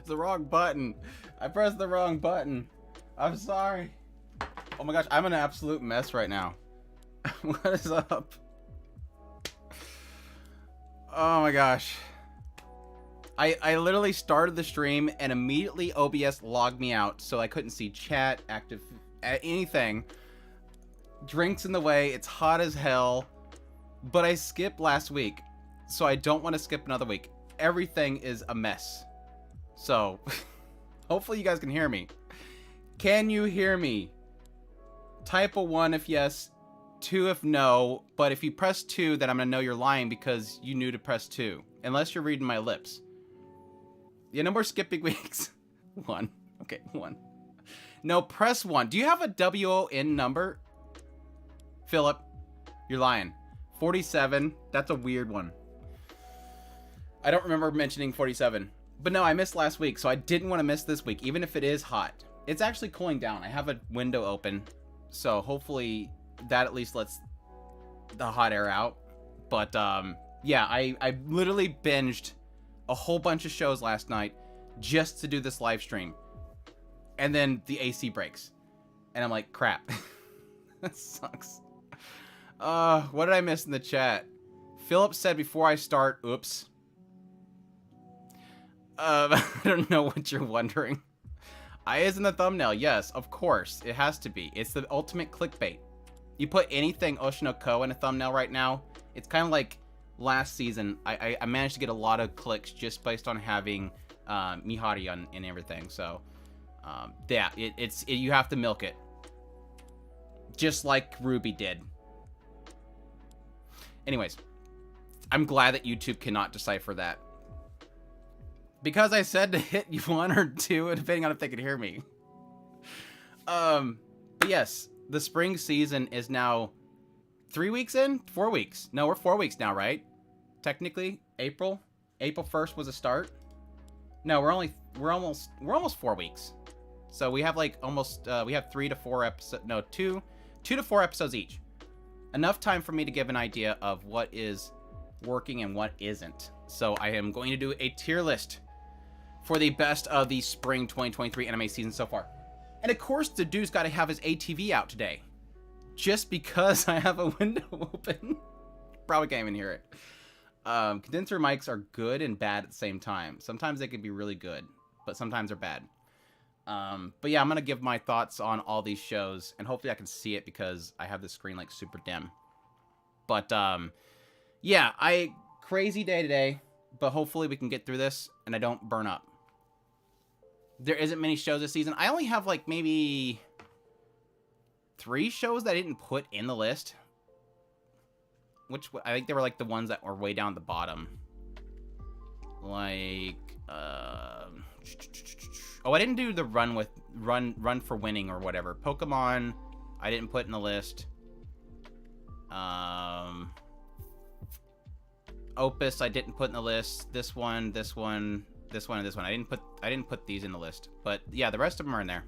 pressed the wrong button. I pressed the wrong button. I'm sorry. Oh my gosh, I'm in an absolute mess right now. What is up? Oh my gosh. I literally started the stream and immediately OBS logged me out, so I couldn't see chat, active, anything. Drinks in the way, it's hot as hell. But I skipped last week, so I don't want to skip another week. Everything is a mess. So, hopefully you guys can hear me. Can you hear me? Type a 1 if yes, 2 if no, but if you press 2, then I'm going to know you're lying because you knew to press 2. Unless you're reading my lips. Yeah, no more skipping weeks. 1. Okay, 1. No, press 1. Do you have a WON number? Philip, you're lying. 47. That's a weird one. I don't remember mentioning 47. But no, I missed last week, so I didn't want to miss this week, even if it is hot. It's actually cooling down. I have a window open, so hopefully that at least lets the hot air out. But yeah, I literally binged a whole bunch of shows last night just to do this live stream. And then the AC breaks. And I'm like, crap. That sucks. What did I miss in the chat? Philip said before I start, oops. I don't know what you're wondering. I is in the thumbnail. Yes, of course. It has to be. It's the ultimate clickbait. You put anything Oshinoko in a thumbnail right now, it's kind of like last season. I managed to get a lot of clicks just based on having Mihari on and everything. So, yeah, you have to milk it. Just like Ruby did. Anyways, I'm glad that YouTube cannot decipher that. Because I said to hit 1 or 2, depending on if they could hear me. But yes, the spring season is now 3 weeks in? 4 weeks. No, we're 4 weeks now, right? Technically, April 1st was a start. No, we're almost 4 weeks. So we have like almost we have 3 to 4 episodes. No, 2 to 4 episodes each. Enough time for me to give an idea of what is working and what isn't. So I am going to do a tier list for the best of the spring 2023 anime season so far. And of course, the dude's got to have his ATV out today. Just because I have a window open. Probably can't even hear it. Condenser mics are good and bad at the same time. Sometimes they can be really good, but sometimes they're bad. But yeah, I'm going to give my thoughts on all these shows, and hopefully I can see it because I have the screen like super dim. But yeah, crazy day today, but hopefully we can get through this and I don't burn up. There isn't many shows this season. I only have like maybe 3 shows that I didn't put in the list. Which I think they were like the ones that were way down at the bottom. Like, oh, I didn't do the run for winning or whatever. Pokemon, I didn't put in the list. Opus, I didn't put in the list. This one, and this one. I didn't put these in the list. But yeah, the rest of them are in there.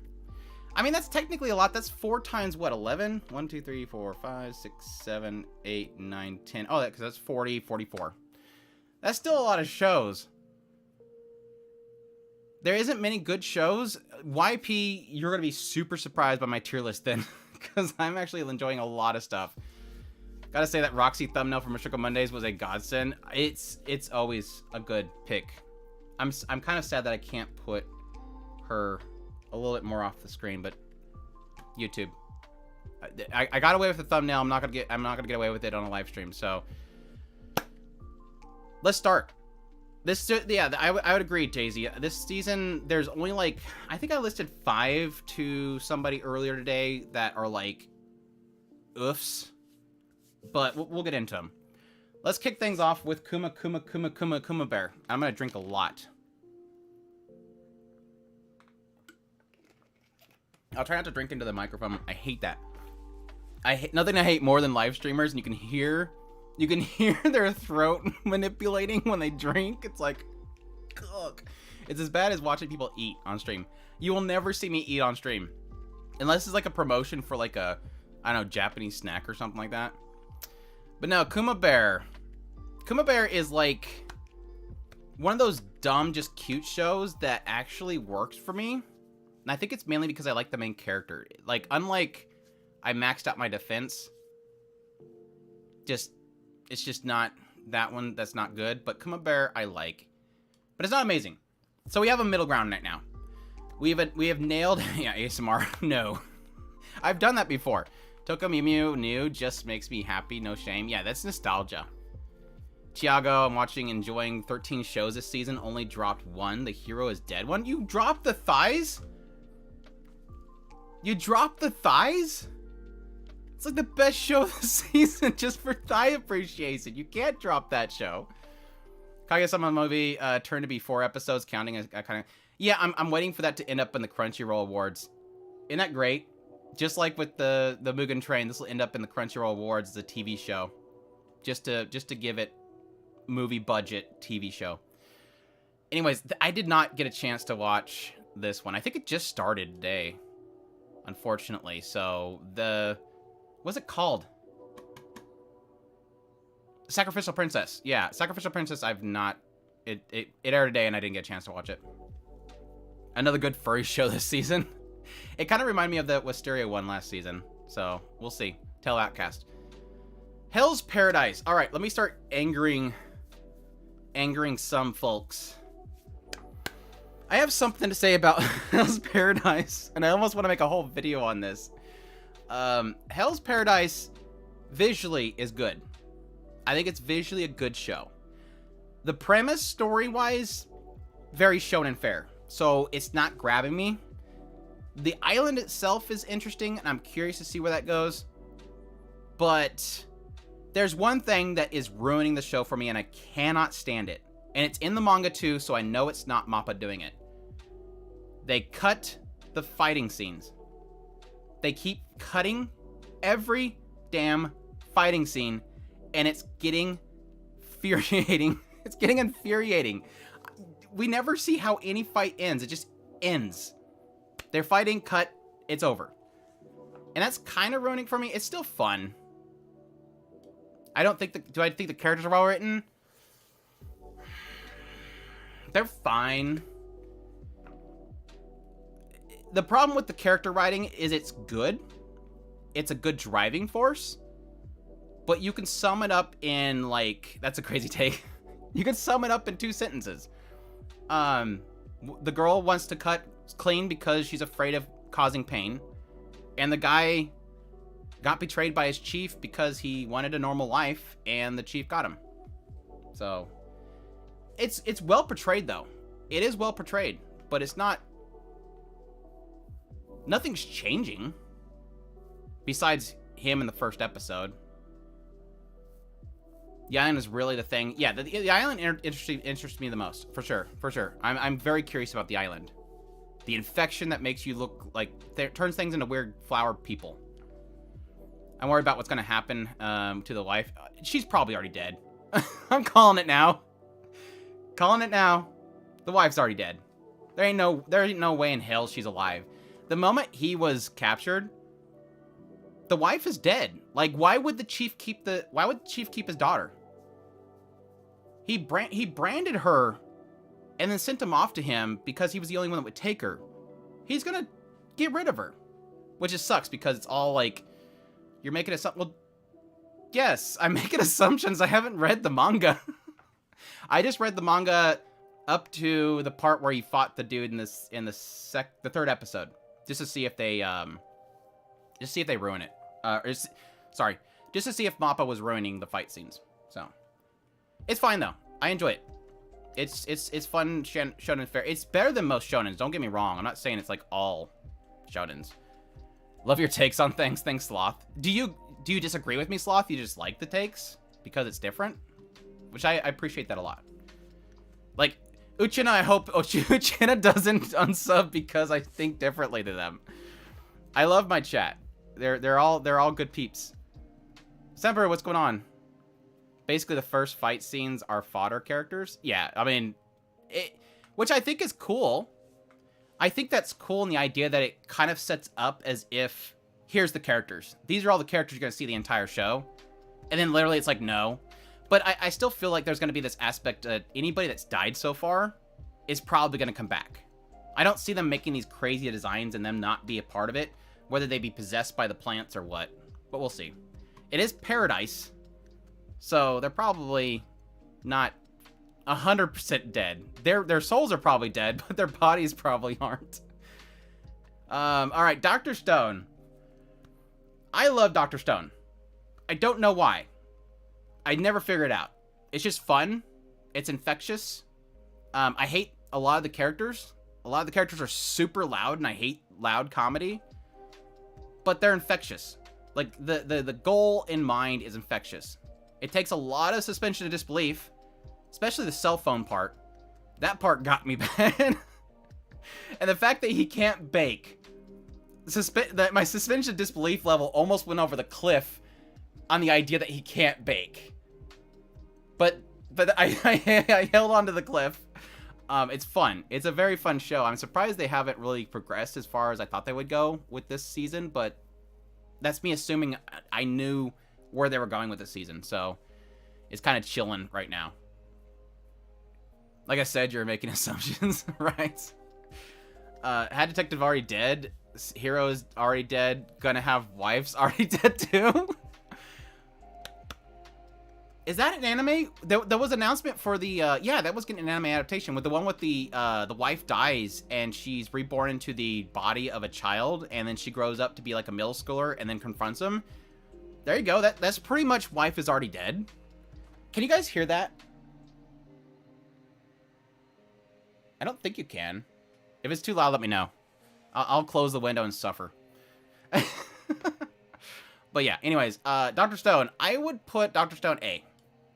I mean, that's technically a lot. That's 4 times what? 11? 1, 2, 3, 4, 5, 6, 7, 8, 9, 10. Oh, because that's 40, 44. That's still a lot of shows. There isn't many good shows. YP, you're going to be super surprised by my tier list then. Because I'm actually enjoying a lot of stuff. Gotta say that Roxy thumbnail for Mystical Mondays was a godsend. It's always a good pick. I'm kind of sad that I can't put her a little bit more off the screen, but YouTube. I got away with the thumbnail. I'm not gonna get away with it on a live stream. So let's start. Yeah, I would agree, Daisy. This season, there's only like, I think I listed 5 to somebody earlier today that are like oofs, but we'll get into them. Let's kick things off with Kuma Bear. I'm gonna drink a lot. I'll try not to drink into the microphone. I hate that. Nothing I hate more than live streamers, and you can hear their throat manipulating when they drink. It's like, ugh. It's as bad as watching people eat on stream. You will never see me eat on stream. Unless it's like a promotion for like a, I don't know, Japanese snack or something like that. But no, Kuma Bear. Kuma Bear is like one of those dumb, just cute shows that actually works for me. And I think it's mainly because I like the main character. Like, unlike I maxed out my defense, it's just not that one that's not good. But Kuma Bear I like. But it's not amazing. So we have a middle ground right now. We have nailed yeah, ASMR. No. I've done that before. Toko Mew Mew new just makes me happy, no shame. Yeah, that's nostalgia. Tiago, I'm watching, enjoying 13 shows this season, only dropped one. The hero is dead one. You dropped the thighs? You dropped the thighs? It's like the best show of the season just for thigh appreciation. You can't drop that show. Kaguya-sama movie turned to be 4 episodes, counting as kind of... Yeah, I'm waiting for that to end up in the Crunchyroll Awards. Isn't that great? Just like with the Mugen Train, this will end up in the Crunchyroll Awards as a TV show. Just to give it movie budget TV show. Anyways, I did not get a chance to watch this one. I think it just started today, unfortunately. So what's it called? Sacrificial Princess. Yeah, Sacrificial Princess. I've not. It aired today, and I didn't get a chance to watch it. Another good furry show this season. It kind of reminded me of the Wisteria one last season. So we'll see. Tell Outcast. Hell's Paradise. All right, let me start angering some folks. I have something to say about Hell's Paradise, and I almost want to make a whole video on this. Hell's Paradise visually is good. I think it's visually a good show. The premise, story-wise, very shonen fare. So it's not grabbing me. The island itself is interesting, and I'm curious to see where that goes. But there's one thing that is ruining the show for me, and I cannot stand it. And it's in the manga too, so I know it's not MAPPA doing it. They cut the fighting scenes. They keep cutting every damn fighting scene, and it's getting infuriating. It's getting infuriating. We never see how any fight ends. It just ends. They're fighting, cut, it's over. And that's kind of ruining for me. It's still fun. Do I think the characters are well written? They're fine. The problem with the character writing is it's good. It's a good driving force. But you can sum it up in, like... That's a crazy take. You can sum it up in 2 sentences. The girl wants to cut clean because she's afraid of causing pain. And the guy got betrayed by his chief because he wanted a normal life, and the chief got him. So... It's well portrayed, though. It is well portrayed, but it's not... Nothing's changing. Besides him in the first episode. The island is really the thing. Yeah, the island interests me the most, for sure, for sure. I'm very curious about the island. The infection that makes you look like... turns things into weird flower people. I'm worried about what's going to happen to the wife. She's probably already dead. I'm calling it now. Calling it now. The wife's already dead. There ain't no way in hell she's alive. The moment he was captured, the wife is dead. Like, why would the chief keep his daughter? He branded her and then sent him off to him because he was the only one that would take her. He's gonna get rid of her. Which just sucks because it's all like, you're making well, yes, I'm making assumptions. I haven't read the manga. I just read the manga up to the part where he fought the dude in the 3rd episode, just to see if they ruin it. Sorry, just to see if MAPPA was ruining the fight scenes. So it's fine though. I enjoy it. It's fun shonen fare. It's better than most shonens. Don't get me wrong. I'm not saying it's like all shonens. Love your takes on things. Thanks, Sloth. Do you disagree with me, Sloth? You just like the takes because it's different? Which I appreciate that a lot. Like, Uchina, I hope Uchina doesn't unsub because I think differently to them. I love my chat. They're all good peeps. Semper, what's going on? Basically, the first fight scenes are fodder characters. Yeah, I mean, which I think is cool. I think that's cool in the idea that it kind of sets up as if, here's the characters. These are all the characters you're going to see the entire show. And then literally it's like, no. But I still feel like there's going to be this aspect that anybody that's died so far, is probably going to come back. I don't see them making these crazy designs and them not be a part of it, whether they be possessed by the plants or what, but we'll see. It is paradise, so they're probably not 100% dead. Their souls are probably dead, but their bodies probably aren't. Alright, Dr. Stone. I love Dr. Stone. I don't know why. I never figured it out. It's just fun. It's infectious. I hate a lot of the characters. A lot of the characters are super loud, and I hate loud comedy. But they're infectious. Like, the goal in mind is infectious. It takes a lot of suspension of disbelief, especially the cell phone part. That part got me bad. And the fact that he can't bake. My suspension of disbelief level almost went over the cliff on the idea that he can't bake. But I held on to the cliff. It's fun. It's a very fun show. I'm surprised they haven't really progressed as far as I thought they would go with this season, but that's me assuming I knew where they were going with this season, so it's kind of chilling right now. Like I said, you're making assumptions, right? Had Detective already dead? Hero's already dead? Gonna have wives already dead too? Is that an anime? There was an announcement for the, yeah, that was getting an anime adaptation with the one with the wife dies and she's reborn into the body of a child and then she grows up to be like a middle schooler and then confronts him. There you go. That's pretty much wife is already dead. Can you guys hear that? I don't think you can. If it's too loud, let me know. I'll close the window and suffer. But yeah, anyways, Dr. Stone. I would put Dr. Stone A.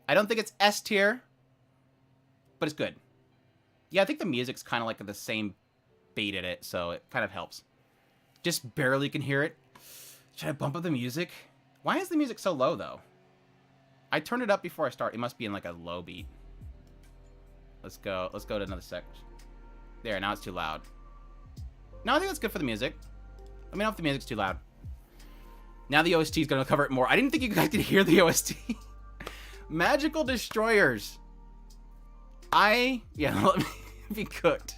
I don't think it's S tier, but it's good. Yeah, I think the music's kind of like the same beat at it, so it kind of helps. Just barely can hear it. Should I bump up the music? Why is the music so low, though? I turned it up before I start. It must be in like a low beat. Let's go to another section. There, now it's too loud. No, I think that's good for the music. Let me know if the music's too loud. Now the OST is going to cover it more. I didn't think you guys could hear the OST. Magical Destroyers. Yeah, let me be cooked.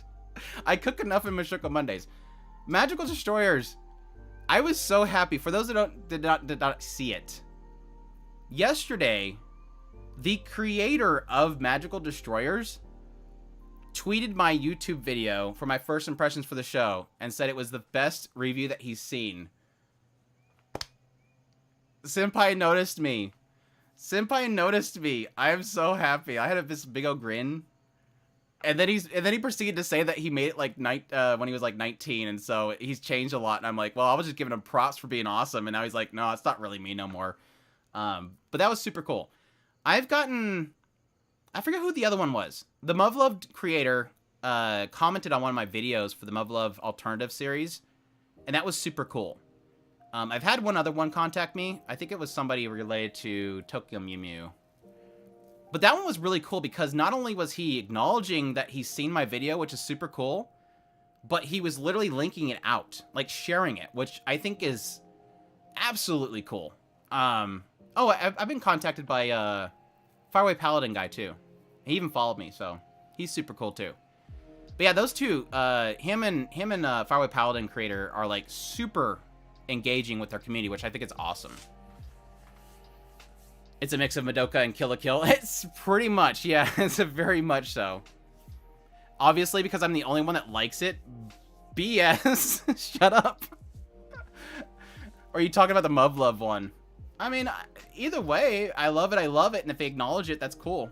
I cook enough in Mashoko Mondays. Magical Destroyers. I was so happy. For those that did not see it. Yesterday, the creator of Magical Destroyers tweeted my YouTube video for my first impressions for the show and said it was the best review that he's seen. Senpai noticed me. Senpai noticed me. I'm so happy. I had this big old grin. And then he proceeded to say that he made it like when he was like 19, and so he's changed a lot. And I'm like, well, I was just giving him props for being awesome, and now he's like, no, it's not really me no more. But that was super cool. I forget who the other one was. The Muv-Love creator commented on one of my videos for the Muv-Love Alternative series, and that was super cool. I've had one other one contact me. I think it was somebody related to Tokyo Mew Mew. But that one was really cool because not only was he acknowledging that he's seen my video, which is super cool, but he was literally linking it out, like sharing it, which I think is absolutely cool. I've been contacted by Faraway Paladin guy too. He even followed me, so he's super cool too. But yeah, those two, him and Faraway Paladin creator are like super engaging with their community, which I think is awesome. It's a mix of Madoka and Kill la Kill. It's pretty much, yeah, it's a very much so. Obviously, because I'm the only one that likes it. BS. Shut up. Or are you talking about the Muv-Love one? I mean, either way, I love it, and if they acknowledge it, that's cool.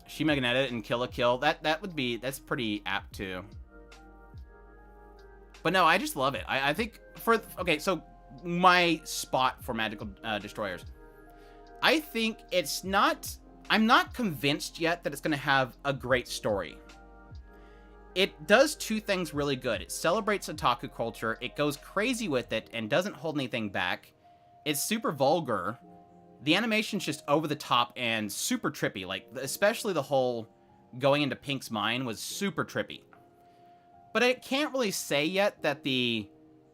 Shima can edit and Kill la Kill. That's pretty apt too. But no, I just love it. I think okay, so my spot for Magical Destroyers. I think I'm not convinced yet that it's going to have a great story. It does two things really good. It celebrates otaku culture, it goes crazy with it, and doesn't hold anything back. It's super vulgar. The animation's just over the top and super trippy. Like, especially the whole going into Pink's mind was super trippy. But I can't really say yet that the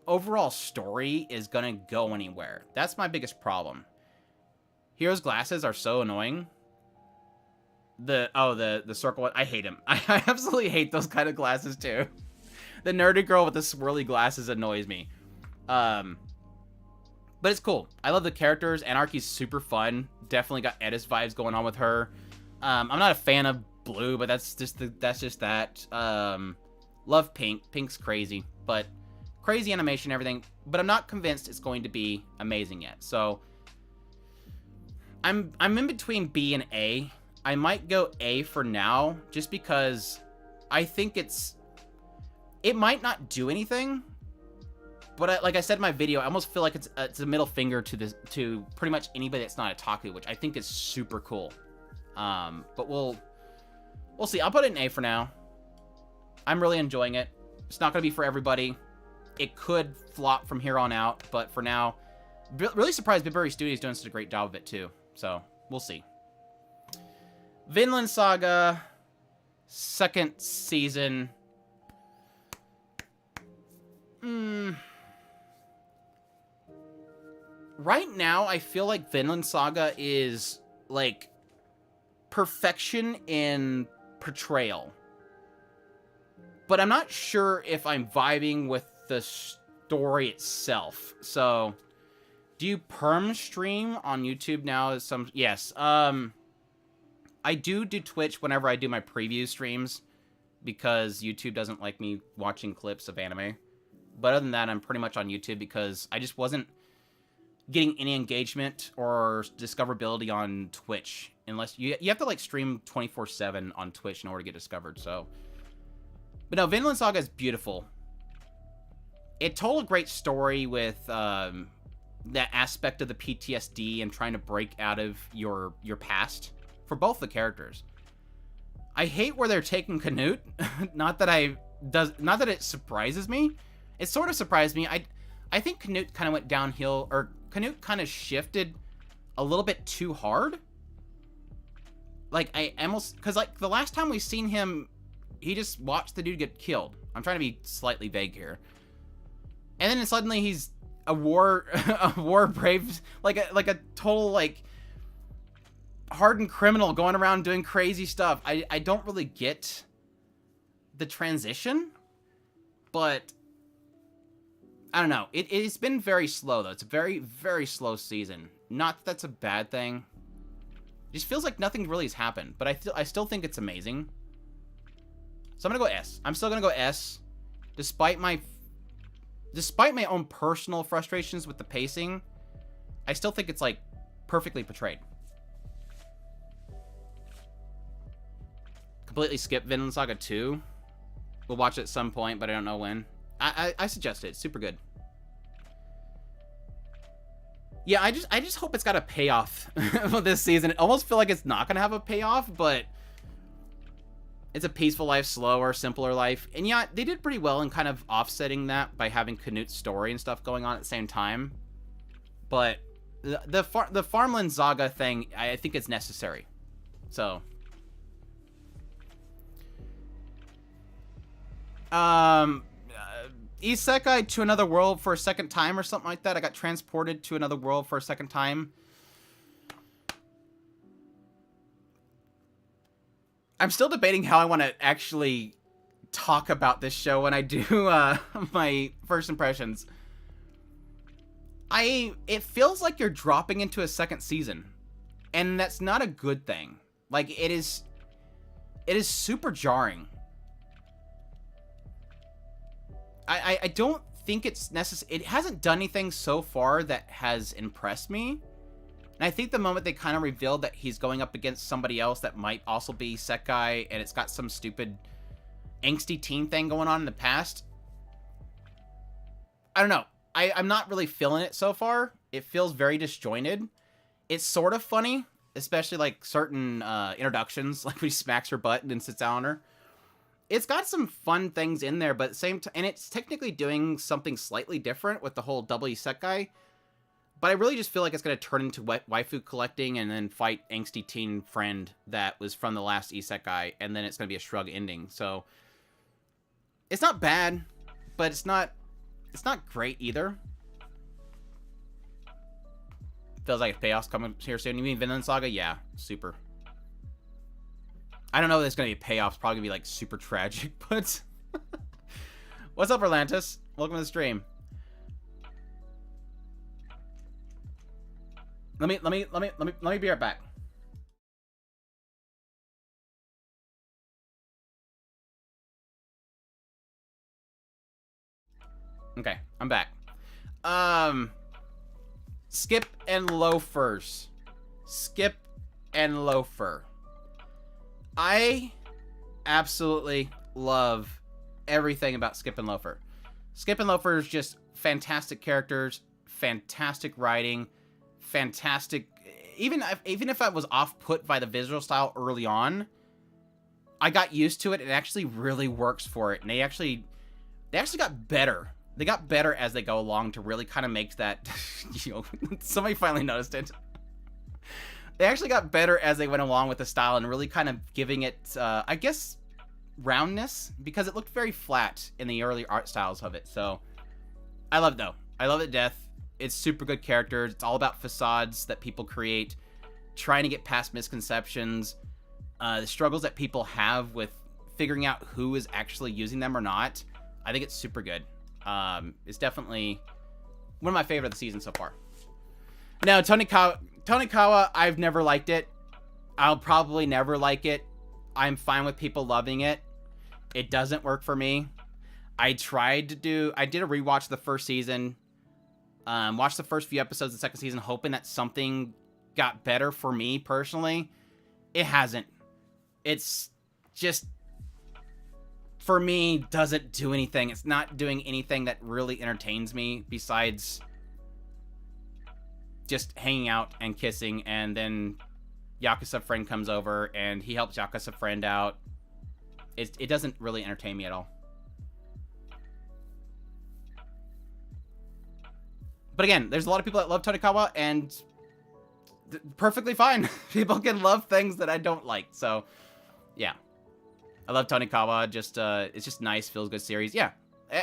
overall story is gonna go anywhere. That's my biggest problem. Hero's glasses are so annoying. The circle one. I hate him. I absolutely hate those kind of glasses too. The nerdy girl with the swirly glasses annoys me. But it's cool. I love the characters. Anarchy's super fun. Definitely got Edis vibes going on with her. I'm not a fan of Blue, but that's just that. Love Pink. Pink's crazy, but crazy animation, everything. But I'm not convinced it's going to be amazing yet. So I'm in between B and A. I might go A for now, just because I think it might not do anything. But like I said in my video, I almost feel like it's a middle finger to pretty much anybody that's not otaku, which I think is super cool. But we'll see. I'll put it in A for now. I'm really enjoying it. It's not going to be for everybody. It could flop from here on out, but for now, really surprised Biberi Studio is doing such a great job of it too. So we'll see. Vinland Saga, second season. Right now, I feel like Vinland Saga is, like, perfection in portrayal. But I'm not sure if I'm vibing with the story itself. So, do you perm stream on YouTube now? Yes. I do Twitch whenever I do my preview streams, because YouTube doesn't like me watching clips of anime. But other than that, I'm pretty much on YouTube because I just wasn't getting any engagement or discoverability on Twitch, unless you have to like stream 24/7 on Twitch in order to get discovered. So, but no, Vinland Saga is beautiful. It told a great story with that aspect of the PTSD and trying to break out of your past for both the characters. I hate where they're taking Canute. not that it surprises me. It sort of surprised me. I think Canute kind of went downhill, or Canute kind of shifted a little bit too hard. Like, I almost, because like the last time we seen him, he just watched the dude get killed. I'm trying to be slightly vague here. And then suddenly he's a war brave, like a total like hardened criminal going around doing crazy stuff. I don't really get the transition, but I don't know. It's been very slow, though. It's a very, very slow season. Not that that's a bad thing. It just feels like nothing really has happened. But I still think it's amazing. So I'm going to go S. I'm still going to go S. Despite my own personal frustrations with the pacing, I still think it's, like, perfectly portrayed. Completely skip Vinland Saga 2. We'll watch it at some point, but I don't know when. I suggest it. It's super good. Yeah, I just hope it's got a payoff for this season. It almost feel like it's not gonna have a payoff, but it's a peaceful life, slower, simpler life. And yeah, they did pretty well in kind of offsetting that by having Canute's story and stuff going on at the same time. But the Farmland Saga thing, I think it's necessary. So Isekai to another world for a second time or something like that. I got transported to another world for a second time. I'm still debating how I want to actually talk about this show when I do my first impressions. It feels like you're dropping into a second season, and that's not a good thing. Like, it is super jarring. I don't think it's necessary. It hasn't done anything so far that has impressed me. And I think the moment they kind of revealed that he's going up against somebody else that might also be Isekai, and it's got some stupid angsty teen thing going on in the past, I don't know. I'm not really feeling it so far. It feels very disjointed. It's sort of funny, especially like certain introductions, like when he smacks her butt and then sits down on her. It's got some fun things in there, but at the same time, and it's technically doing something slightly different with the whole double Isekai. But I really just feel like it's going to turn into waifu collecting and then fight angsty teen friend that was from the last Isekai, and then it's going to be a shrug ending. So it's not bad, but it's not great either. Feels like a payoff's coming here soon. You mean Vinland Saga? Yeah, super. I don't know if there's going to be a payoff. It's probably going to be, like, super tragic, but... What's up, Orlantis? Welcome to the stream. Let me be right back. Okay, I'm back. Skip and loafers. Skip and loafer. I absolutely love everything about Skip and Loafer. Skip and Loafer is just fantastic characters, fantastic writing, fantastic. Even if I was off-put by the visual style early on, I got used to it. It actually really works for it, and they actually got better. They got better as they go along to really kind of make that. You know, somebody finally noticed it. They actually got better as they went along with the style and really kind of giving it, I guess, roundness, because it looked very flat in the early art styles of it. So I love it, though. I love it to death. It's super good characters. It's all about facades that people create, trying to get past misconceptions, the struggles that people have with figuring out who is actually using them or not. I think it's super good. It's definitely one of my favorite of the season so far. Now, Tonikawa, I've never liked it. I'll probably never like it. I'm fine with people loving it. It doesn't work for me. I did a rewatch of the first season. Watched the first few episodes of the second season, hoping that something got better for me personally. It hasn't. It's just, for me, doesn't do anything. It's not doing anything that really entertains me besides just hanging out and kissing, and then Yakuza friend comes over and he helps Yakuza friend out. It doesn't really entertain me at all. But again, there's a lot of people that love Tonikawa, and perfectly fine. People can love things that I don't like. So, yeah. I love Tonikawa. Just it's just nice, feels good series. Yeah.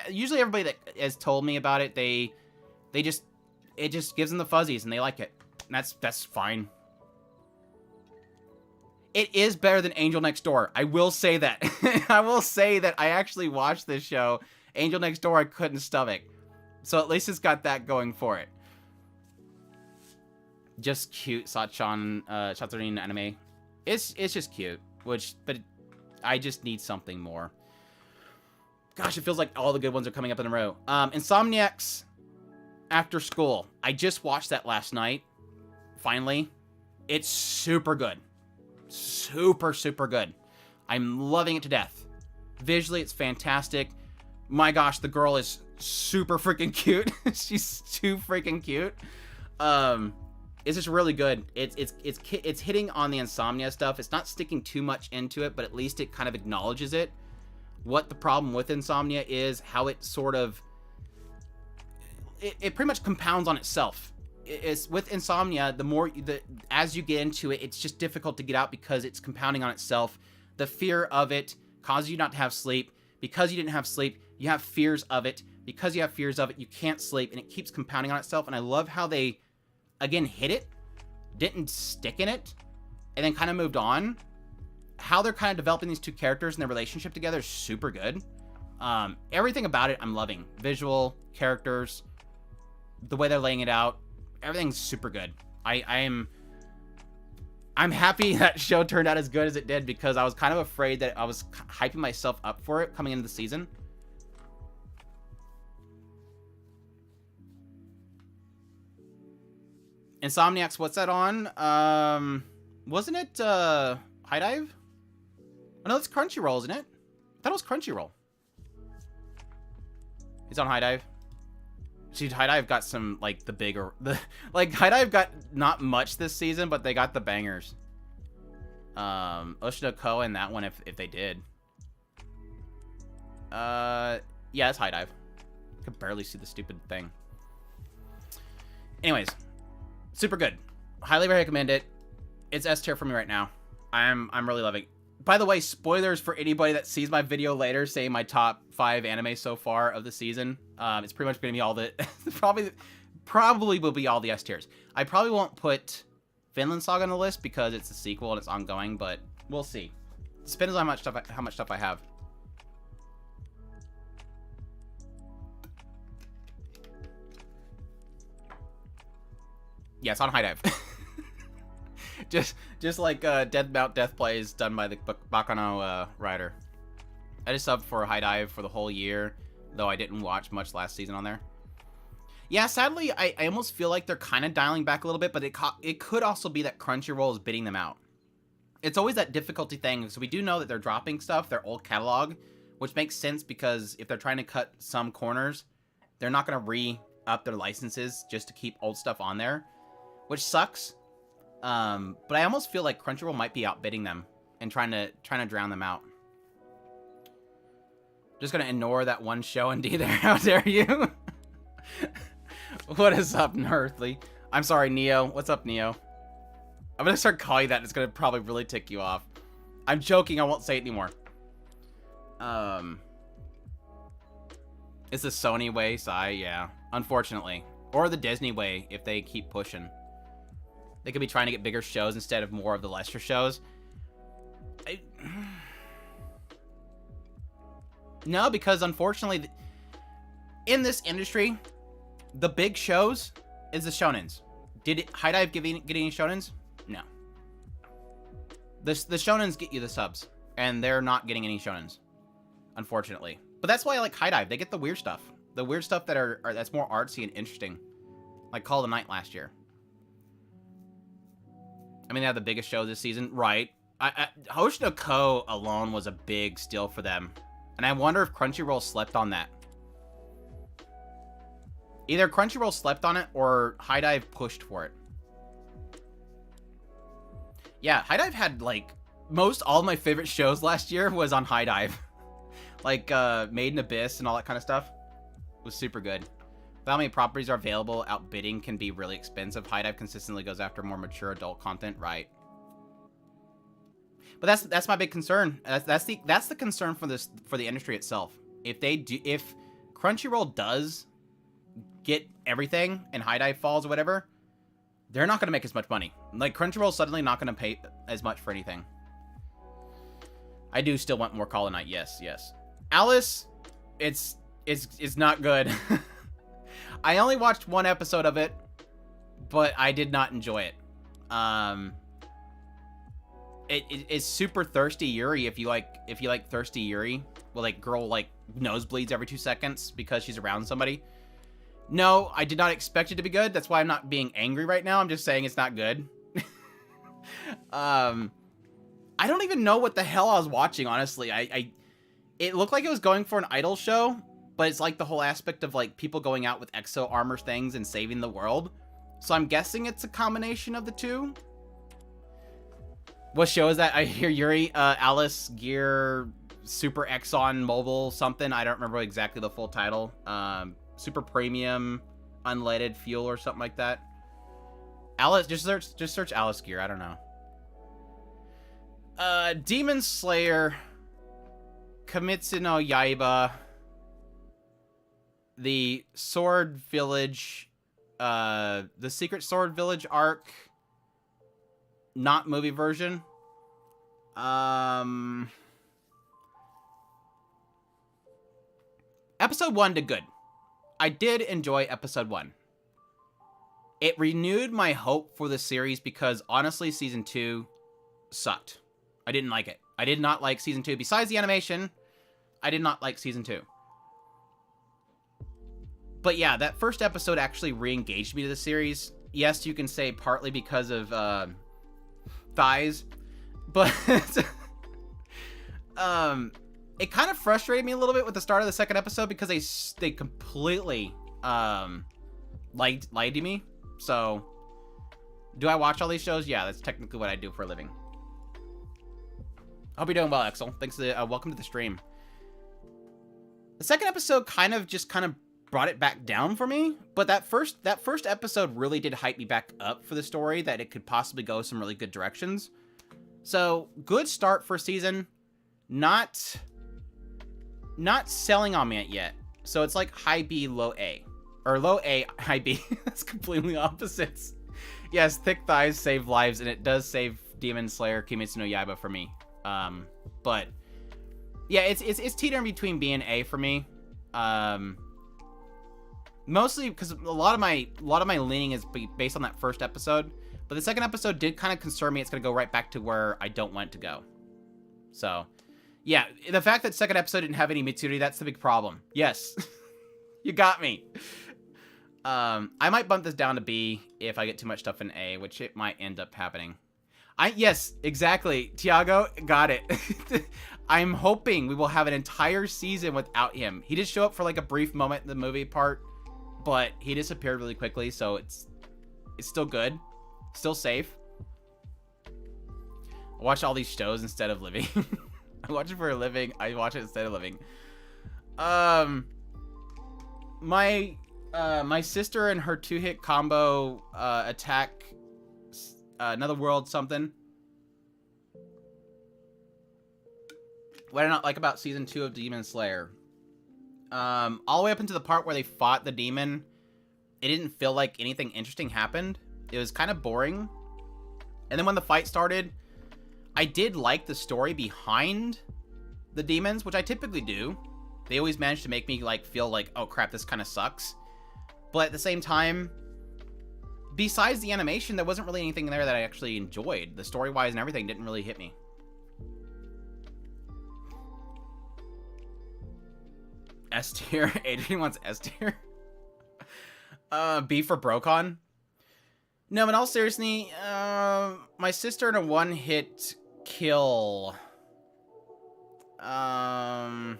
Usually everybody that has told me about it, it just gives them the fuzzies and they like it. And that's fine. It is better than Angel Next Door. I will say that. I will say that I actually watched this show. Angel Next Door I couldn't stomach. So at least it's got that going for it. Just cute Shatsurin anime. It's just cute. But I just need something more. Gosh, it feels like all the good ones are coming up in a row. Insomniacs After School. I just watched that last night. Finally. It's super good. Super, super good. I'm loving it to death. Visually, it's fantastic. My gosh, the girl is super freaking cute. She's too freaking cute. It's just really good. It's hitting on the insomnia stuff. It's not sticking too much into it, but at least it kind of acknowledges it. What the problem with insomnia is, how it sort of it pretty much compounds on itself. It's with insomnia, as you get into it, it's just difficult to get out because it's compounding on itself. The fear of it causes you not to have sleep. Because you didn't have sleep, you have fears of it. Because you have fears of it, you can't sleep, and it keeps compounding on itself. And I love how they, again, hit it, didn't stick in it, and then kind of moved on. How they're kind of developing these two characters and their relationship together is super good. Everything about it, I'm loving. Visual, characters, the way they're laying it out, everything's super good. I'm happy that show turned out as good as it did, because I was kind of afraid that I was hyping myself up for it coming into the season. Insomniacs, what's that on? Wasn't it High Dive? Oh no, it's Crunchyroll, isn't it? I thought it was Crunchyroll. It's on High Dive. See, High Dive got some, like, High Dive got not much this season, but they got the bangers. Oshino Ko and that one, if they did. Yeah, it's High Dive. I could barely see the stupid thing. Anyways, super good. Highly recommend it. It's S tier for me right now. I'm really loving it. By the way, spoilers for anybody that sees my video later saying my top 5 anime so far of the season. It's pretty much going to be all the... probably will be all the S tiers. I probably won't put Vinland Saga on the list because it's a sequel and it's ongoing, but we'll see. Depends on how much stuff I have. Yeah, it's on High Dive. just like Dead Mount Death Plays done by the Bakano writer. I just subbed for High Dive for the whole year, though I didn't watch much last season on there. Yeah, sadly, I almost feel like they're kind of dialing back a little bit, but it could also be that Crunchyroll is bidding them out. It's always that difficulty thing, so we do know that they're dropping stuff, their old catalog, which makes sense because if they're trying to cut some corners, they're not going to re-up their licenses just to keep old stuff on there, which sucks. But I almost feel like Crunchyroll might be outbidding them and trying to drown them out. Just gonna ignore that one show and D there. How dare you? What is up, Nerthly? I'm sorry, Neo. What's up, Neo? I'm gonna start calling you that. It's gonna probably really tick you off. I'm joking. I won't say it anymore. It's the Sony way, Sai. Yeah, unfortunately, or the Disney way if they keep pushing. They could be trying to get bigger shows instead of more of the lesser shows. No, because unfortunately, in this industry, the big shows is the shonens. Did High Dive get any shonens? No. The shonens get you the subs, and they're not getting any shonens, unfortunately. But that's why I like High Dive. They get the weird stuff. The weird stuff that's more artsy and interesting. Like Call of the Night last year. I mean, they had the biggest show this season, right? Hoshi no Ko alone was a big steal for them. And I wonder if Crunchyroll slept on that. Either Crunchyroll slept on it or High Dive pushed for it. Yeah, High Dive had, like, all of my favorite shows last year was on High Dive. Like, Made in Abyss and all that kind of stuff. It was super good. With how many properties are available, outbidding can be really expensive. High Dive consistently goes after more mature adult content, right? But that's my big concern. That's the concern for the industry itself. If Crunchyroll does get everything and High Dive falls or whatever, they're not going to make as much money. Like, Crunchyroll's suddenly not going to pay as much for anything. I do still want more Call of Night. Yes. Alice, it's not good. I only watched one episode of it, but I did not enjoy it. It's super thirsty Yuri if you like thirsty Yuri. Well, like, girl, like, nosebleeds every 2 seconds because she's around somebody. No, I did not expect it to be good. That's why I'm not being angry right now. I'm just saying it's not good. I don't even know what the hell I was watching, honestly. It looked like it was going for an idol show, but it's like the whole aspect of, like, people going out with exo armor things and saving the world. So I'm guessing it's a combination of the two. What show is that? I hear Yuri, Alice, Gear, Super Exxon Mobil, something. I don't remember exactly the full title. Super Premium, Unleaded Fuel or something like that. Alice, just search Alice Gear. I don't know. Demon Slayer, Kimetsu no Yaiba, the Sword Village, the Secret Sword Village arc, not movie version. Episode 1 did good. I did enjoy episode 1. It renewed my hope for the series because, honestly, season 2 sucked. I didn't like it. I did not like season 2. Besides the animation, I did not like season 2. But yeah, that first episode actually re-engaged me to the series. Yes, you can say partly because of thighs, but it kind of frustrated me a little bit with the start of the second episode because they completely lied to me. So, do I watch all these shows? Yeah, that's technically what I do for a living. Hope you're doing well, Axel. Thanks. Welcome to the stream. The second episode kind of brought it back down for me, but that first episode really did hype me back up for the story, that it could possibly go some really good directions. So, good start for season. Not selling on me yet. So it's like high B, low A. Or low A, high B. That's completely opposites. Yes, thick thighs save lives, and it does save Demon Slayer Kimetsu no Yaiba for me. But yeah, it's teetering between B and A for me. Mostly because a lot of my leaning is based on that first episode, but the second episode did kind of concern me. It's gonna go right back to where I don't want it to go. So, yeah, the fact that second episode didn't have any Mitsuri, that's the big problem. Yes, you got me. I might bump this down to B if I get too much stuff in A, which it might end up happening. Yes, exactly. Tiago, got it. I'm hoping we will have an entire season without him. He did show up for like a brief moment in the movie part, but he disappeared really quickly, so it's still good. Still safe. I watch all these shows instead of living. I watch it for a living. I watch it instead of living. My sister and her 2-hit combo attack Another World something. What I not like about season 2 of Demon Slayer. All the way up into the part where they fought the demon, it didn't feel like anything interesting happened. It was kind of boring. And then when the fight started, I did like the story behind the demons, which I typically do. They always manage to make me like feel like, oh crap, this kind of sucks. But at the same time, besides the animation, there wasn't really anything there that I actually enjoyed. The story-wise and everything didn't really hit me. S tier. Adrian wants S tier. B for Brocon. No, in all seriousness, my sister in a one-hit kill. But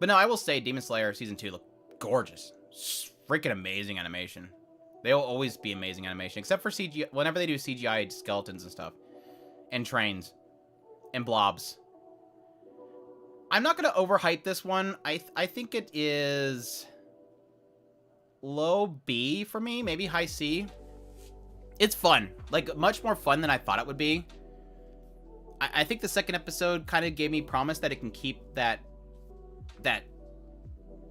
no, I will say Demon Slayer Season 2 looked gorgeous. Freaking amazing animation. They'll always be amazing animation, except for CGI, whenever they do CGI skeletons and stuff. And trains. And blobs. I'm not going to overhype this one. I think it is low B for me, maybe high C. It's fun. Like, much more fun than I thought it would be. I think the second episode kind of gave me promise that it can keep that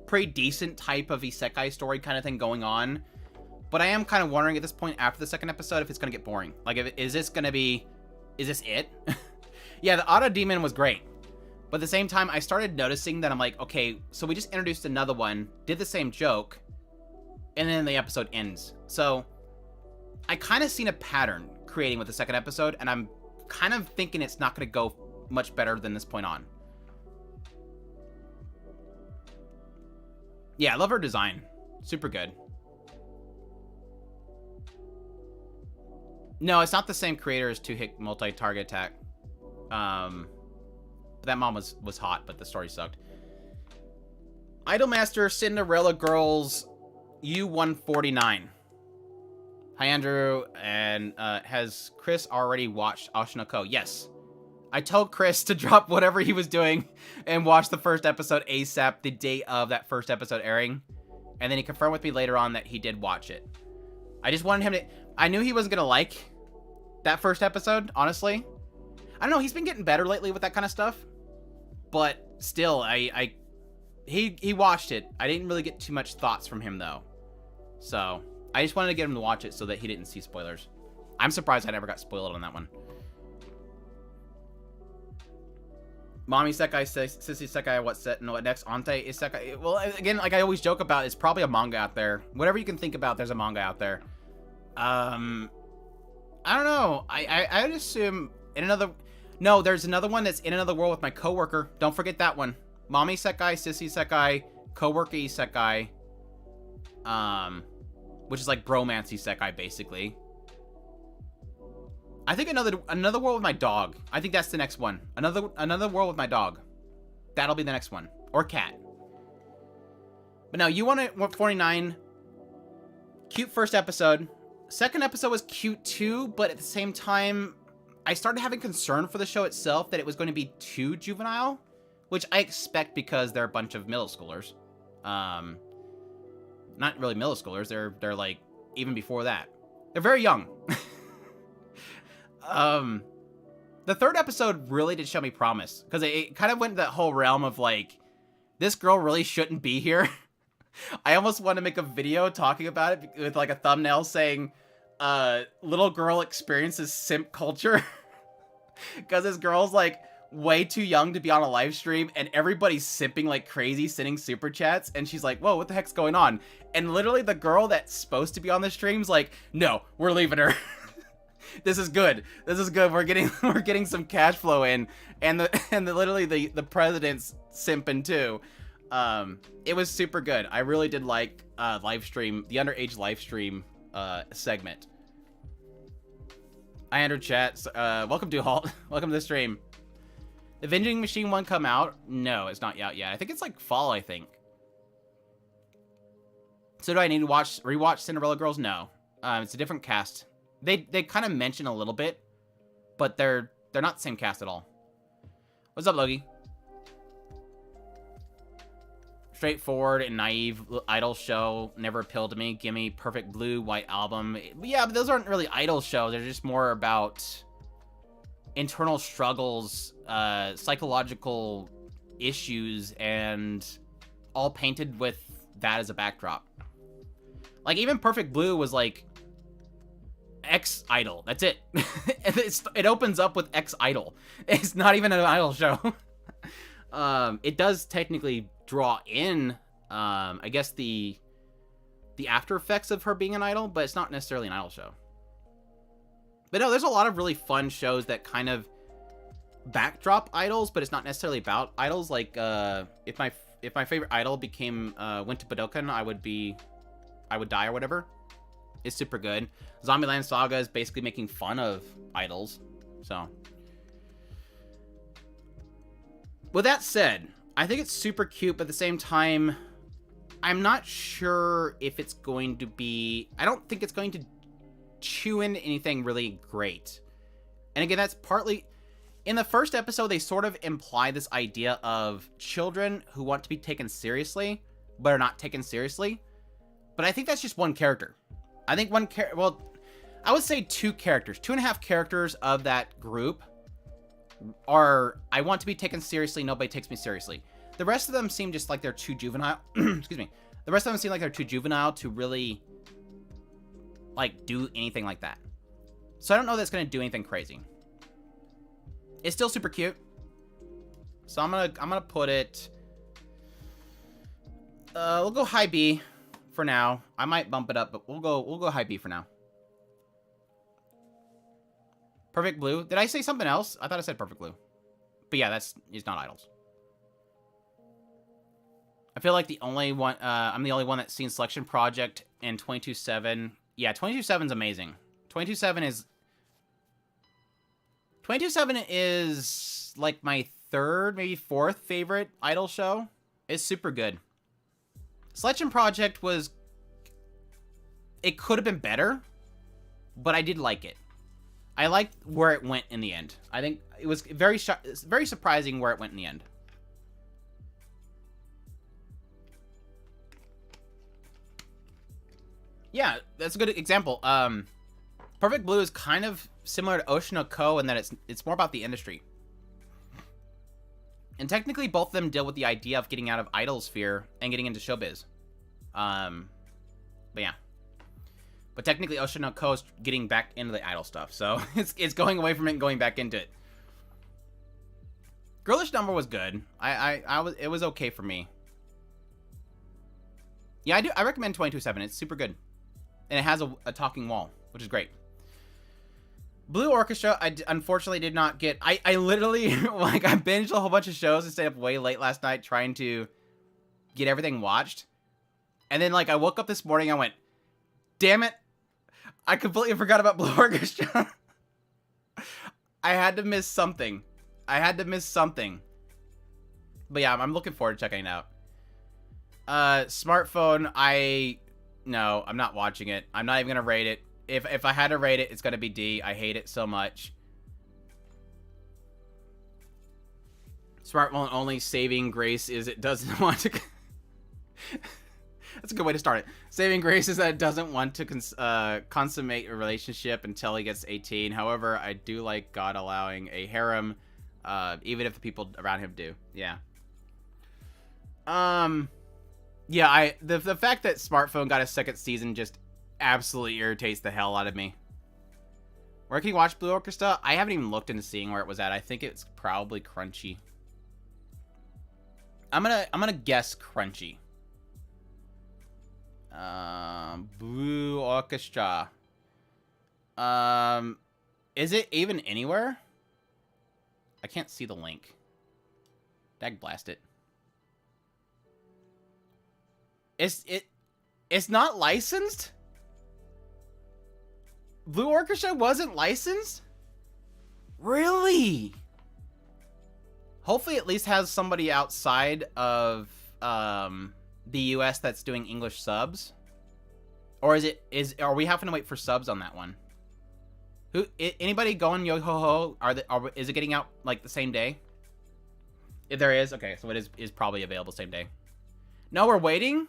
pretty decent type of isekai story kind of thing going on. But I am kind of wondering at this point after the second episode if it's going to get boring. Like, is this it? Yeah, the auto demon was great. But at the same time, I started noticing that I'm like, okay, so we just introduced another one, did the same joke, and then the episode ends. So I kind of seen a pattern creating with the second episode, and I'm kind of thinking it's not going to go much better than this point on. Yeah, I love her design. Super good. No, it's not the same creator as 2-hit multi-target attack. That mom was hot, but the story sucked. Idolmaster Cinderella Girls U149. Hi, Andrew. And has Chris already watched Oshinoko? Yes. I told Chris to drop whatever he was doing and watch the first episode ASAP the day of that first episode airing. And then he confirmed with me later on that he did watch it. I just wanted him to... I knew he wasn't going to like that first episode, honestly. I don't know, he's been getting better lately with that kind of stuff. But still, he watched it. I didn't really get too much thoughts from him, though. So, I just wanted to get him to watch it so that he didn't see spoilers. I'm surprised I never got spoiled on that one. Mommy Isekai, Sissy Isekai, what next? Ante Isekai. Well, again, like I always joke about, it's probably a manga out there. Whatever you can think about, there's a manga out there. I don't know. I'd assume in another... No, there's another one that's in another world with my coworker. Don't forget that one. Mommy Isekai, Sissy Isekai, Coworker Isekai. Which is like bromance Isekai, basically. I think another world with my dog. I think that's the next one. Another world with my dog. That'll be the next one. Or cat. But no, you want to 49. Cute first episode. Second episode was cute too, but at the same time, I started having concern for the show itself that it was going to be too juvenile, which I expect because they're a bunch of middle schoolers. Not really middle schoolers. They're like even before that. They're very young. The third episode really did show me promise because it kind of went that whole realm of like, this girl really shouldn't be here. I almost want to make a video talking about it with like a thumbnail saying, little girl experiences simp culture. Because this girl's like way too young to be on a live stream, and everybody's simping like crazy, sending super chats, and she's like, whoa, what the heck's going on? And literally the girl that's supposed to be on the stream's like, no, we're leaving her. This is good. This is good. We're getting some cash flow in, and literally the president's simping too. It was super good. I really did like live stream, the underage live stream segment. I entered chat. Welcome to Halt. Welcome to the stream. The Vending Machine one come out? No, it's not out yet. I think it's like fall, I think. So do I need to rewatch Cinderella Girls? No. It's a different cast. They kind of mention a little bit, but they're not the same cast at all. What's up, Logie? Straightforward and naive idol show never appealed to me. Gimme Perfect Blue, White Album. Yeah, but those aren't really idol shows. They're just more about internal struggles, psychological issues, and all painted with that as a backdrop. Like, even Perfect Blue was like X-Idol. That's it. It opens up with X-Idol. It's not even an idol show. It does technically draw in, I guess, the after effects of her being an idol, but it's not necessarily an idol show. But no, there's a lot of really fun shows that kind of backdrop idols, but it's not necessarily about idols. Like, if my favorite idol went to Budokan, I would die or whatever. It's super good. Zombieland Saga is basically making fun of idols. So, with that said, I think it's super cute, but at the same time, I'm not sure if it's going to be... I don't think it's going to chew into anything really great. And again, that's partly... In the first episode, they sort of imply this idea of children who want to be taken seriously, but are not taken seriously. But I think that's just one character. I think well, I would say 2 characters. 2.5 characters of that group are, I want to be taken seriously, nobody takes me seriously. The rest of them seem just like they're too juvenile. Excuse me. The rest of them seem like they're too juvenile to really, like, do anything like that. So I don't know that's going to do anything crazy. It's still super cute. So I'm gonna put it, we'll go high B for now. I might bump it up, but we'll go high B for now. Perfect Blue. Did I say something else? I thought I said Perfect Blue. But yeah, it's not idols. I feel like the only one, I'm the only one that's seen Selection Project and 22/7. Yeah, 22/7's amazing. 22/7 is like my 3rd, maybe 4th favorite idol show. It's super good. Selection Project it could have been better, but I did like it. I liked where it went in the end. I think it was very surprising where it went in the end. Yeah, that's a good example. Perfect Blue is kind of similar to Oshi in that it's more about the industry. And technically, both of them deal with the idea of getting out of idol sphere and getting into showbiz. But yeah. But technically, Oshi is getting back into the idol stuff, so it's going away from it and going back into it. Girlish Number was good. It was okay for me. Yeah, I recommend 22/7. It's super good. And it has a talking wall, which is great. Blue Orchestra, I unfortunately did not get... I literally, like, I binged a whole bunch of shows and stayed up way late last night trying to get everything watched. And then, like, I woke up this morning and I went, damn it, I completely forgot about Blue Orchestra. I had to miss something. But yeah, I'm looking forward to checking it out. Smartphone, no, I'm not watching it. I'm not even going to rate it. If I had to rate it, it's going to be D. I hate it so much. Smartphone only saving grace is it doesn't want to... That's a good way to start it. Saving grace is that it doesn't want to consummate a relationship until he gets 18. However, I do like God allowing a harem, even if the people around him do. Yeah. Yeah, the fact that Smartphone got a 2nd season just absolutely irritates the hell out of me. Where can you watch Blue Orchestra? I haven't even looked into seeing where it was at. I think it's probably Crunchy. I'm gonna guess Crunchy. Blue Orchestra. Is it even anywhere? I can't see the link. Dag blast it. It's not licensed? Blue Orchestra wasn't licensed? Really? Hopefully at least has somebody outside of the US that's doing English subs. Or are we having to wait for subs on that one? Anybody going yo ho ho? Is it getting out like the same day? If there is, okay, so it is probably available same day. No, we're waiting?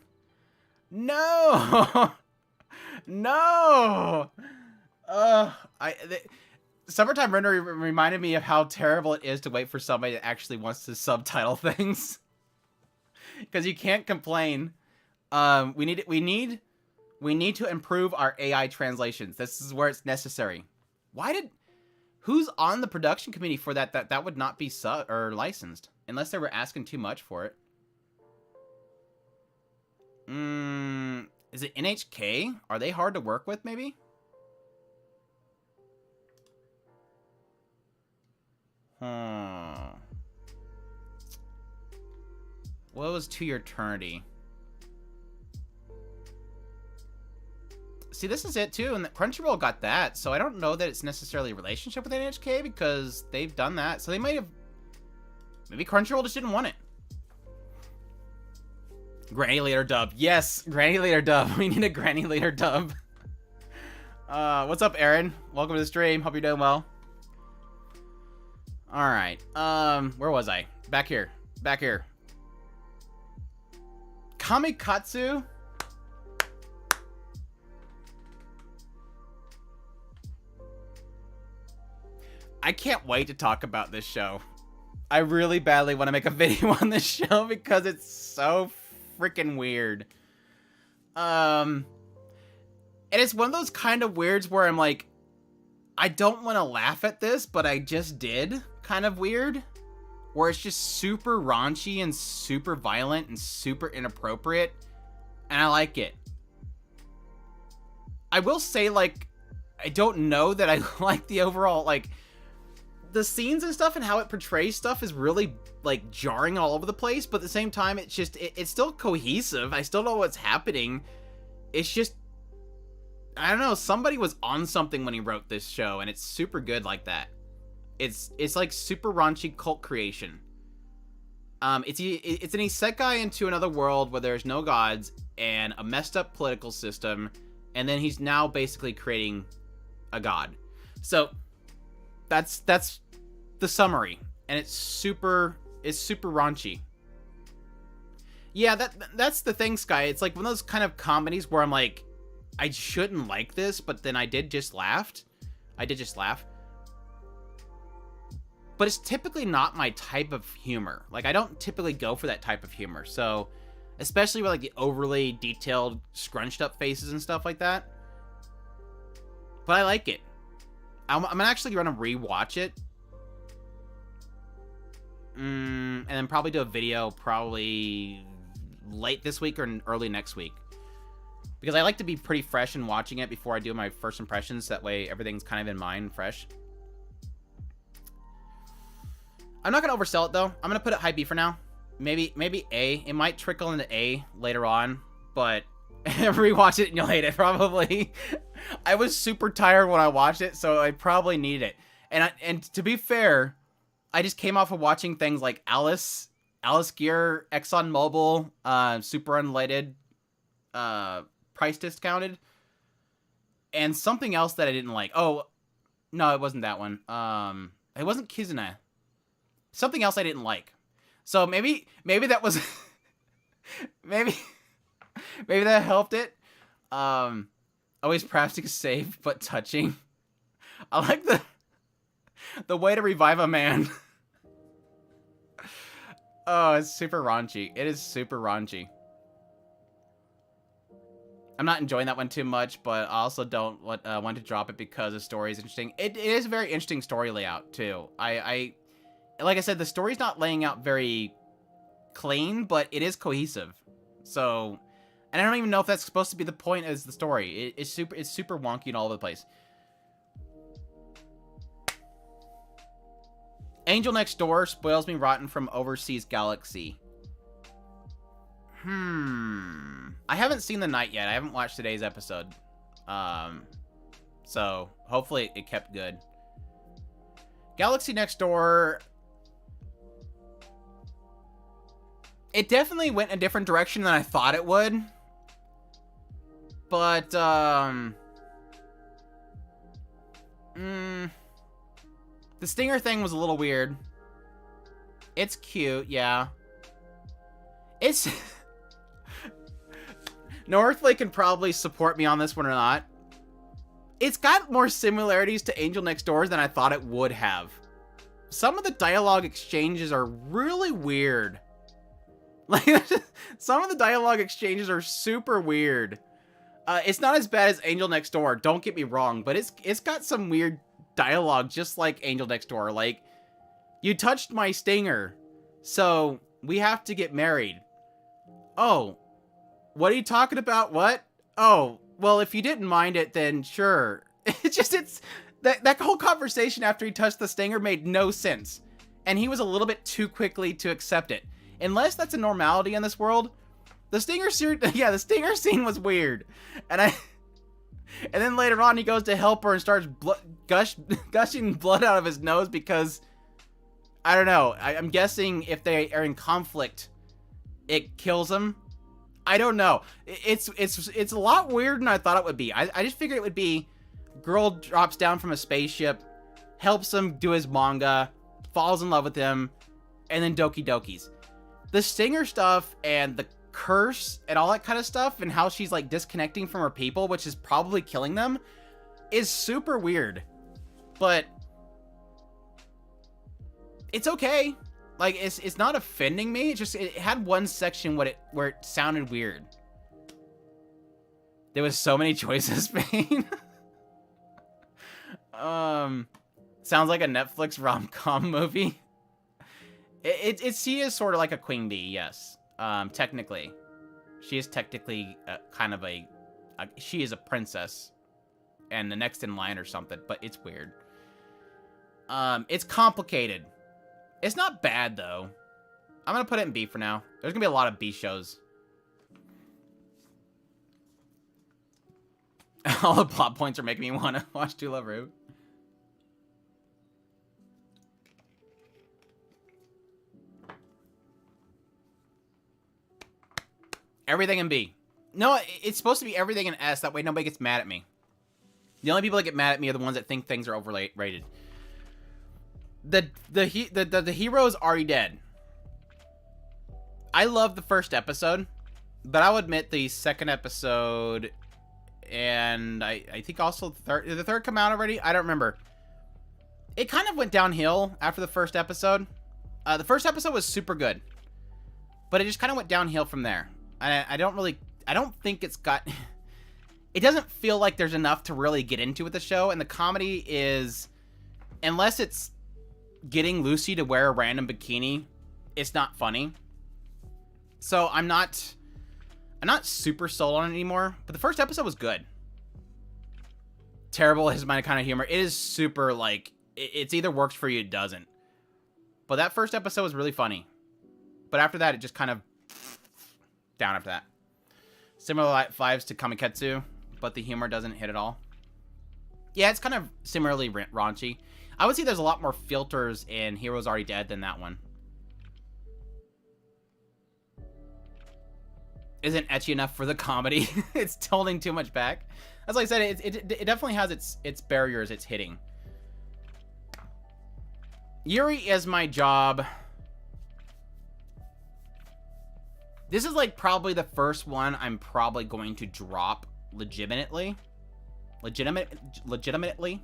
No. No. Summertime Render reminded me of how terrible it is to wait for somebody that actually wants to subtitle things. Because you can't complain. We need to improve our AI translations. This is where it's necessary. Who's on the production committee for that would not be licensed unless they were asking too much for it. Is it NHK? Are they hard to work with maybe? What was To Your Eternity? See, this is it too, and Crunchyroll got that, so I don't know that it's necessarily a relationship with NHK because they've done that. So they might have... Maybe Crunchyroll just didn't want it. Granny Later dub. Yes, Granny Later dub. We need a Granny Later dub. What's up, Aaron? Welcome to the stream. Hope you're doing well. Alright. Where was I? Back here. Back here. Kamikatsu? I can't wait to talk about this show. I really badly want to make a video on this show because it's so freaking weird. And it's one of those kind of weirds where I'm like, I don't want to laugh at this, but I just did. Kind of weird. Where it's just super raunchy and super violent and super inappropriate. And I like it. I will say, like, I don't know that I like the overall, like... The scenes and stuff and how it portrays stuff is really like jarring all over the place, but at the same time it's just it's still cohesive. I still know what's happening. It's just, I don't know, somebody was on something when he wrote this show, and it's super good like that. It's like super raunchy cult creation. It's an isekai into another world where there's no gods and a messed up political system, and then he's now basically creating a god. So that's the summary, and it's super raunchy. Yeah, that's the thing, Sky. It's like one of those kind of comedies where I'm like, I shouldn't like this, but then I did just laugh. But it's typically not my type of humor. Like, I don't typically go for that type of humor. So, especially with like the overly detailed, scrunched up faces and stuff like that. But I like it. I'm actually going to rewatch it. And then probably do a video probably late this week or early next week. Because I like to be pretty fresh in watching it before I do my first impressions. That way everything's kind of in mind fresh. I'm not going to oversell it though. I'm going to put it high B for now. Maybe A. It might trickle into A later on. But rewatch it and you'll hate it probably. I was super tired when I watched it, so I probably needed it. And to be fair, I just came off of watching things like Alice Gear, ExxonMobil, Super Unleaded, Price Discounted, and something else that I didn't like. Oh, no, it wasn't that one. It wasn't Kizuna. Something else I didn't like. So maybe that was maybe that helped it. Always plastic is safe but touching. I like the way to revive a man. Oh, it's super raunchy. It is super raunchy. I'm not enjoying that one too much, but I also don't want to drop it because the story is interesting. It is a very interesting story layout too. Like I said, the story's not laying out very clean, but it is cohesive. So, and I don't even know if that's supposed to be the point as the story. It's super wonky and all over the place. Angel Next Door spoils me rotten from overseas galaxy. I haven't seen the night yet. I haven't watched today's episode. So hopefully it kept good. Galaxy Next Door. It definitely went a different direction than I thought it would. But, the stinger thing was a little weird. It's cute, yeah. It's... Northley can probably support me on this one or not. It's got more similarities to Angel Next Door than I thought it would have. Some of the dialogue exchanges are really weird. Like, some of the dialogue exchanges are super weird. It's not as bad as Angel Next Door, don't get me wrong, but it's got some weird dialogue just like Angel Next Door. Like, you touched my stinger, so we have to get married. Oh, what are you talking about? What? Oh, well, if you didn't mind it, then sure. That whole conversation after he touched the stinger made no sense. And he was a little bit too quickly to accept it. Unless that's a normality in this world. The stinger scene was weird. And then later on he goes to help her and starts gushing blood out of his nose because, I don't know, I'm guessing if they are in conflict, it kills him. I don't know. It's a lot weirder than I thought it would be. I just figured it would be girl drops down from a spaceship, helps him do his manga, falls in love with him, and then Doki Dokis. The stinger stuff and the curse and all that kind of stuff and how she's like disconnecting from her people, which is probably killing them, is super weird. But it's okay. Like, it's not offending me. It's just, it had one section where it sounded weird. There was so many choices, Bane. Sounds like a Netflix rom-com movie. She is sort of like a queen bee, yes. Technically. She is technically kind of she is a princess. And the next in line or something, but it's weird. It's complicated. It's not bad, though. I'm gonna put it in B for now. There's gonna be a lot of B shows. All the plot points are making me want to watch To Love Ru. Everything in B. No, it's supposed to be everything in S. That way nobody gets mad at me. The only people that get mad at me are the ones that think things are overrated. The hero's already dead. I love the first episode, but I'll admit the second episode and I think also the third come out already? I don't remember. It kind of went downhill after the first episode. The first episode was super good, but it just kind of went downhill from there. I don't think it's got... It doesn't feel like there's enough to really get into with the show, and the comedy is... Unless it's getting Lucy to wear a random bikini, it's not funny. So I'm not super sold on it anymore, but the first episode was good. Terrible is my kind of humor. It is super, like, it's either works for you or it doesn't. But that first episode was really funny. But after that, it just kind of... down after that. Similar vibes to Kamikatsu, but the humor doesn't hit at all. Yeah, it's kind of similarly raunchy. I would say there's a lot more filters in Heroes Already Dead than that one. Isn't ecchi enough for the comedy. It's holding too much back. As I said, it definitely has its barriers it's hitting. Yuri is my job. This is like probably the first one I'm probably going to drop legitimately. Legitimately.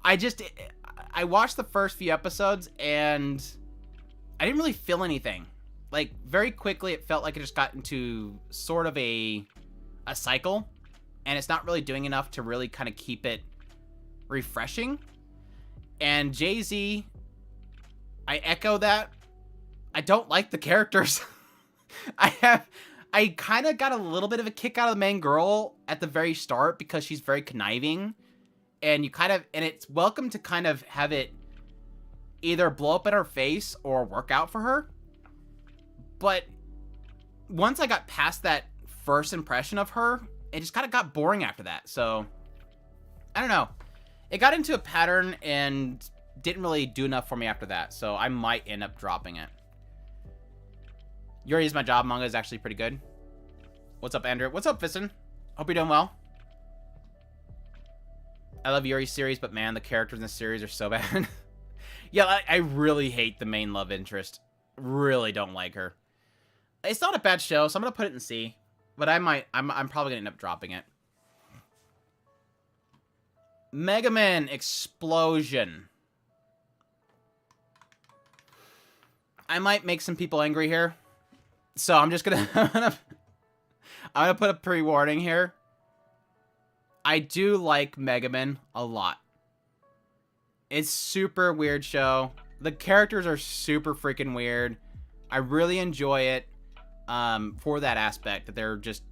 I watched the first few episodes and I didn't really feel anything. Like, very quickly it felt like it just got into sort of a a cycle, and it's not really doing enough to really kind of keep it refreshing. And Jay-Z, I echo that. I don't like the characters. I kind of got a little bit of a kick out of the main girl at the very start because she's very conniving, and it's welcome to kind of have it either blow up in her face or work out for her. But once I got past that first impression of her, it just kind of got boring after that. So I don't know. It got into a pattern and didn't really do enough for me after that. So I might end up dropping it. Yuri's My Job manga is actually pretty good. What's up, Andrew? What's up, Fiston? Hope you're doing well. I love Yuri's series, but man, the characters in this series are so bad. Yeah, I really hate the main love interest. Really don't like her. It's not a bad show, so I'm gonna put it in C. But I'm probably gonna end up dropping it. Mega Man Explosion. I might make some people angry here. So I'm just gonna I'm gonna put a pre-warning here. I do like Mega Man a lot. It's super weird show. The characters are super freaking weird. I really enjoy it for that aspect, that they're just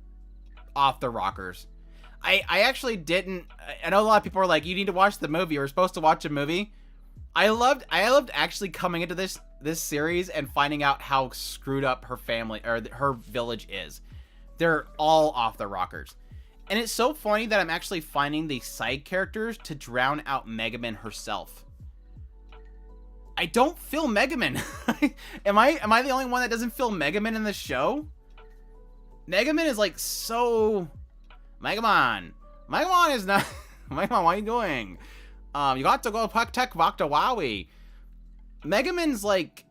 off the rockers. I actually didn't. I know a lot of people are like, you need to watch the movie. We're supposed to watch a movie. I loved actually coming into this series and finding out how screwed up her family or her village is. They're all off the rockers. And it's so funny that I'm actually finding the side characters to drown out Mega Man herself. I don't feel Mega Man. Am I the only one that doesn't feel Mega Man in the show? Mega Man is like so... Mega Man is not... Mega Man, what are you doing? You got to go protect Dr. Wowie. Mega Man's like...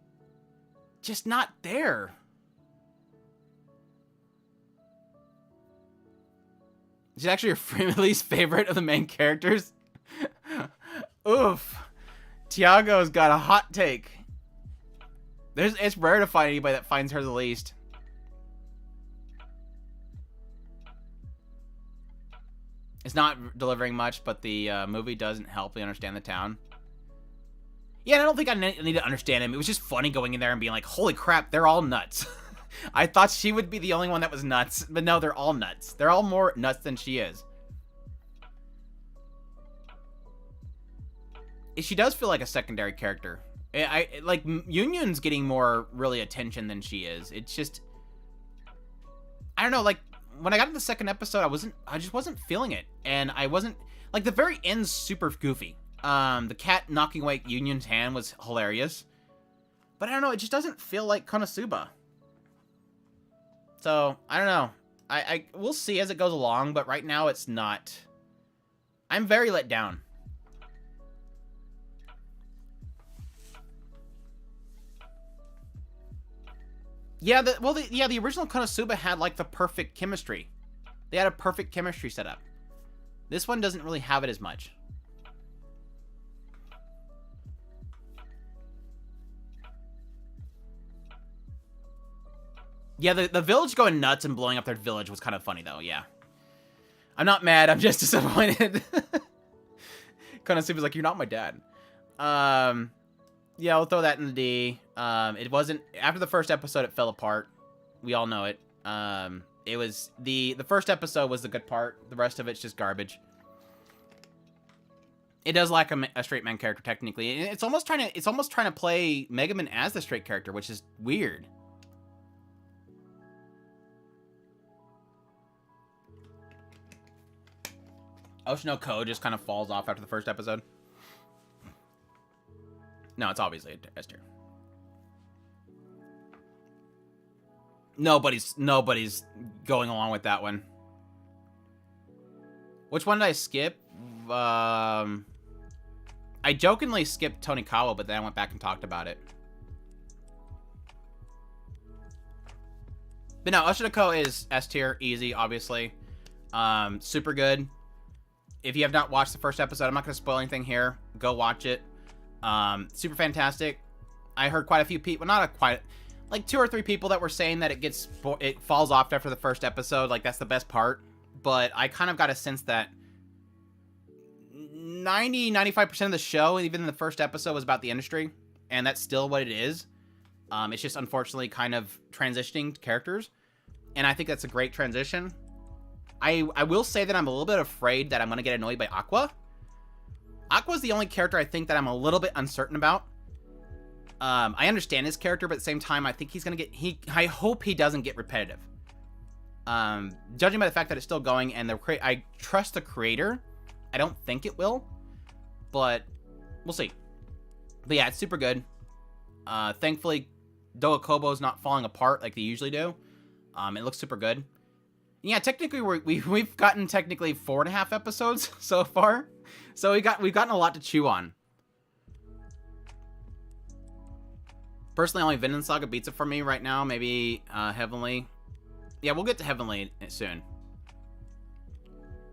just not there. Is it actually your least favorite of the main characters? Oof. Tiago's got a hot take. It's rare to find anybody that finds her the least. It's not delivering much, but the movie doesn't help me understand the town. Yeah, and I don't think I need to understand him. It was just funny going in there and being like, holy crap, they're all nuts. I thought she would be the only one that was nuts, but no, they're all nuts. They're all more nuts than she is. She does feel like a secondary character. I like Union's getting more really attention than she is. It's just, I don't know, like when I got to the second episode, I just wasn't feeling it. And I wasn't, like the very end's super goofy. The cat knocking away Union's hand was hilarious. But I don't know, it just doesn't feel like Konosuba. So, I don't know. We'll see as it goes along, but right now it's not. I'm very let down. Yeah, the original Konosuba had like the perfect chemistry. They had a perfect chemistry setup. This one doesn't really have it as much. Yeah, the village going nuts and blowing up their village was kind of funny, though, yeah. I'm not mad, I'm just disappointed. Konosuba's like, you're not my dad. Yeah, we'll throw that in the D. It wasn't... After the first episode, it fell apart. We all know it. It was... The first episode was the good part. The rest of it's just garbage. It does lack a straight man character, technically. And it's almost trying to play Mega Man as the straight character, which is weird. Oshinoko just kind of falls off after the first episode. No, it's obviously a S tier. Nobody's going along with that one. Which one did I skip? I jokingly skipped Tonikawa, but then I went back and talked about it. But no, Oshinoko is S tier, easy, obviously. Super good. If you have not watched the first episode, I'm not going to spoil anything here. Go watch it. Super fantastic. I heard quite a few people, like 2 or 3 people that were saying that it falls off after the first episode. Like that's the best part. but I kind of got a sense that 95% of the show, even in the first episode, was about the industry, and that's still what it is. It's just unfortunately kind of transitioning to characters, and I think that's a great transition. I will say that I'm a little bit afraid that I'm going to get annoyed by Aqua. Aqua's the only character I think that I'm a little bit uncertain about. I understand his character, but at the same time, I think he's going to get... I hope he doesn't get repetitive. Judging by the fact that it's still going, and I trust the creator, I don't think it will, but we'll see. But yeah, it's super good. Thankfully, Doakobo's not falling apart like they usually do. It looks super good. Yeah, technically we've gotten 4.5 episodes so far, so we've gotten a lot to chew on. Personally, only Vinland Saga beats it for me right now. Maybe Heavenly. Yeah, we'll get to Heavenly soon.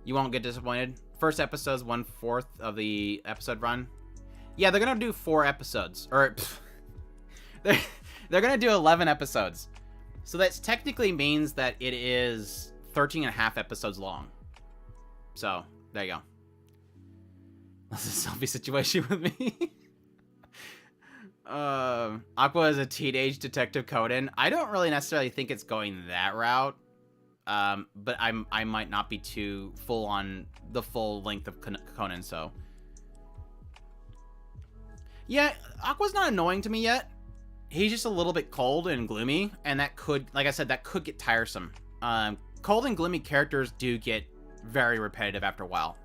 You won't get disappointed. First episode's 1/4 of the episode run. Yeah, they're gonna do 4 episodes, or they're gonna do 11 episodes. So that technically means that it is 13.5 episodes long. So there you go. That's a selfie situation with me. Aqua is a teenage detective Conan. I don't really necessarily think it's going that route. But I might not be too full on the full length of Conan, so. Yeah, Aqua's not annoying to me yet. He's just a little bit cold and gloomy, and that could, like I said, that could get tiresome. Cold and gloomy characters do get very repetitive after a while,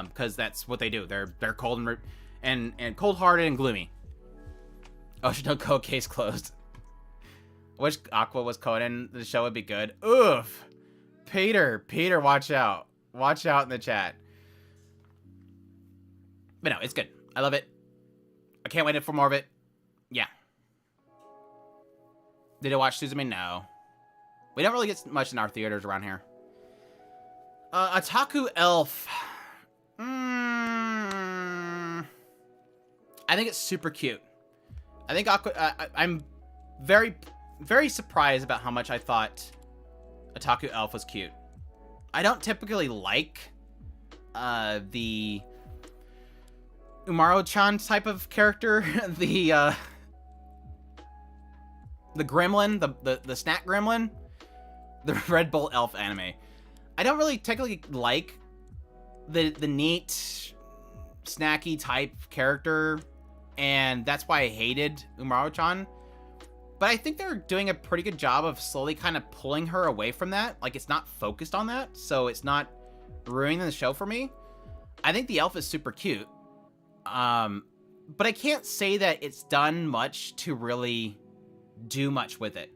because that's what they do. They're cold and cold-hearted and gloomy. Oshinoko case closed. I wish Aqua was Conan. The show would be good. Oof. Peter, watch out. Watch out in the chat. But no, it's good. I love it. I can't wait for more of it. Yeah. Did I watch Suzume? No. We don't really get much in our theaters around here. Otaku Elf. I think it's super cute. I think I'm very, very surprised about how much I thought Otaku Elf was cute. I don't typically like the Umaro-chan type of character, the gremlin, the snack gremlin, the Red Bull Elf anime. I don't really technically like the neat snacky type character, and that's why I hated Umaro-chan. But I think they're doing a pretty good job of slowly kind of pulling her away from that. Like, it's not focused on that, so it's not ruining the show for me. I think the elf is super cute. But I can't say that it's done much to really do much with it.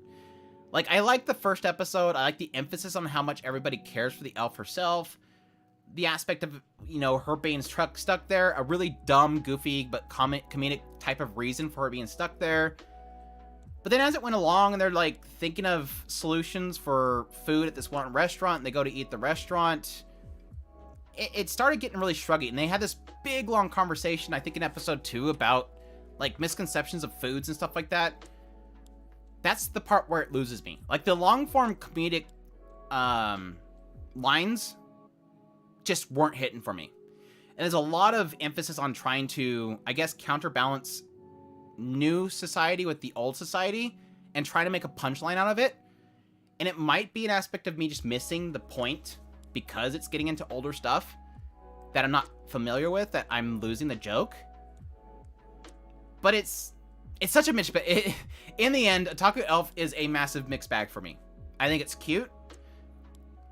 Like, I like the first episode. I like the emphasis on how much everybody cares for the elf herself. The aspect of, you know, her being stuck there. A really dumb, goofy, but comedic type of reason for her being stuck there. But then as it went along, and they're, like, thinking of solutions for food at this one restaurant, and they go to eat at the restaurant, it started getting really shruggy. And they had this big, long conversation, I think in episode 2, about, like, misconceptions of foods and stuff like that. That's the part where it loses me. Like, the long-form comedic lines just weren't hitting for me. And there's a lot of emphasis on trying to, I guess, counterbalance new society with the old society and try to make a punchline out of it. And it might be an aspect of me just missing the point because it's getting into older stuff that I'm not familiar with, that I'm losing the joke. But it's such a mixed bag. In the end, Otaku Elf is a massive mixed bag for me. I think it's cute.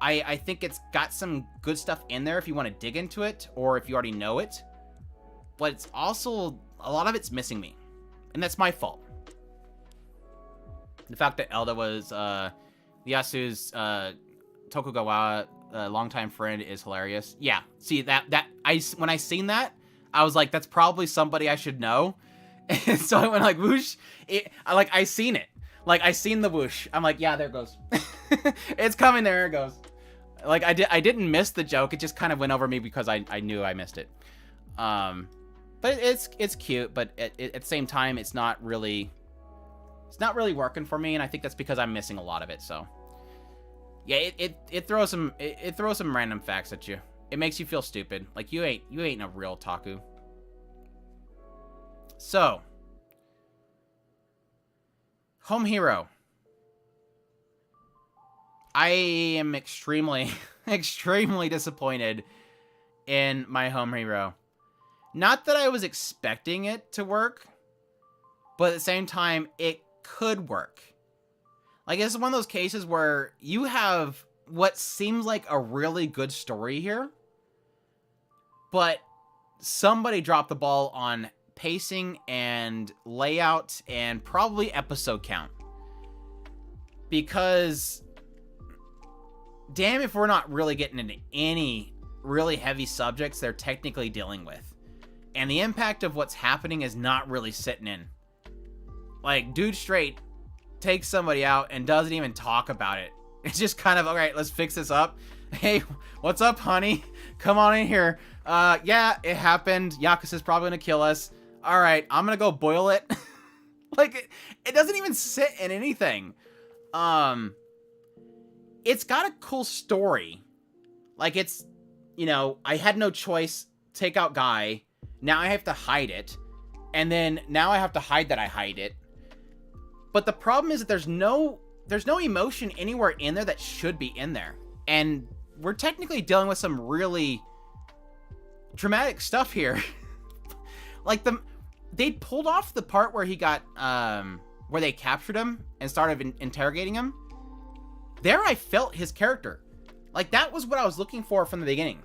I think it's got some good stuff in there if you want to dig into it, or if you already know it. But it's also, a lot of it's missing me. And that's my fault. The fact that Elda was Yasu's Tokugawa longtime friend is hilarious. Yeah, see when I seen that, I was like, that's probably somebody I should know. And so I went like, whoosh. I seen it. Like, I seen the whoosh. I'm like, yeah, there it goes. It's coming. There it goes. Like, I didn't miss the joke. It just kind of went over me because I knew I missed it. But it's cute. But at the same time, it's not really working for me. And I think that's because I'm missing a lot of it. So, Yeah, it throws some random facts at you. It makes you feel stupid. Like you ain't a real otaku. So, home hero. I am extremely extremely disappointed in my home hero. Not that I was expecting it to work, but at the same time, it could work. Like, this is one of those cases where you have what seems like a really good story here, but somebody dropped the ball on pacing and layout and probably episode count. Because, damn if we're not really getting into any really heavy subjects they're technically dealing with. And the impact of what's happening is not really sitting in. Like, dude straight takes somebody out and doesn't even talk about it. It's just kind of, all right, let's fix this up. Hey, what's up, honey? Come on in here. Yeah, it happened. Yakuza's probably gonna kill us. All right, I'm gonna go boil it. Like, it doesn't even sit in anything. It's got a cool story. Like, it's, you know, I had no choice. Take out guy. Now I have to hide it. And then now I have to hide that I hide it. But the problem is that there's no emotion anywhere in there that should be in there. And we're technically dealing with some really dramatic stuff here. Like, they pulled off the part where he got, where they captured him and started interrogating him. There I felt his character. Like, that was what I was looking for from the beginning.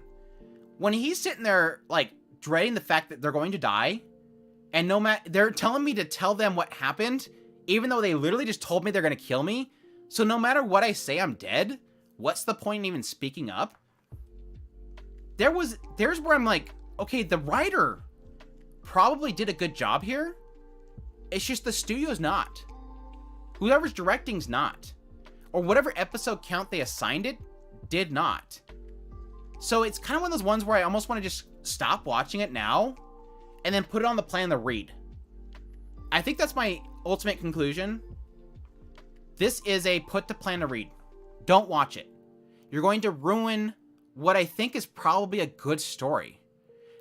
When he's sitting there, like, dreading the fact that they're going to die, and they're telling me to tell them what happened, even though they literally just told me they're going to kill me. So no matter what I say, I'm dead. What's the point in even speaking up? There's where I'm like, okay, the writer probably did a good job here. It's just the studio's not. Whoever's directing's not. Or whatever episode count they assigned it did not. So it's kind of one of those ones where I almost want to just stop watching it now and then put it on the plan to read. I think that's my ultimate conclusion. This is a put to plan to read. Don't watch it. You're going to ruin what I think is probably a good story.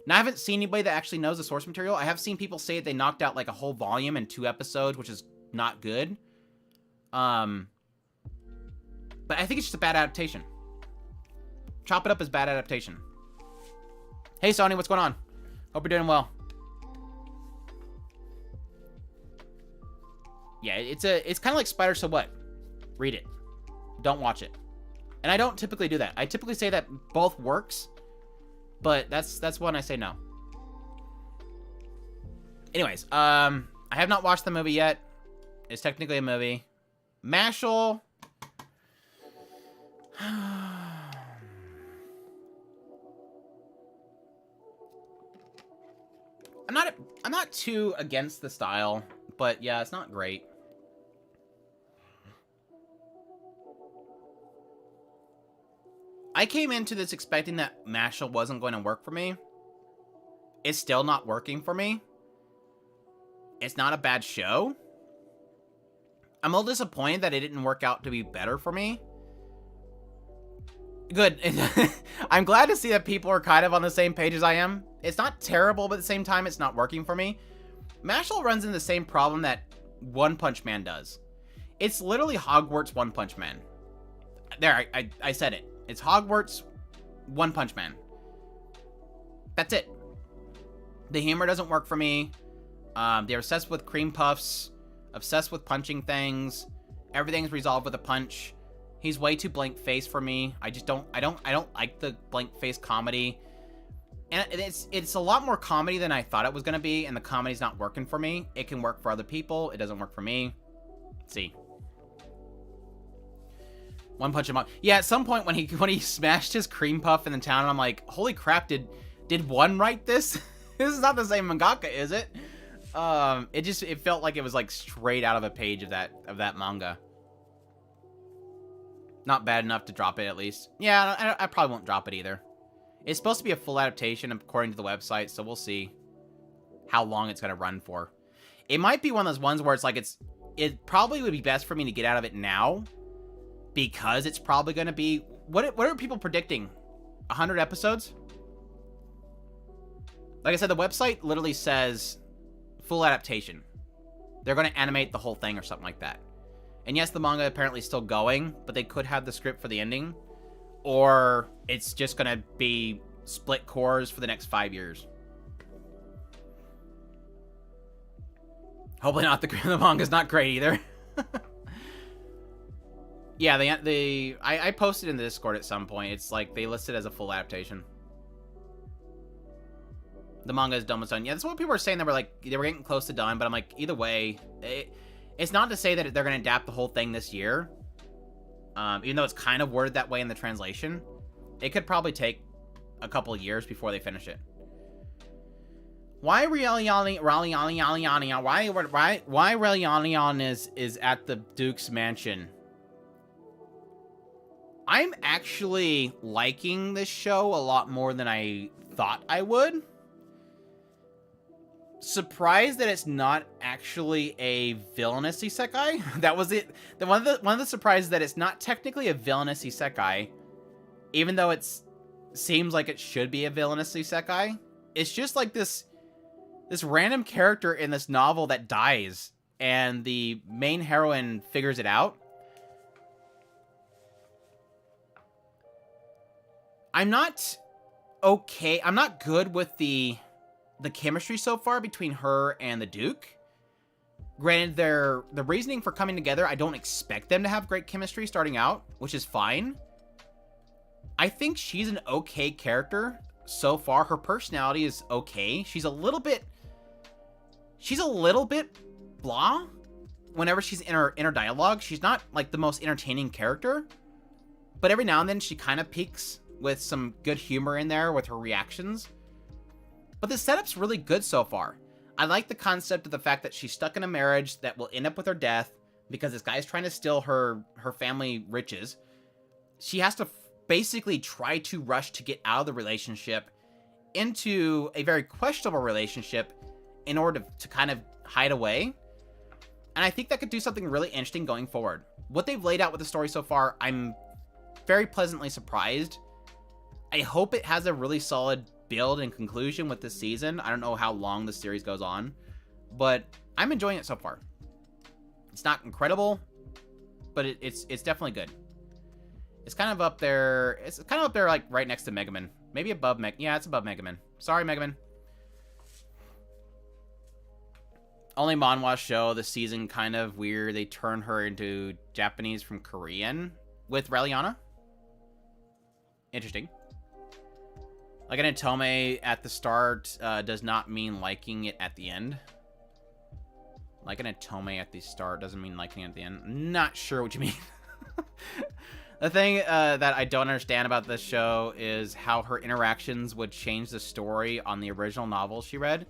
Now, I haven't seen anybody that actually knows the source material. I have seen people say they knocked out like a whole volume in 2 episodes, which is not good. But I think it's just a bad adaptation. Chop it up as bad adaptation. Hey, Sony, what's going on? Hope you're doing well. Yeah, it's kind of like Spider So What. Read it. Don't watch it. And I don't typically do that. I typically say that both works, but that's when I say no. Anyways, I have not watched the movie yet. It's technically a movie. Mashle. I'm not too against the style, but yeah, it's not great. I came into this expecting that Mashle wasn't going to work for me. It's still not working for me. It's not a bad show. I'm a little disappointed that it didn't work out to be better for me. Good. I'm glad to see that people are kind of on the same page as I am. It's not terrible, but at the same time, it's not working for me. Mashle runs into the same problem that One Punch Man does. It's literally Hogwarts One Punch Man. There, I said it. It's Hogwarts One Punch Man. That's it. The humor doesn't work for me. They're obsessed with cream puffs, obsessed with punching things. Everything's resolved with a punch. He's way too blank face for me. I don't like the blank face comedy. And it's a lot more comedy than I thought it was gonna be, and the comedy's not working for me. It can work for other people. It doesn't work for me. Let's see. One Punch Man. Yeah, at some point when he smashed his cream puff in the town, I'm like, holy crap, did one write this? This is not the same mangaka, is it? It felt like it was like straight out of a page of that manga. Not bad enough to drop it, at least. Yeah, I probably won't drop it either. It's supposed to be a full adaptation according to the website, so we'll see how long it's gonna run for. It might be one of those ones where it's like it probably would be best for me to get out of it now, because it's probably going to be... What are people predicting? 100 episodes? Like I said, the website literally says full adaptation. They're going to animate the whole thing or something like that. And yes, the manga apparently is still going, but they could have the script for the ending. Or it's just going to be split cores for the next 5 years. Hopefully not. The manga's not great either. Yeah, I posted in the Discord at some point. It's like they listed as a full adaptation. The manga is done with done. Yeah, that's what people were saying. They were like, they were getting close to done, but I'm like, either way, it's not to say that they're going to adapt the whole thing this year. Even though it's kind of worded that way in the translation, it could probably take a couple of years before they finish it. Why Raeliana is at the Duke's mansion? I'm actually liking this show a lot more than I thought I would. Surprised that it's not actually a villainous isekai. That was it. One of the surprises that it's not technically a villainous isekai, even though it seems like it should be a villainous isekai. It's just like this random character in this novel that dies, and the main heroine figures it out. I'm not good with the chemistry so far between her and the Duke. Granted, the reasoning for coming together, I don't expect them to have great chemistry starting out, which is fine. I think she's an okay character so far. Her personality is okay. She's a little bit blah whenever she's in her dialogue. She's not like the most entertaining character, but every now and then she kind of peaks with some good humor in there with her reactions. But the setup's really good so far. I like the concept of the fact that she's stuck in a marriage that will end up with her death because this guy's trying to steal her family riches. She has to basically try to rush to get out of the relationship into a very questionable relationship in order to kind of hide away. And I think that could do something really interesting going forward. What they've laid out with the story so far, I'm very pleasantly surprised. I hope it has a really solid build and conclusion with this season. I don't know how long the series goes on, but I'm enjoying it so far. It's not incredible, but it's definitely good. It's kind of up there. It's kind of up there, like right next to Mega Man. Maybe above yeah, it's above Mega Man. Sorry, Mega Man. Only manhwa show this season, kind of weird. They turn her into Japanese from Korean with Raeliana. Interesting. Like an Otome at the start does not mean liking it at the end. Like an Otome at the start doesn't mean liking it at the end. Not sure what you mean. The thing that I don't understand about this show is how her interactions would change the story on the original novel she read.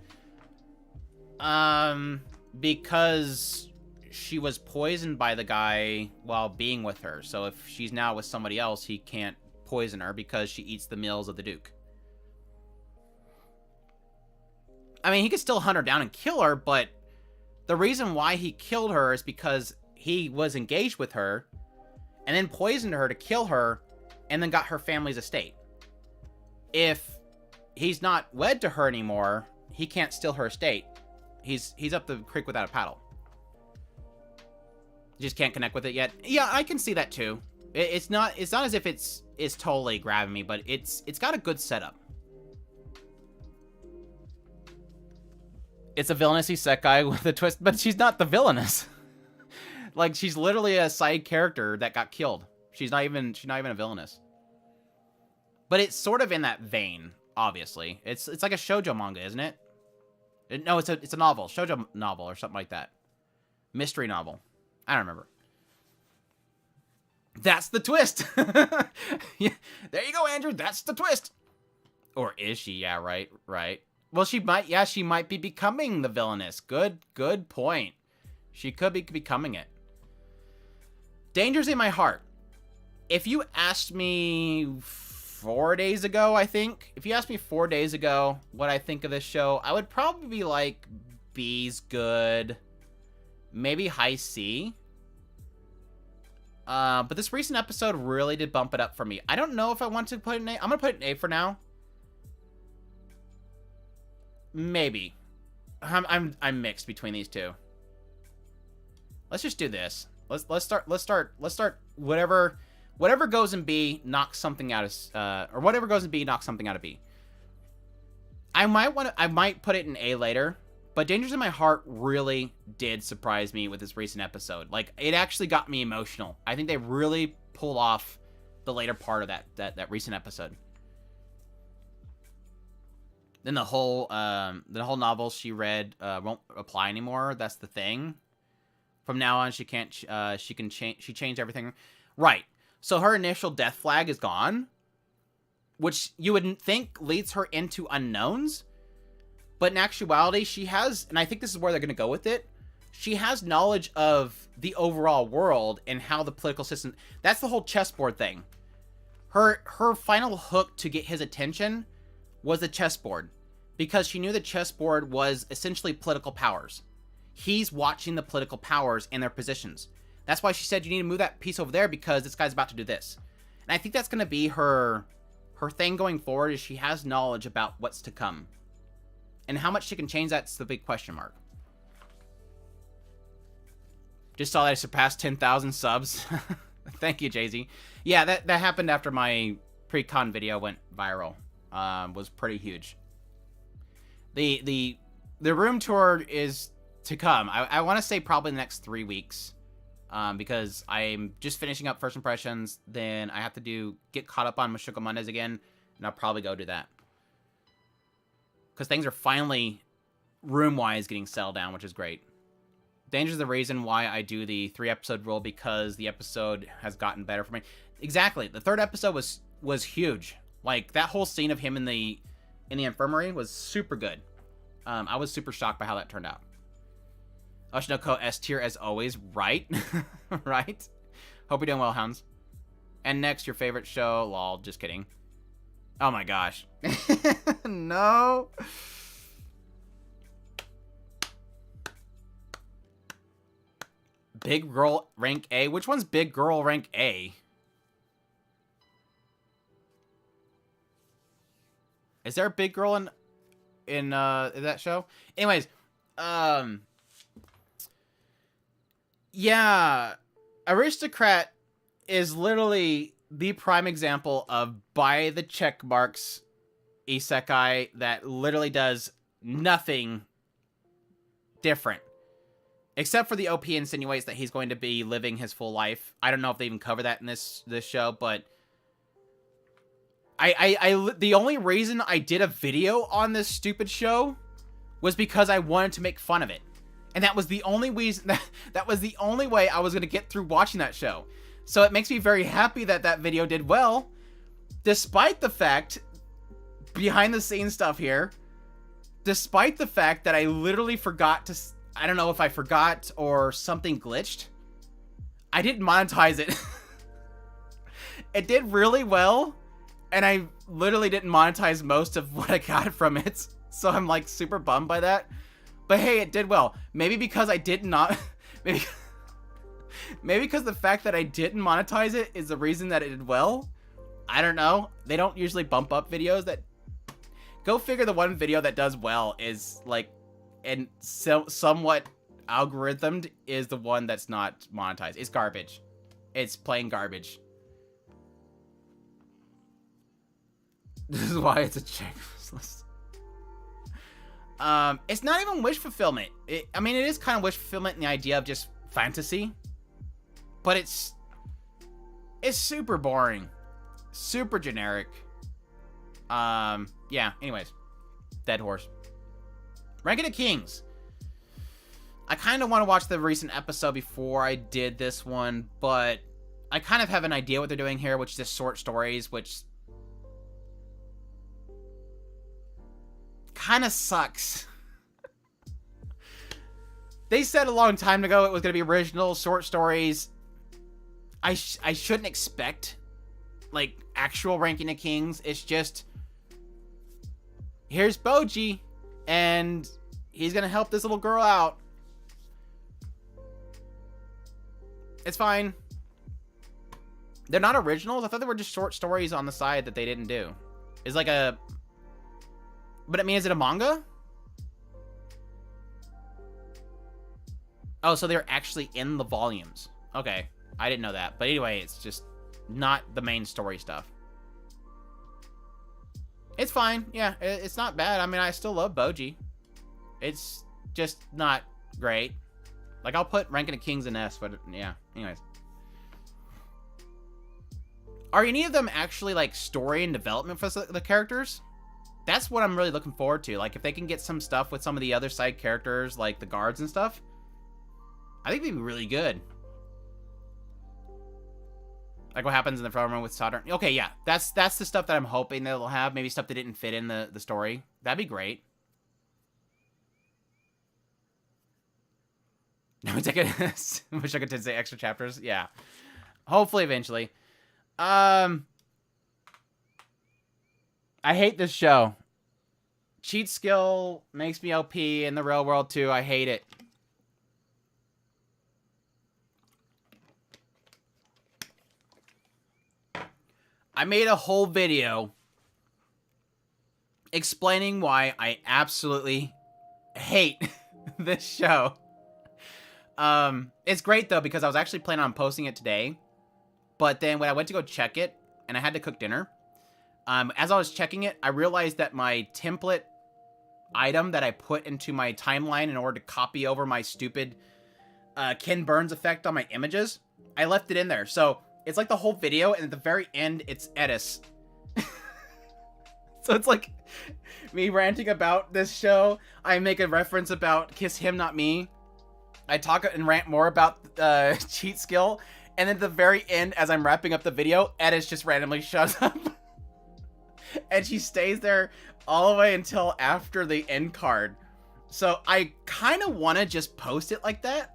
Because she was poisoned by the guy while being with her. So if she's now with somebody else, he can't poison her because she eats the meals of the Duke. I mean, he could still hunt her down and kill her, but the reason why he killed her is because he was engaged with her and then poisoned her to kill her and then got her family's estate. If he's not wed to her anymore, he can't steal her estate. He's up the creek without a paddle. Just can't connect with it yet. Yeah, I can see that too. It's not as if it's totally grabbing me, but it's got a good setup. It's a villainous isekai with a twist, but she's not the villainous. Like, she's literally a side character that got killed. She's not even a villainous. But it's sort of in that vein, obviously. It's like a shoujo manga, isn't it? No, it's a novel, shoujo novel or something like that. Mystery novel. I don't remember. That's the twist. Yeah, there you go, Andrew. That's the twist. Or is she? Yeah, right. Well, she might be becoming the villainess. Good point. She could be becoming it. Danger's in my heart. If you asked me 4 days ago, I think, if you asked me 4 days ago what I think of this show, I would probably be like, B's good, maybe high C. But this recent episode really did bump it up for me. I don't know if I want to put it in A. I'm gonna put it in A for now. Maybe. I'm mixed between these two. Let's just do this. Let's start whatever goes in B knocks something out of or whatever goes in B knocks something out of B. I might put it in A later, but Dangers in My Heart really did surprise me with this recent episode. Like, it actually got me emotional. I think they really pulled off the later part of that recent episode. Then the whole novel she read won't apply anymore. That's the thing. From now on, she changed everything. Right. So her initial death flag is gone, which you wouldn't think leads her into unknowns. But in actuality, she has, and I think this is where they're going to go with it, she has knowledge of the overall world and how the political system, that's the whole chessboard thing. Her final hook to get his attention was the chessboard, because she knew the chessboard was essentially political powers. He's watching the political powers and their positions. That's why she said, you need to move that piece over there because this guy's about to do this. And I think that's going to be her thing going forward, is she has knowledge about what's to come. And how much she can change, that's the big question mark. Just saw that I surpassed 10,000 subs. Thank you, Jay-Z. Yeah, that happened after my pre-con video went viral. Was pretty huge. The room tour is to come. I want to say probably the next 3 weeks. Because I'm just finishing up First Impressions. Then I have to get caught up on Mashuko Mondays again. And I'll probably go do that. Because things are finally, room-wise, getting settled down, which is great. Danger's the reason why I do the 3-episode rule, because the episode has gotten better for me. Exactly. The 3rd episode was huge. Like, that whole scene of him in the infirmary was super good. I was super shocked by how that turned out. Oshinoko S tier as always, right? Right? Hope you're doing well, Hounds. And next, your favorite show. Lol, just kidding. Oh my gosh. No. Big Girl Rank A? Which one's Big Girl Rank A? Is there a big girl in that show? Anyways, yeah, Aristocrat is literally the prime example of by the check marks isekai that literally does nothing different. Except for the OP insinuates that he's going to be living his full life. I don't know if they even cover that in this show, but the only reason I did a video on this stupid show was because I wanted to make fun of it. And that was the only reason, that was the only way I was going to get through watching that show. So it makes me very happy that that video did well, despite the fact, behind the scenes stuff here, despite the fact that I literally forgot to, I don't know if I forgot or something glitched. I didn't monetize it. It did really well, and I literally didn't monetize most of what I got from it. So I'm like super bummed by that. But hey, it did well. Maybe because I did not, maybe because the fact that I didn't monetize it is the reason that it did well. I don't know. They don't usually bump up videos that, go figure, the one video that does well is like, and somewhat algorithmed is the one that's not monetized. It's garbage. It's plain garbage. This is why it's a checklist. It's not even wish fulfillment. I mean, it is kind of wish fulfillment in the idea of just fantasy, but it's super boring, super generic. Yeah. Anyways, Dead Horse. Ranking of Kings. I kind of want to watch the recent episode before I did this one, but I kind of have an idea what they're doing here, which is just short stories, which kind of sucks. They said a long time ago it was going to be original short stories. I shouldn't expect like actual Ranking of Kings. It's just, here's Boji and he's going to help this little girl out. It's fine. They're not originals? I thought they were just short stories on the side that they didn't do. It's like a... But I mean, is it a manga? Oh, so they're actually in the volumes. Okay, I didn't know that. But anyway, it's just not the main story stuff. It's fine. Yeah, it's not bad. I mean, I still love Boji. It's just not great. Like, I'll put Ranking of Kings in S, but yeah, anyways. Are any of them actually, like, story and development for the characters? That's what I'm really looking forward to. Like, if they can get some stuff with some of the other side characters, like the guards and stuff, I think they'd be really good. Like what happens in the front room with Saturn. Okay, yeah. That's the stuff that I'm hoping they'll have. Maybe stuff that didn't fit in the story. That'd be great. Wish I could say extra chapters. Yeah. Hopefully eventually. I hate this show. Cheat skill makes me OP in the real world too. I hate it. I made a whole video explaining why I absolutely hate this show. It's great though, because I was actually planning on posting it today, but then when I went to go check it and I had to cook dinner, as I was checking it, I realized that my template item that I put into my timeline in order to copy over my stupid Ken Burns effect on my images, I left it in there. So it's like the whole video, and at the very end, it's Edis. So it's like me ranting about this show. I make a reference about Kiss Him Not Me. I talk and rant more about cheat skill, and then at the very end, as I'm wrapping up the video, Edis just randomly shows up. And she stays there all the way until after the end card. So I kind of want to just post it like that,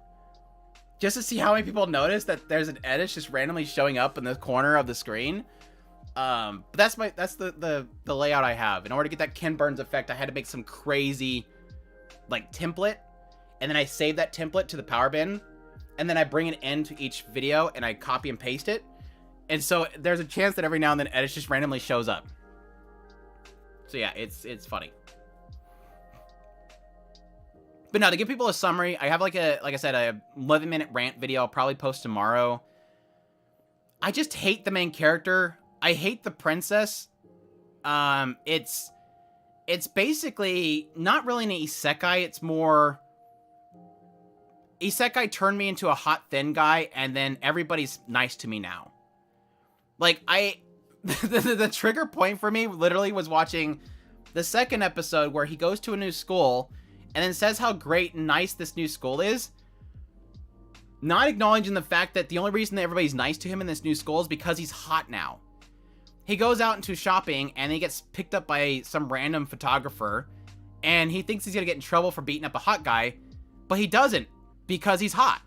just to see how many people notice that there's an Edis just randomly showing up in the corner of the screen. But that's the layout I have. In order to get that Ken Burns effect, I had to make some crazy like template, and then I save that template to the power bin, and then I bring it into each video and I copy and paste it. And so there's a chance that every now and then Edis just randomly shows up. So yeah, it's funny. But no, to give people a summary, I have like I said, a 11-minute rant video I'll probably post tomorrow. I just hate the main character. I hate the princess. It's basically not really an isekai. It's more isekai turned me into a hot thin guy, and then everybody's nice to me now. Like the trigger point for me literally was watching the second episode where he goes to a new school and then says how great and nice this new school is, not acknowledging the fact that the only reason that everybody's nice to him in this new school is because he's hot now. He goes out into shopping and he gets picked up by some random photographer, and he thinks he's gonna get in trouble for beating up a hot guy, but he doesn't, because he's hot.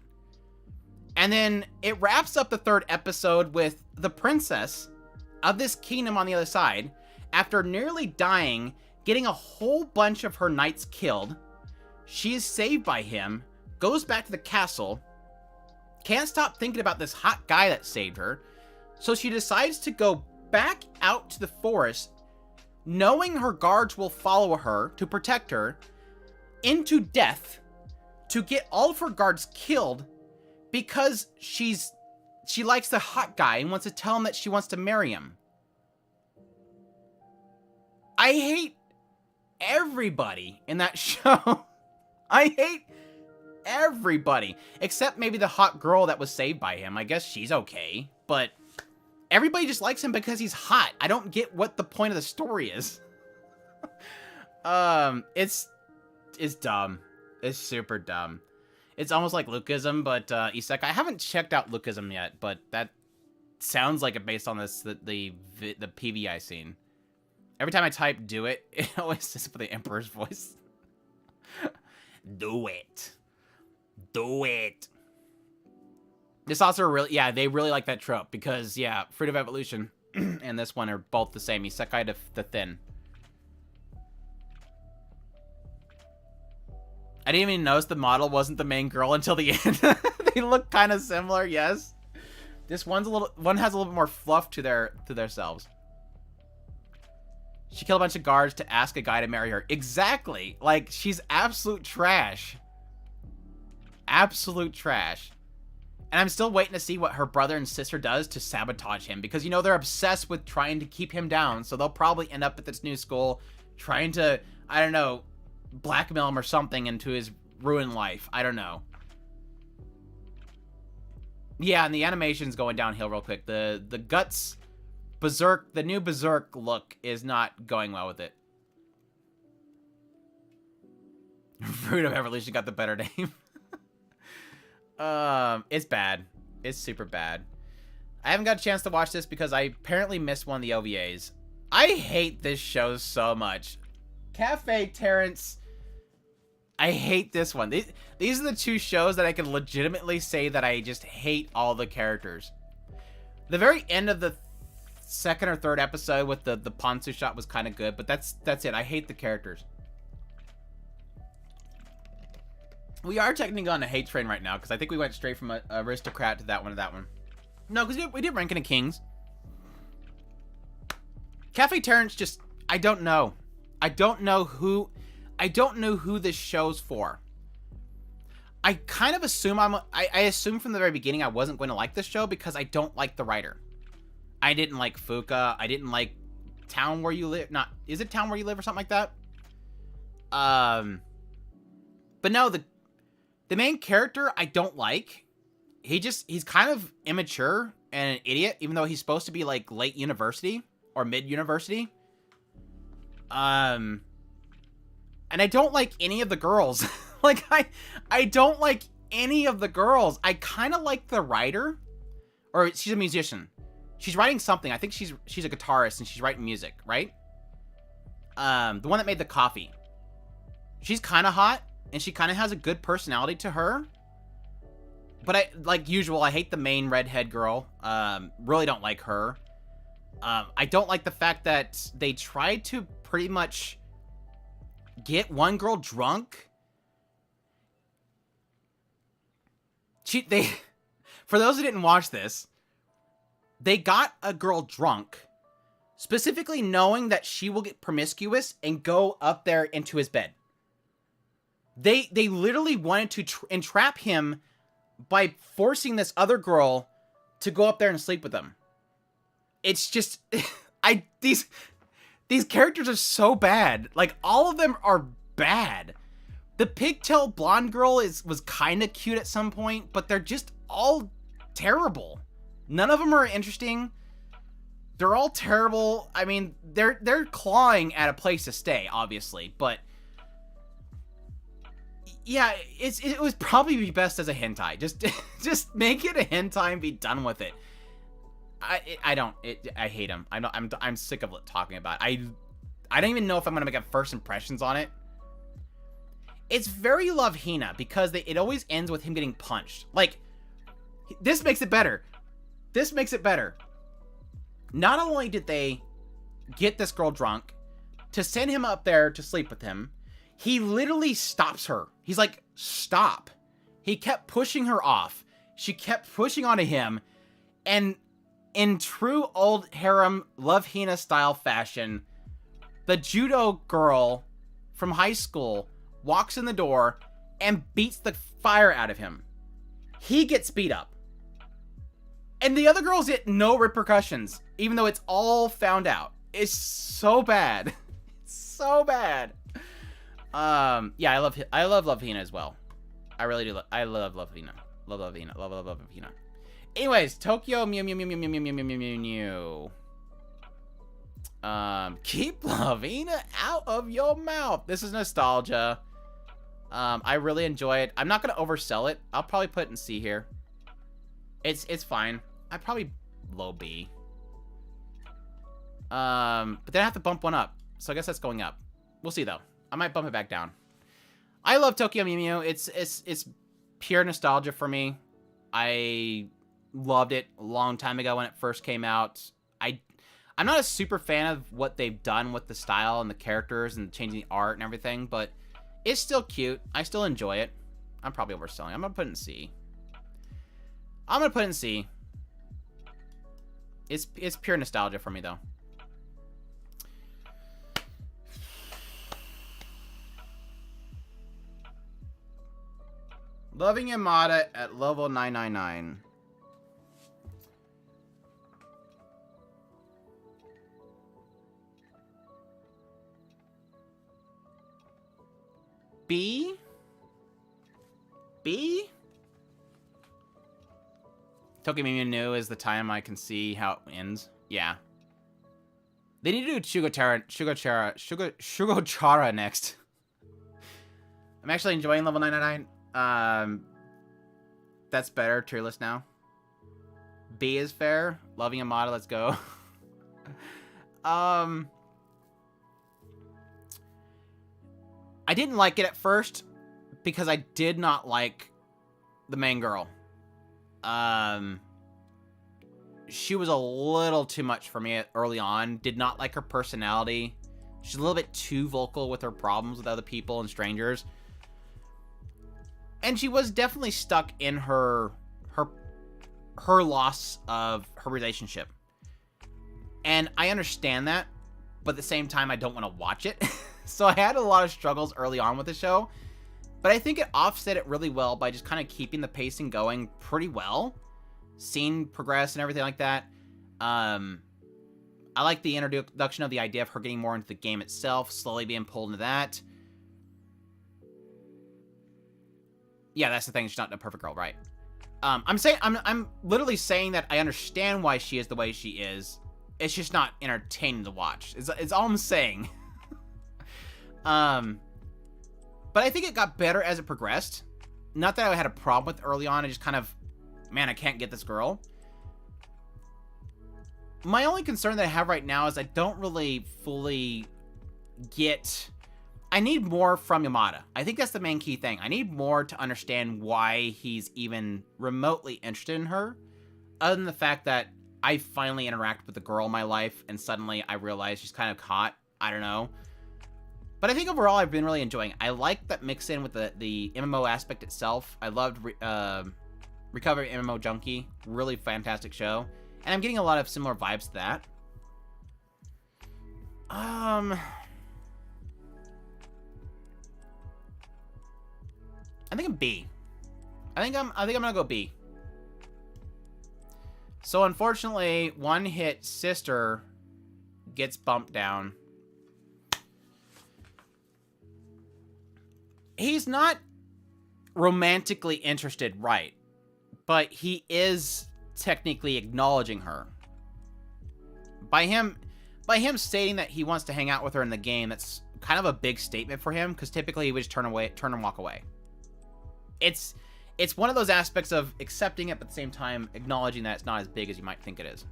And then it wraps up the third episode with the princess of this kingdom on the other side, after nearly dying, getting a whole bunch of her knights killed. She is saved by him, goes back to the castle, can't stop thinking about this hot guy that saved her, so she decides to go back out to the forest, knowing her guards will follow her to protect her, into death, to get all of her guards killed, because she likes the hot guy and wants to tell him that she wants to marry him. I hate everybody in that show. I hate everybody, except maybe the hot girl that was saved by him. I guess she's okay, but everybody just likes him because he's hot. I don't get what the point of the story is. It's dumb. It's super dumb. It's almost like Lukeism, but isekai. I haven't checked out Lukeism yet, but that sounds like it based on the PV I seen. Every time I type "do it," it always says for the Emperor's voice. Do it. Do it. This also really, yeah, they really like that trope because, yeah, Fruit of Evolution and this one are both the same. Isekai to the thin. I didn't even notice the model wasn't the main girl until the end. They look kind of similar, yes. This one has a little bit more fluff to their selves. She killed a bunch of guards to ask a guy to marry her. Exactly. Like, she's absolute trash. Absolute trash. And I'm still waiting to see what her brother and sister does to sabotage him. Because, you know, they're obsessed with trying to keep him down. So they'll probably end up at this new school trying to, I don't know, blackmail him or something into his ruined life. I don't know. Yeah, and the animation's going downhill real quick. The Guts Berserk, the new Berserk look is not going well with it. Fruit of Evolution got the better name. It's bad. It's super bad. I haven't got a chance to watch this because I apparently missed one of the OVAs. I hate this show so much. Cafe Terrace. I hate this one. These are the two shows that I can legitimately say that I just hate all the characters. The very end of the second or third episode with the Ponzu shot was kind of good, but that's it. I hate the characters. We are technically on a hate train right now because I think we went straight from Aristocrat to that one to that one. No, because we did Rankin of Kings. Cafe Terrace just, I don't know. I don't know who this show's for. I kind of assume I assumed from the very beginning I wasn't going to like this show because I don't like the writer. I didn't like Fuka. I didn't like Town Where You Live. Is it Town Where You Live or something like that? But no, the main character I don't like. He's kind of immature and an idiot, even though he's supposed to be like late university or mid university. And I don't like any of the girls. Like I don't like any of the girls. I kind of like the writer, or she's a musician. She's writing something. I think she's a guitarist and she's writing music, right? The one that made the coffee. She's kind of hot and she kind of has a good personality to her. But I, like usual, I hate the main redhead girl. Really don't like her. I don't like the fact that they tried to pretty much get one girl drunk. For those who didn't watch this, they got a girl drunk, specifically knowing that she will get promiscuous and go up there into his bed. They literally wanted to entrap him by forcing this other girl to go up there and sleep with them. It's just, these characters are so bad. Like, all of them are bad. The pigtail blonde girl was kind of cute at some point, but they're just all terrible. None of them are interesting. They're all terrible. I mean, they're clawing at a place to stay, obviously, but yeah, it would probably be best as a hentai. Just make it a hentai and be done with it. I hate him. I'm sick of talking about it. I don't even know if I'm gonna make a first impressions on it. It's very Love Hina because it always ends with him getting punched. Like, this makes it better. This makes it better. Not only did they get this girl drunk to send him up there to sleep with him, he literally stops her. He's like, stop. He kept pushing her off. She kept pushing onto him. And in true old harem Love Hina style fashion, the judo girl from high school walks in the door and beats the fire out of him. He gets beat up. And the other girls get no repercussions, even though it's all found out. It's so bad. It's so bad. Yeah, I love Love Hina as well. I really do. I love Love Hina. Love Hina. Love Hina. Anyways, Tokyo Mew Mew Mew Mew Mew Mew Mew Mew Mew Mew. Keep Love Hina out of your mouth. This is nostalgia. I really enjoy it. I'm not gonna oversell it. I'll probably put it in C here. It's fine. I'd probably low B. But then I have to bump one up. So I guess that's going up. We'll see though. I might bump it back down. I love Tokyo Mew Mew. It's pure nostalgia for me. I loved it a long time ago when it first came out. I'm not a super fan of what they've done with the style and the characters and changing the art and everything, but it's still cute. I still enjoy it. I'm probably overselling. I'm gonna put it in C. I'm gonna put it in C. It's pure nostalgia for me though. Loving Yamada at level 999. B? B? Tokimimi New is the time I can see how it ends. Yeah. They need to do Shugochara next. I'm actually enjoying level 999. That's better. Tier list now. B is fair. Loving Yamada, let's go. I didn't like it at first because I did not like the main girl. She was a little too much for me early on. Did not like her personality. She's a little bit too vocal with her problems with other people and strangers. And she was definitely stuck in her loss of her relationship. And I understand that, but at the same time, I don't want to watch it. So I had a lot of struggles early on with the show, but I think it offset it really well by just kind of keeping the pacing going pretty well, seeing progress and everything like that. I like the introduction of the idea of her getting more into the game itself, slowly being pulled into that. Yeah, that's the thing. She's not a perfect girl, right? I'm literally saying that I understand why she is the way she is. It's just not entertaining to watch. It's all I'm saying. But I think it got better as it progressed. Not that I had a problem with early on. I just kind of, man, I can't get this girl. My only concern that I have right now is I don't really fully get... I need more from Yamada. I think that's the main key thing. I need more to understand why he's even remotely interested in her. Other than the fact that I finally interact with a girl in my life and suddenly I realize she's kind of hot. I don't know. But I think overall I've been really enjoying it. I like that mix in with the MMO aspect itself. I loved Recovery MMO Junkie. Really fantastic show. And I'm getting a lot of similar vibes to that. I think I'm B. I think I'm gonna go B. So unfortunately, One Hit Sister gets bumped down. He's not romantically interested, right? But he is technically acknowledging her. By him stating that he wants to hang out with her in the game, that's kind of a big statement for him, because typically he would just turn and walk away. It's one of those aspects of accepting it, but at the same time acknowledging that it's not as big as you might think it is.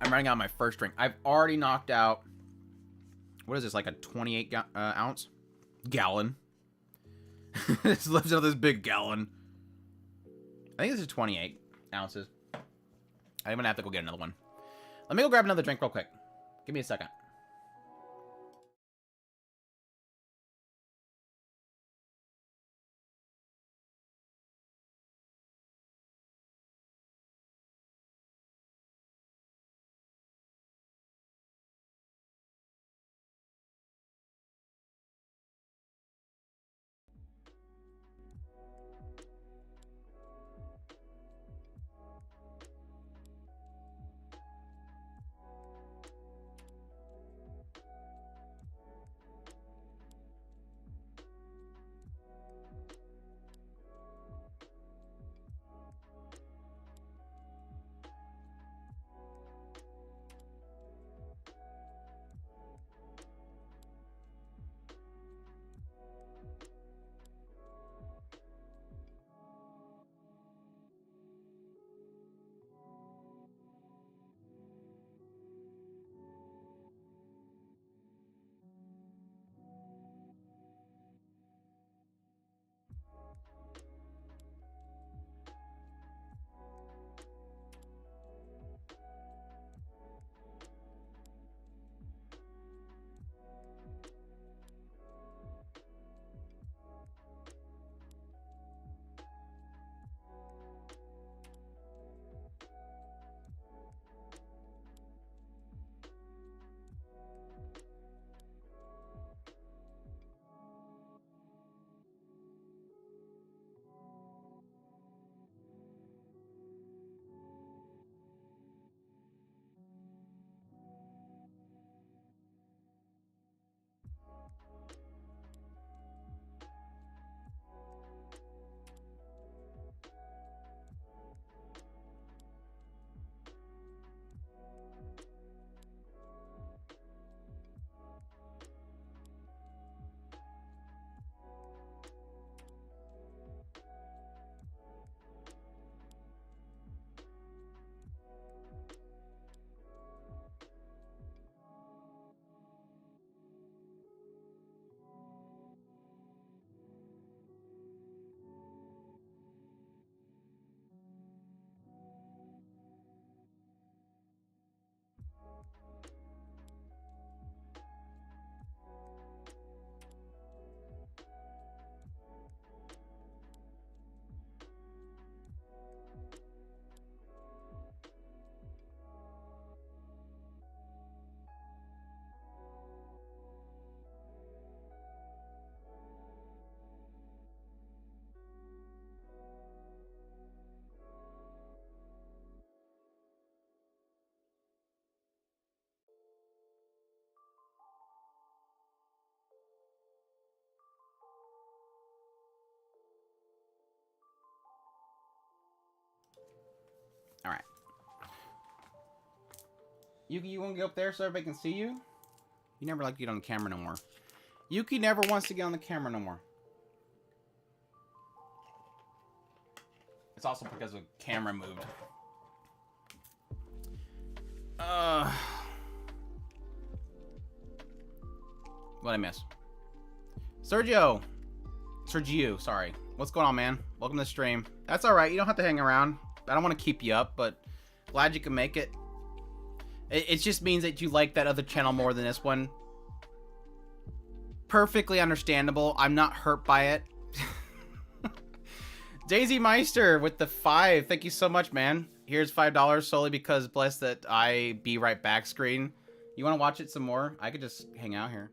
I'm running out of my first drink. I've already knocked out, what is this, like a 28 ounce? Gallon. This lives out of this big gallon. I think this is 28 ounces. I'm gonna have to go get another one. Let me go grab another drink real quick. Give me a second. All right. Yuki, you want to go up there so everybody can see you? You never like to get on the camera no more. Yuki never wants to get on the camera no more. It's also because the camera moved. What'd I miss? Sergio, sorry. What's going on, man? Welcome to the stream. That's alright, you don't have to hang around. I don't want to keep you up, but glad you can make it. It just means that you like that other channel more than this one. Perfectly understandable. I'm not hurt by it. Daisy Meister with the 5. Thank you so much, man. Here's $5 solely because bless that I be right back screen. You want to watch it some more? I could just hang out here.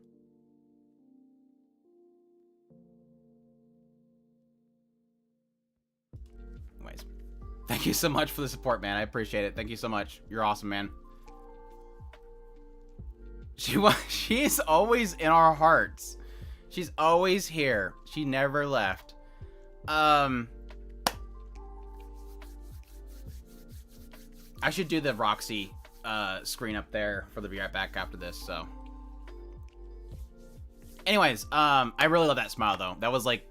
Anyways, thank you so much for the support, man. I appreciate it. Thank you so much. You're awesome, man. She is always in our hearts. She's always here. She never left. I should do the Roxy screen up there for the Be Right Back after this, so. Anyways, I really love that smile, though. That was like,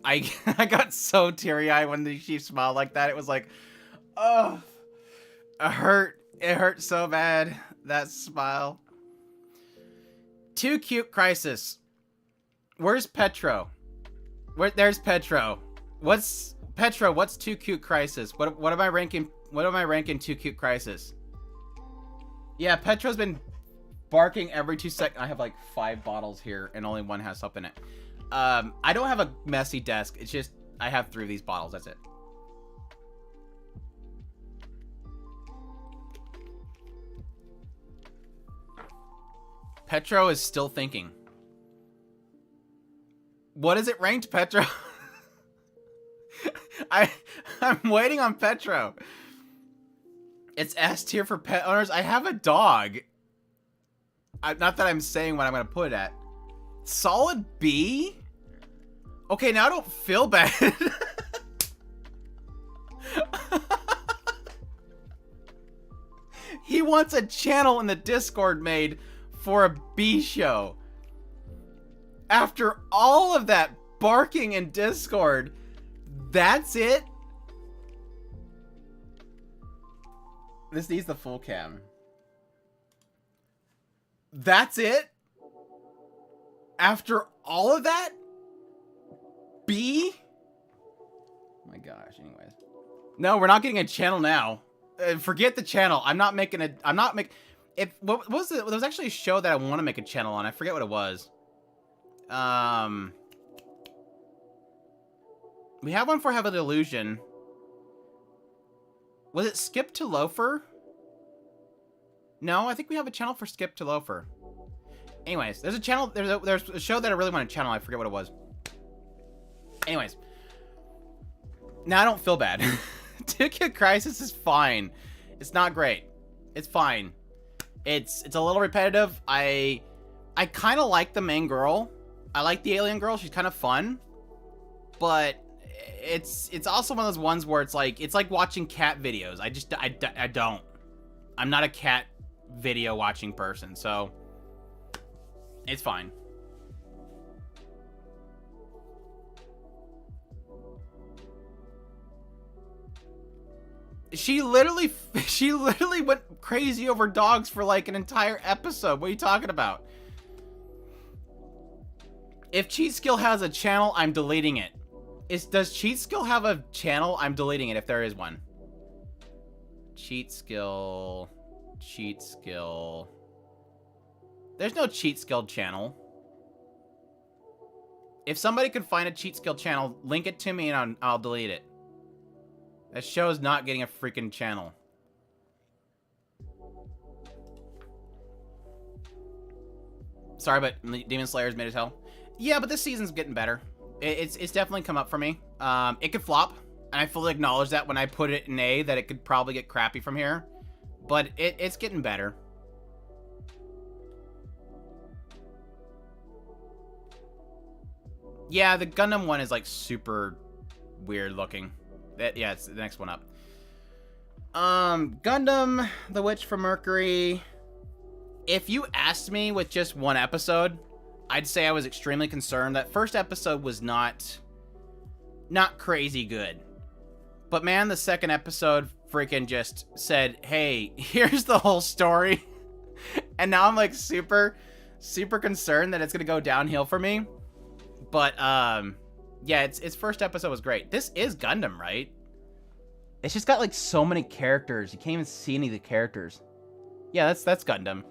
I got so teary-eyed when she smiled like that. It was like, oh, it hurt. It hurt so bad, that smile. Too cute crisis. Where's Petro? There's Petro. What's Petro? What's too cute crisis? What am I ranking? What am I ranking too cute crisis? Yeah, Petro's been barking every 2 seconds. I have like 5 bottles here and only one has something in it. I don't have a messy desk. It's just I have 3 of these bottles. That's it. Petro is still thinking. What is it ranked, Petro? I'm waiting on Petro. It's S tier for pet owners. I have a dog. Not that I'm saying what I'm going to put it at. Solid B? Okay, now I don't feel bad. He wants a channel in the Discord made for a B show. After all of that barking in Discord, that's it? This needs the full cam. That's it? After all of that? B? Oh my gosh, anyways. No, we're not getting a channel now. Forget the channel. I'm not making a... What was it? There was actually a show that I want to make a channel on. I forget what it was. We have one for Have a Delusion. Was it Skip to Loafer? No, I think we have a channel for Skip to Loafer. Anyways, there's a channel, there's a show that I really want to channel. I forget what it was. Anyways. Now I don't feel bad. Ticket Crisis is fine. It's not great. It's fine. It's a little repetitive. I kind of like the main girl. I like the alien girl. She's kind of fun. But it's also one of those ones where it's like watching cat videos. I don't. I'm not a cat video watching person, so it's fine. She literally went crazy over dogs for like an entire episode. What are you talking about? If Cheat Skill has a channel, I'm deleting it. Does Cheat Skill have a channel? I'm deleting it if there is one. Cheat Skill. There's no Cheat Skill channel. If somebody could find a Cheat Skill channel, link it to me and I'll delete it. That show is not getting a freaking channel. Sorry, but Demon Slayer's made as hell. Yeah, but this season's getting better. It's definitely come up for me. It could flop, and I fully acknowledge that when I put it in A, that it could probably get crappy from here. But it's getting better. Yeah, the Gundam one is like super weird looking. Yeah, it's the next one up. Gundam, The Witch from Mercury. If you asked me with just one episode, I'd say I was extremely concerned. That first episode was not crazy good. But man, the second episode freaking just said, hey, here's the whole story. And now I'm like super concerned that it's gonna go downhill for me. But yeah, its first episode was great. This is Gundam, right? It's just got like so many characters. You can't even see any of the characters. Yeah, that's Gundam.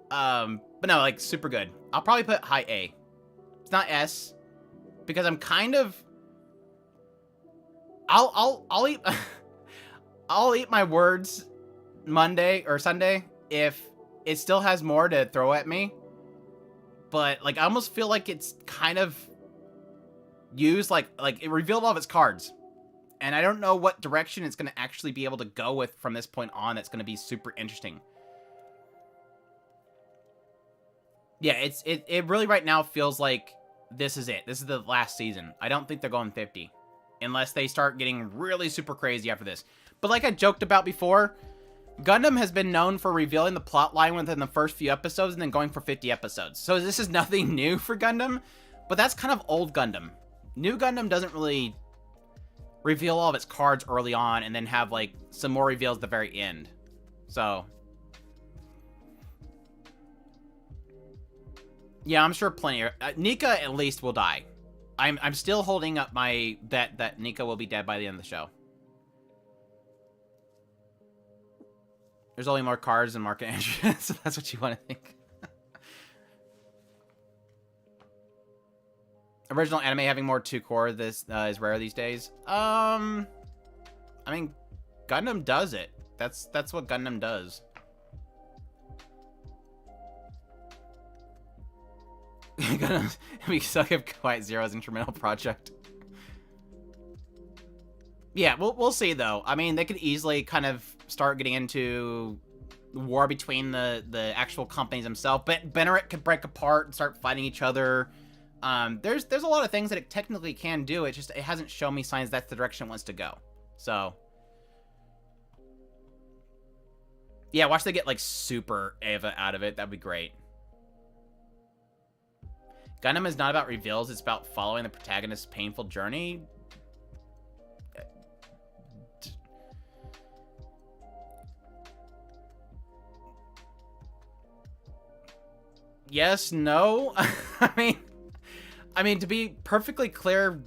But no, like super good. I'll probably put high A. It's not S because I'm kind of. I'll eat. I'll eat my words Monday or Sunday if it still has more to throw at me. But like I almost feel like it's kind of used like it revealed all of its cards. And I don't know what direction it's going to actually be able to go with from this point on. That's going to be super interesting. Yeah, it really right now feels like this is it. This is the last season. I don't think they're going 50. Unless they start getting really super crazy after this. But like I joked about before, Gundam has been known for revealing the plot line within the first few episodes and then going for 50 episodes. So this is nothing new for Gundam. But that's kind of old Gundam. New Gundam doesn't really reveal all of its cards early on and then have like some more reveals at the very end. So yeah, I'm sure plenty. Nika at least will die. I'm still holding up my bet that Nika will be dead by the end of the show. There's only more cards than market entry, so that's what you want to think. Original anime having more 2-core this is rare these days. I mean, Gundam does it. That's what Gundam does. Gundam, we suck at Quiet Zero's instrumental project. Yeah, we'll see though. I mean, they could easily kind of start getting into war between the actual companies themselves. But Bennett could break apart and start fighting each other. There's a lot of things that it technically can do. It hasn't shown me signs that's the direction it wants to go. So yeah, watch they get like super Eva out of it. That'd be great. Gundam is not about reveals. It's about following the protagonist's painful journey. Yes, no. I mean, to be perfectly clear,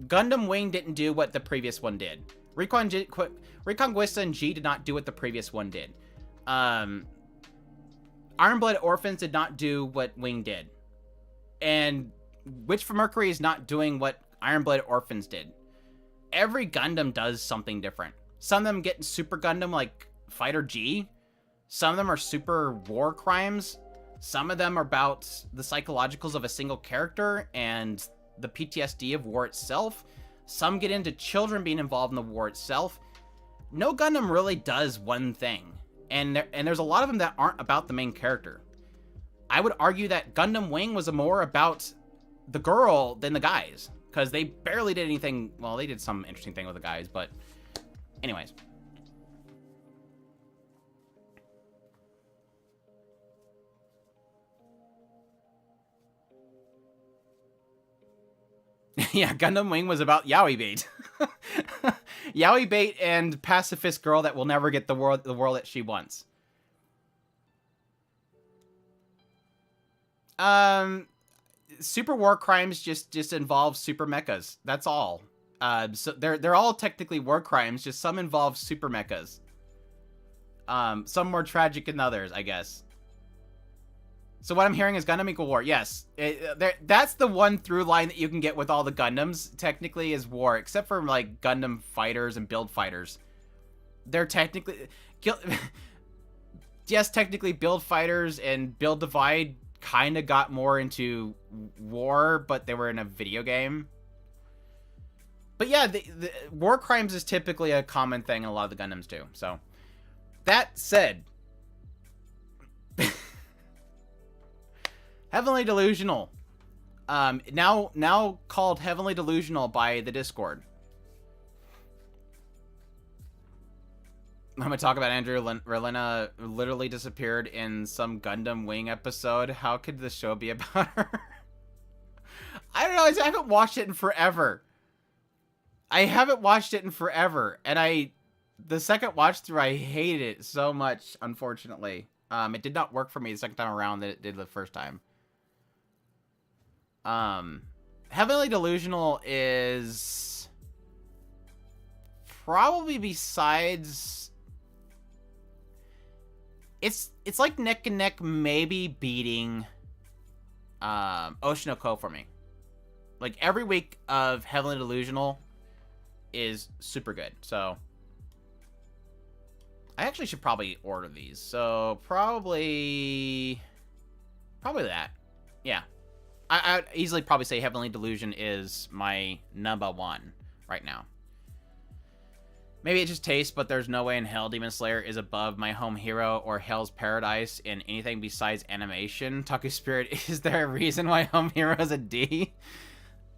Gundam Wing didn't do what the previous one did. Reconquista and G did not do what the previous one did. Iron Blood Orphans did not do what Wing did. And Witch from Mercury is not doing what Iron Blood Orphans did. Every Gundam does something different. Some of them get Super Gundam like Fighter G. Some of them are super war crimes. Some of them are about the psychologicals of a single character and the PTSD of war itself. Some get into children being involved in the war itself. No Gundam really does one thing. And there's a lot of them that aren't about the main character. I would argue that Gundam Wing was more about the girl than the guys. Because they barely did anything. Well, they did some interesting thing with the guys, but anyways. Yeah, Gundam Wing was about yaoi bait. Yaoi bait and pacifist girl that will never get the world that she wants. Super war crimes just involve super mechas. That's all. So they're all technically war crimes. Just some involve super mechas. Some more tragic than others, I guess. So what I'm hearing is Gundam equal war. Yes, that's the one through line that you can get with all the Gundams. Technically, is war, except for like Gundam fighters and build fighters. They're technically, yes, technically build fighters and build divide kind of got more into war, but they were in a video game. But yeah, the war crimes is typically a common thing in a lot of the Gundams too. So that said. Heavenly Delusional. Now called Heavenly Delusional by the Discord. I'm gonna talk about Andrew. Raeliana literally disappeared in some Gundam Wing episode. How could the show be about her? I don't know. I haven't watched it in forever. And the second watch through, I hated it so much, unfortunately. It did not work for me the second time around that it did the first time. Heavenly Delusional is probably besides... It's like neck and neck, maybe beating Oshi no Ko for me. Like, every week of Heavenly Delusional is super good, so... I actually should probably order these. So, probably that. Yeah. I'd easily probably say Heavenly Delusion is my number one right now. Maybe it just tastes, but there's no way in hell Demon Slayer is above My Home Hero or Hell's Paradise in anything besides animation. Taku Spirit, is there a reason why Home Hero is a D?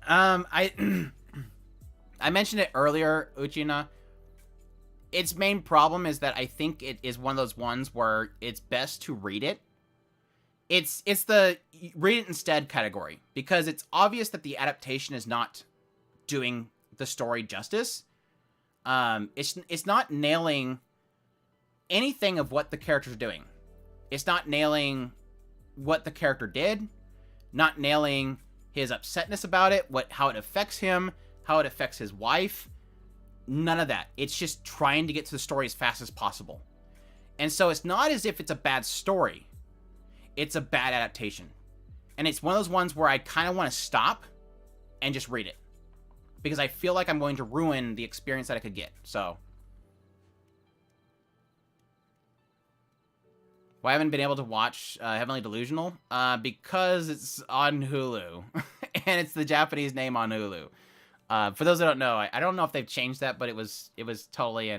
I mentioned it earlier, Uchina. Its main problem is that I think it is one of those ones where it's best to read it. It's the read it instead category, because it's obvious that the adaptation is not doing the story justice. It's not nailing anything of what the character's doing. It's not nailing what the character did, not nailing his upsetness about it, how it affects him, how it affects his wife. None of that. It's just trying to get to the story as fast as possible. And so it's not as if it's a bad story. It's a bad adaptation. And it's one of those ones where I kind of want to stop and just read it, because I feel like I'm going to ruin the experience that I could get. So, well, I haven't been able to watch Heavenly Delusional because it's on Hulu. And it's the Japanese name on Hulu. For those that don't know, I don't know if they've changed that, but it was totally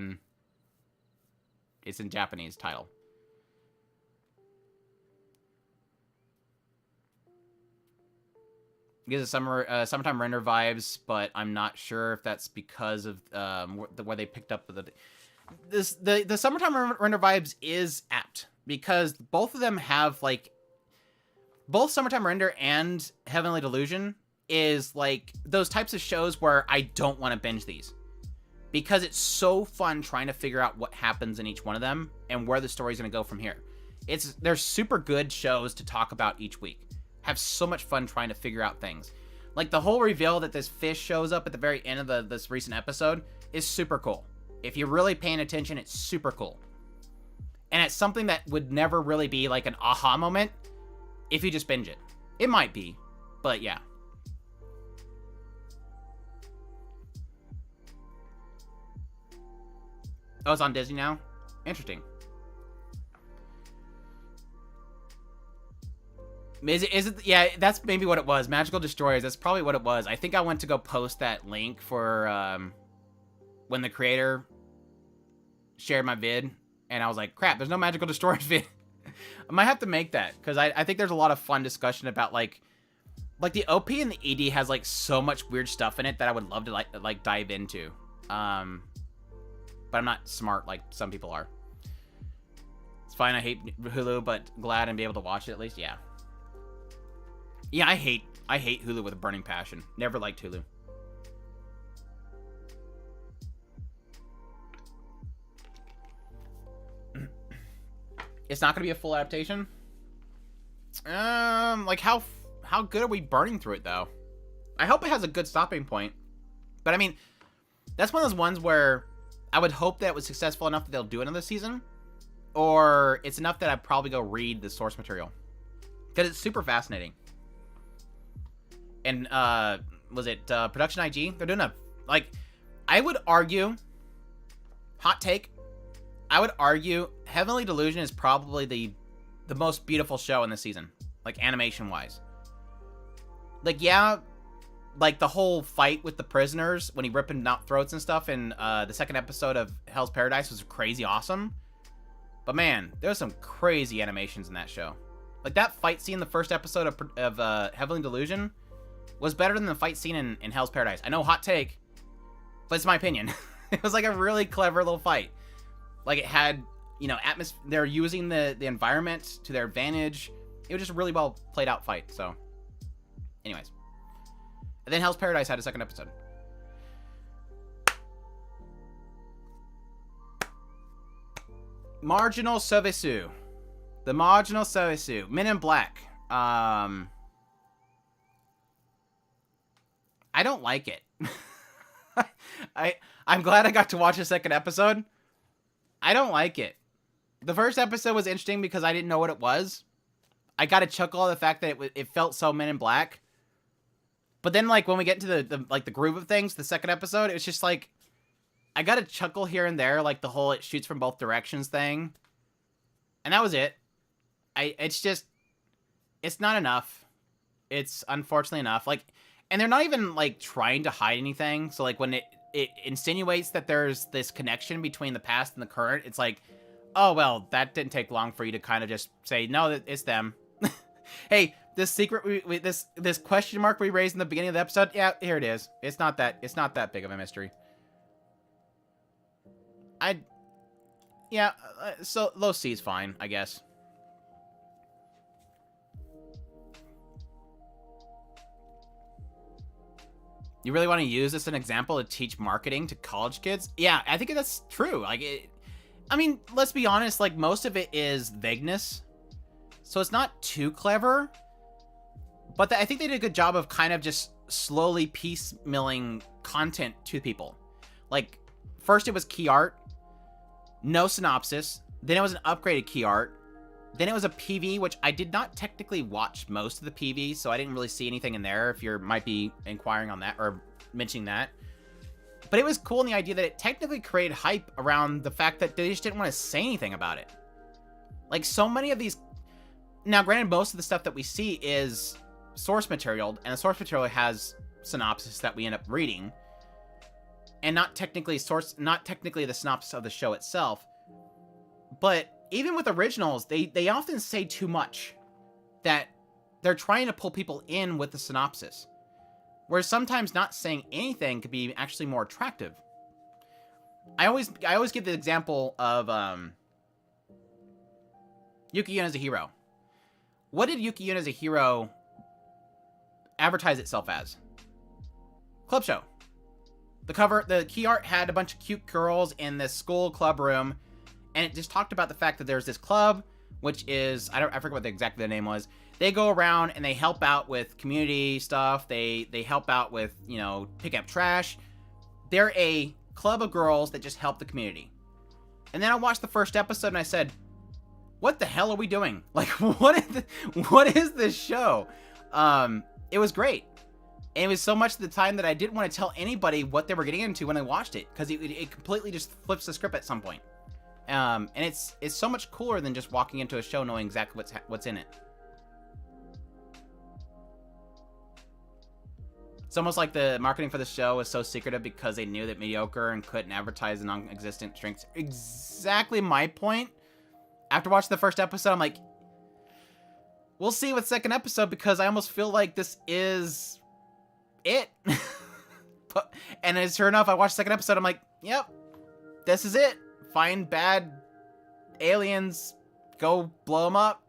it's in Japanese title. It gives a summertime render vibes, but I'm not sure if that's because of where they picked up the summertime render vibes is apt, because both of them have both Summertime Render and Heavenly Delusion is like those types of shows where I don't want to binge these, because it's so fun trying to figure out what happens in each one of them and where the story's going to go from here. They're super good shows to talk about each week. Have so much fun trying to figure out things. Like the whole reveal that this fish shows up at the very end of this recent episode is super cool. If you're really paying attention, it's super cool. And it's something that would never really be like an aha moment if you just binge it. It might be, but yeah. Oh, it's on Disney now? Interesting. Is it? Yeah, that's maybe what it was. Magical Destroyers, that's probably what it was. I think I went to go post that link for when the creator shared my vid, and I was like, crap, there's no Magical Destroyers vid. I might have to make that, because I think there's a lot of fun discussion about, like the OP and the ED has, like, so much weird stuff in it that I would love to, like dive into. But I'm not smart like some people are. It's fine, I hate Hulu, but glad I'm be able to watch it at least, yeah. Yeah, I hate Hulu with a burning passion. Never liked Hulu. It's not going to be a full adaptation? Like how good are we burning through it, though? I hope it has a good stopping point. But, I mean, that's one of those ones where I would hope that it was successful enough that they'll do another season. Or it's enough that I'd probably go read the source material. Because it's super fascinating. And, was it Production IG? They're doing I would argue, hot take, I would argue Heavenly Delusion is probably the most beautiful show in this season. Like, animation-wise. Like, yeah, like, the whole fight with the prisoners when he ripping out throats and stuff in the second episode of Hell's Paradise was crazy awesome. But, man, there was some crazy animations in that show. Like, that fight scene in the first episode of Heavenly Delusion was better than the fight scene in Hell's Paradise. I know, hot take, but it's my opinion. It was like a really clever little fight. Like, it had, you know, they're using the environment to their advantage. It was just a really well played out fight. So, anyways. And then Hell's Paradise had a second episode. Marginal Service. The Marginal Service. Men in Black. I don't like it. I'm glad I got to watch the second episode. I don't like it. The first episode was interesting because I didn't know what it was. I got a chuckle at the fact that it felt so Men in Black. But then, like, when we get to the groove of things, the second episode, it's just like, I got a chuckle here and there, like the whole it shoots from both directions thing. And that was it. It's just, it's not enough. It's unfortunately enough. Like, and they're not even, like, trying to hide anything. So, like, when it insinuates that there's this connection between the past and the current, it's like, oh, well, that didn't take long for you to kind of just say, no, it's them. Hey, this secret, this question mark we raised in the beginning of the episode, yeah, here it is. It's not that big of a mystery. So low C is fine, I guess. You really want to use this as an example to teach marketing to college kids? Yeah, I think that's true. Like, I mean, let's be honest, like, most of it is vagueness. So it's not too clever. But I think they did a good job of kind of just slowly piecemealing content to people. Like, first it was key art. No synopsis. Then it was an upgraded key art. Then it was a PV, which I did not technically watch most of the PV, so I didn't really see anything in there if you might be inquiring on that or mentioning that. But it was cool in the idea that it technically created hype around the fact that they just didn't want to say anything about it. Like, so many of these... Now, granted, most of the stuff that we see is source material, and the source material has synopsis that we end up reading. And not technically the synopsis of the show itself. But even with originals, they often say too much. That they're trying to pull people in with the synopsis. Whereas sometimes not saying anything could be actually more attractive. I always give the example of Yuki-Yun as a hero. What did Yuki-Yun as a hero advertise itself as? Club show. The key art had a bunch of cute girls in this school club room, and it just talked about the fact that there's this club, which is, I forget what exactly the name was. They go around and they help out with community stuff. They help out with, you know, pick up trash. They're a club of girls that just help the community. And then I watched the first episode and I said, what the hell are we doing? Like, what is this show? It was great. And it was so much at the time that I didn't want to tell anybody what they were getting into when I watched it, because it completely just flips the script at some point. And it's so much cooler than just walking into a show knowing exactly what's in it. It's almost like the marketing for the show was so secretive because they knew that mediocre and couldn't advertise the non-existent strengths. Exactly my point. After watching the first episode, I'm like, we'll see with second episode, because I almost feel like this is it. And as sure enough, I watched the second episode, I'm like, yep, this is it. Find bad aliens, go blow them up,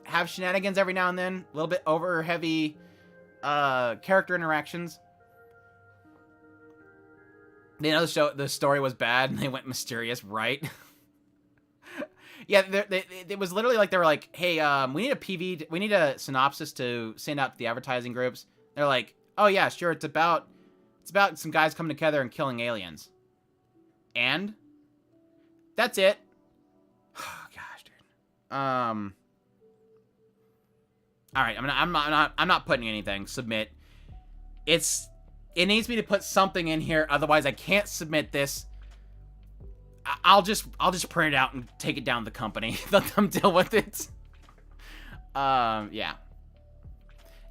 have shenanigans every now and then, a little bit over heavy character interactions. They know the story was bad and they went mysterious, right? Yeah, it was literally like they were like, hey, we need a PV, we need a synopsis to send out to the advertising groups. They're like, oh yeah, sure, it's about some guys coming together and killing aliens. And that's it. Oh, gosh, dude. All right, I'm not putting anything. Submit. It needs me to put something in here, otherwise I can't submit this. I'll just print it out and take it down to the company. Let them deal with it. Yeah.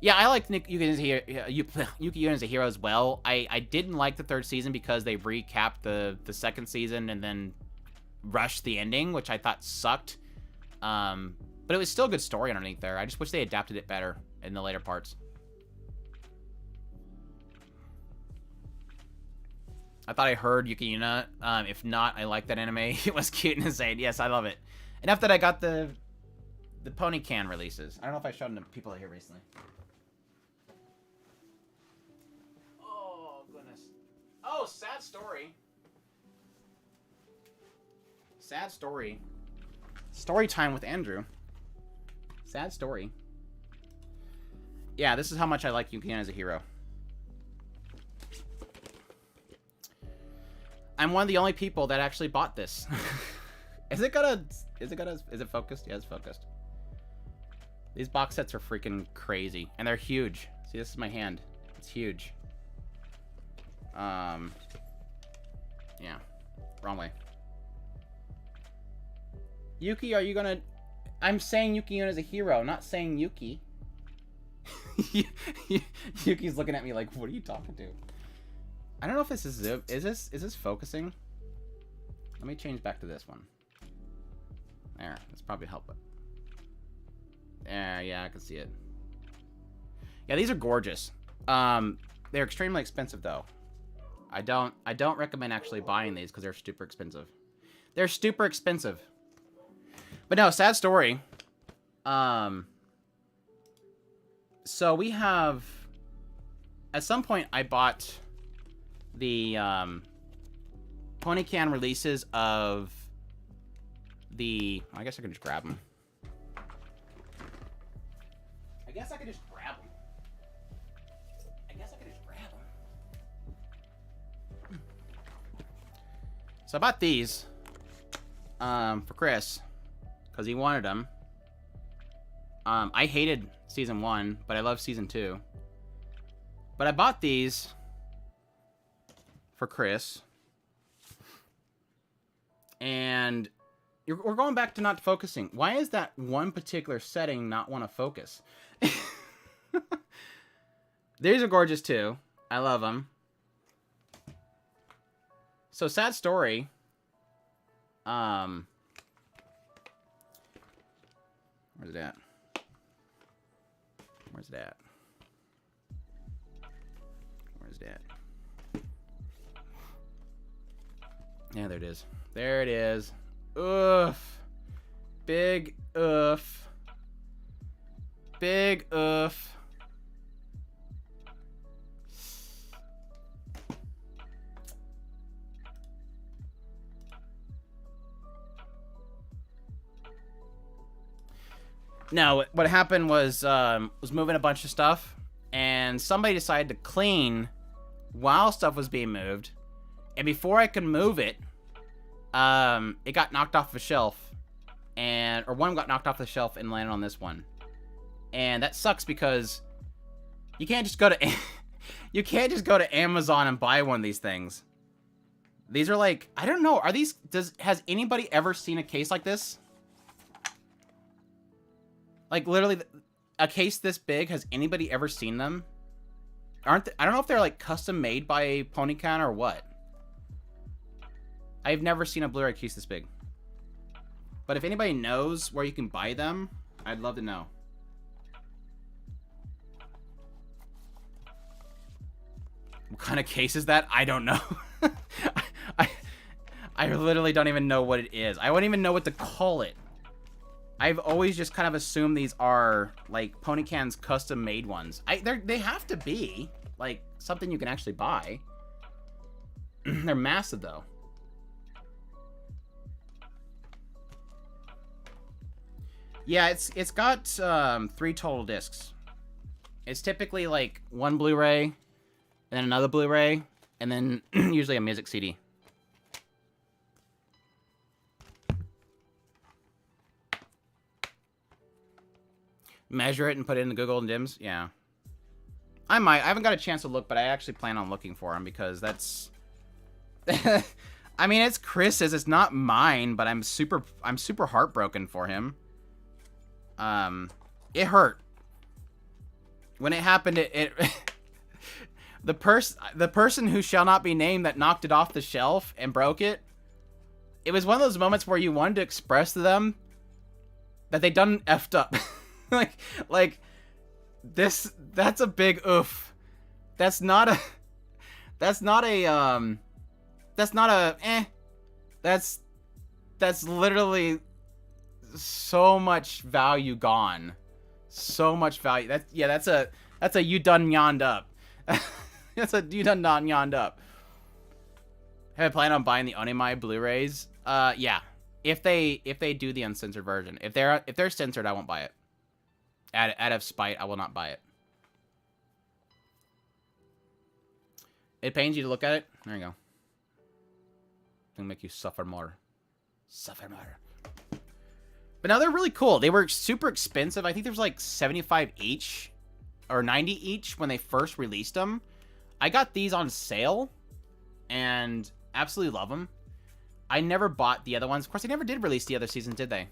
Yeah, I liked Yuki-Yun as a hero as well. I didn't like the third season because they recapped the second season and then rushed the ending, which I thought sucked. But it was still a good story underneath there. I just wish they adapted it better in the later parts. I thought I heard Yuki Yuna. If not, I like that anime. It was cute and insane. Yes, I love it. Enough that I got the Pony Can releases. I don't know if I showed them to people here recently. Oh, goodness. Oh, sad story. Sad story. Story time with Andrew. Sad story. Yeah, this is how much I like Yuki Yuna as a hero. I'm one of the only people that actually bought this. Is it focused? Yeah, it's focused. These box sets are freaking crazy. And they're huge. See, this is my hand. It's huge. Yeah. Wrong way. Yuki, are you gonna... I'm saying Yuki Yuna is a hero, not saying Yuki. Yuki's looking at me like, what are you talking to? I don't know if this is this focusing? Let me change back to this one. There, that's probably help it. There, yeah, I can see it. Yeah, these are gorgeous. They're extremely expensive though. I don't recommend actually buying these because they're super expensive. They're super expensive. But no, sad story. So we have, at some point I bought the Pony Can releases of the, I guess I can just grab them. So I bought these for Chris because he wanted them. I hated season 1, but I love season 2. But I bought these for Chris. And we're going back to not focusing. Why is that one particular setting not want to focus? These are gorgeous too. I love them. So, sad story. Where's it at? Where's it at? Where's it at? Yeah, there it is. There it is. Oof. Big oof. Big oof. No, what happened was moving a bunch of stuff, and somebody decided to clean while stuff was being moved, and before I could move it, it got knocked off the shelf, or one got knocked off the shelf and landed on this one, and that sucks because you can't just go to Amazon and buy one of these things. These are like, I don't know, has anybody ever seen a case like this? Like, literally, a case this big, has anybody ever seen them? I don't know if they're, like, custom made by Ponycan or what. I've never seen a Blu-ray case this big. But if anybody knows where you can buy them, I'd love to know. What kind of case is that? I don't know. I literally don't even know what it is. I wouldn't even know what to call it. I've always just kind of assumed these are, like, Ponycan's custom-made ones. They have to be, like, something you can actually buy. They're massive, though. Yeah, it's got 3 total discs. It's typically, like, one Blu-ray, and then another Blu-ray, and then usually a music CD. Measure it and put it in the Google and Dims? Yeah. I might. I haven't got a chance to look, but I actually plan on looking for them because that's... I mean, it's Chris's. It's not mine, but I'm super heartbroken for him. It hurt. When it happened, the person who shall not be named that knocked it off the shelf and broke it, it was one of those moments where you wanted to express to them that they done effed up. like that's a big oof. That's not a That's not a That's literally so much value gone. So much value. That's a you done yawned up. That's a you done not yawned up. Have I planned on buying the Onemai Blu-rays? Yeah. If they do the uncensored version. If they're censored, I won't buy it. Out of spite, I will not buy it. It pains you to look at it? There you go. It'll make you suffer more. Suffer more. But now they're really cool. They were super expensive. I think there was like 75 each. Or 90 each when they first released them. I got these on sale. And absolutely love them. I never bought the other ones. Of course, they never did release the other seasons, did they?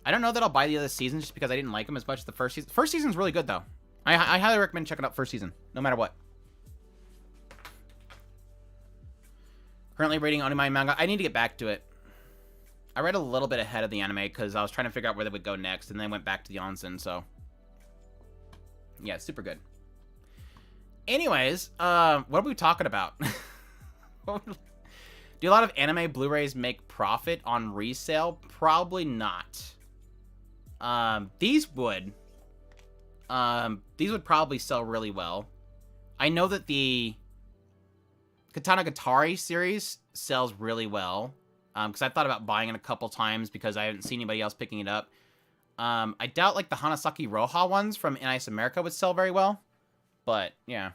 I don't know that I'll buy the other seasons just because I didn't like them as much as the first season. First season's really good, though. I highly recommend checking out first season, no matter what. Currently reading Onemai manga. I need to get back to it. I read a little bit ahead of the anime because I was trying to figure out where they would go next, and then went back to the onsen, so... Yeah, it's super good. Anyways, what are we talking about? Do a lot of anime Blu-rays make profit on resale? Probably not. These would probably sell really well. I know that the Katana Gatari series sells really well. Because I thought about buying it a couple times because I haven't seen anybody else picking it up. I doubt like the Hanasaki Roha ones from In Ice America would sell very well. But, yeah.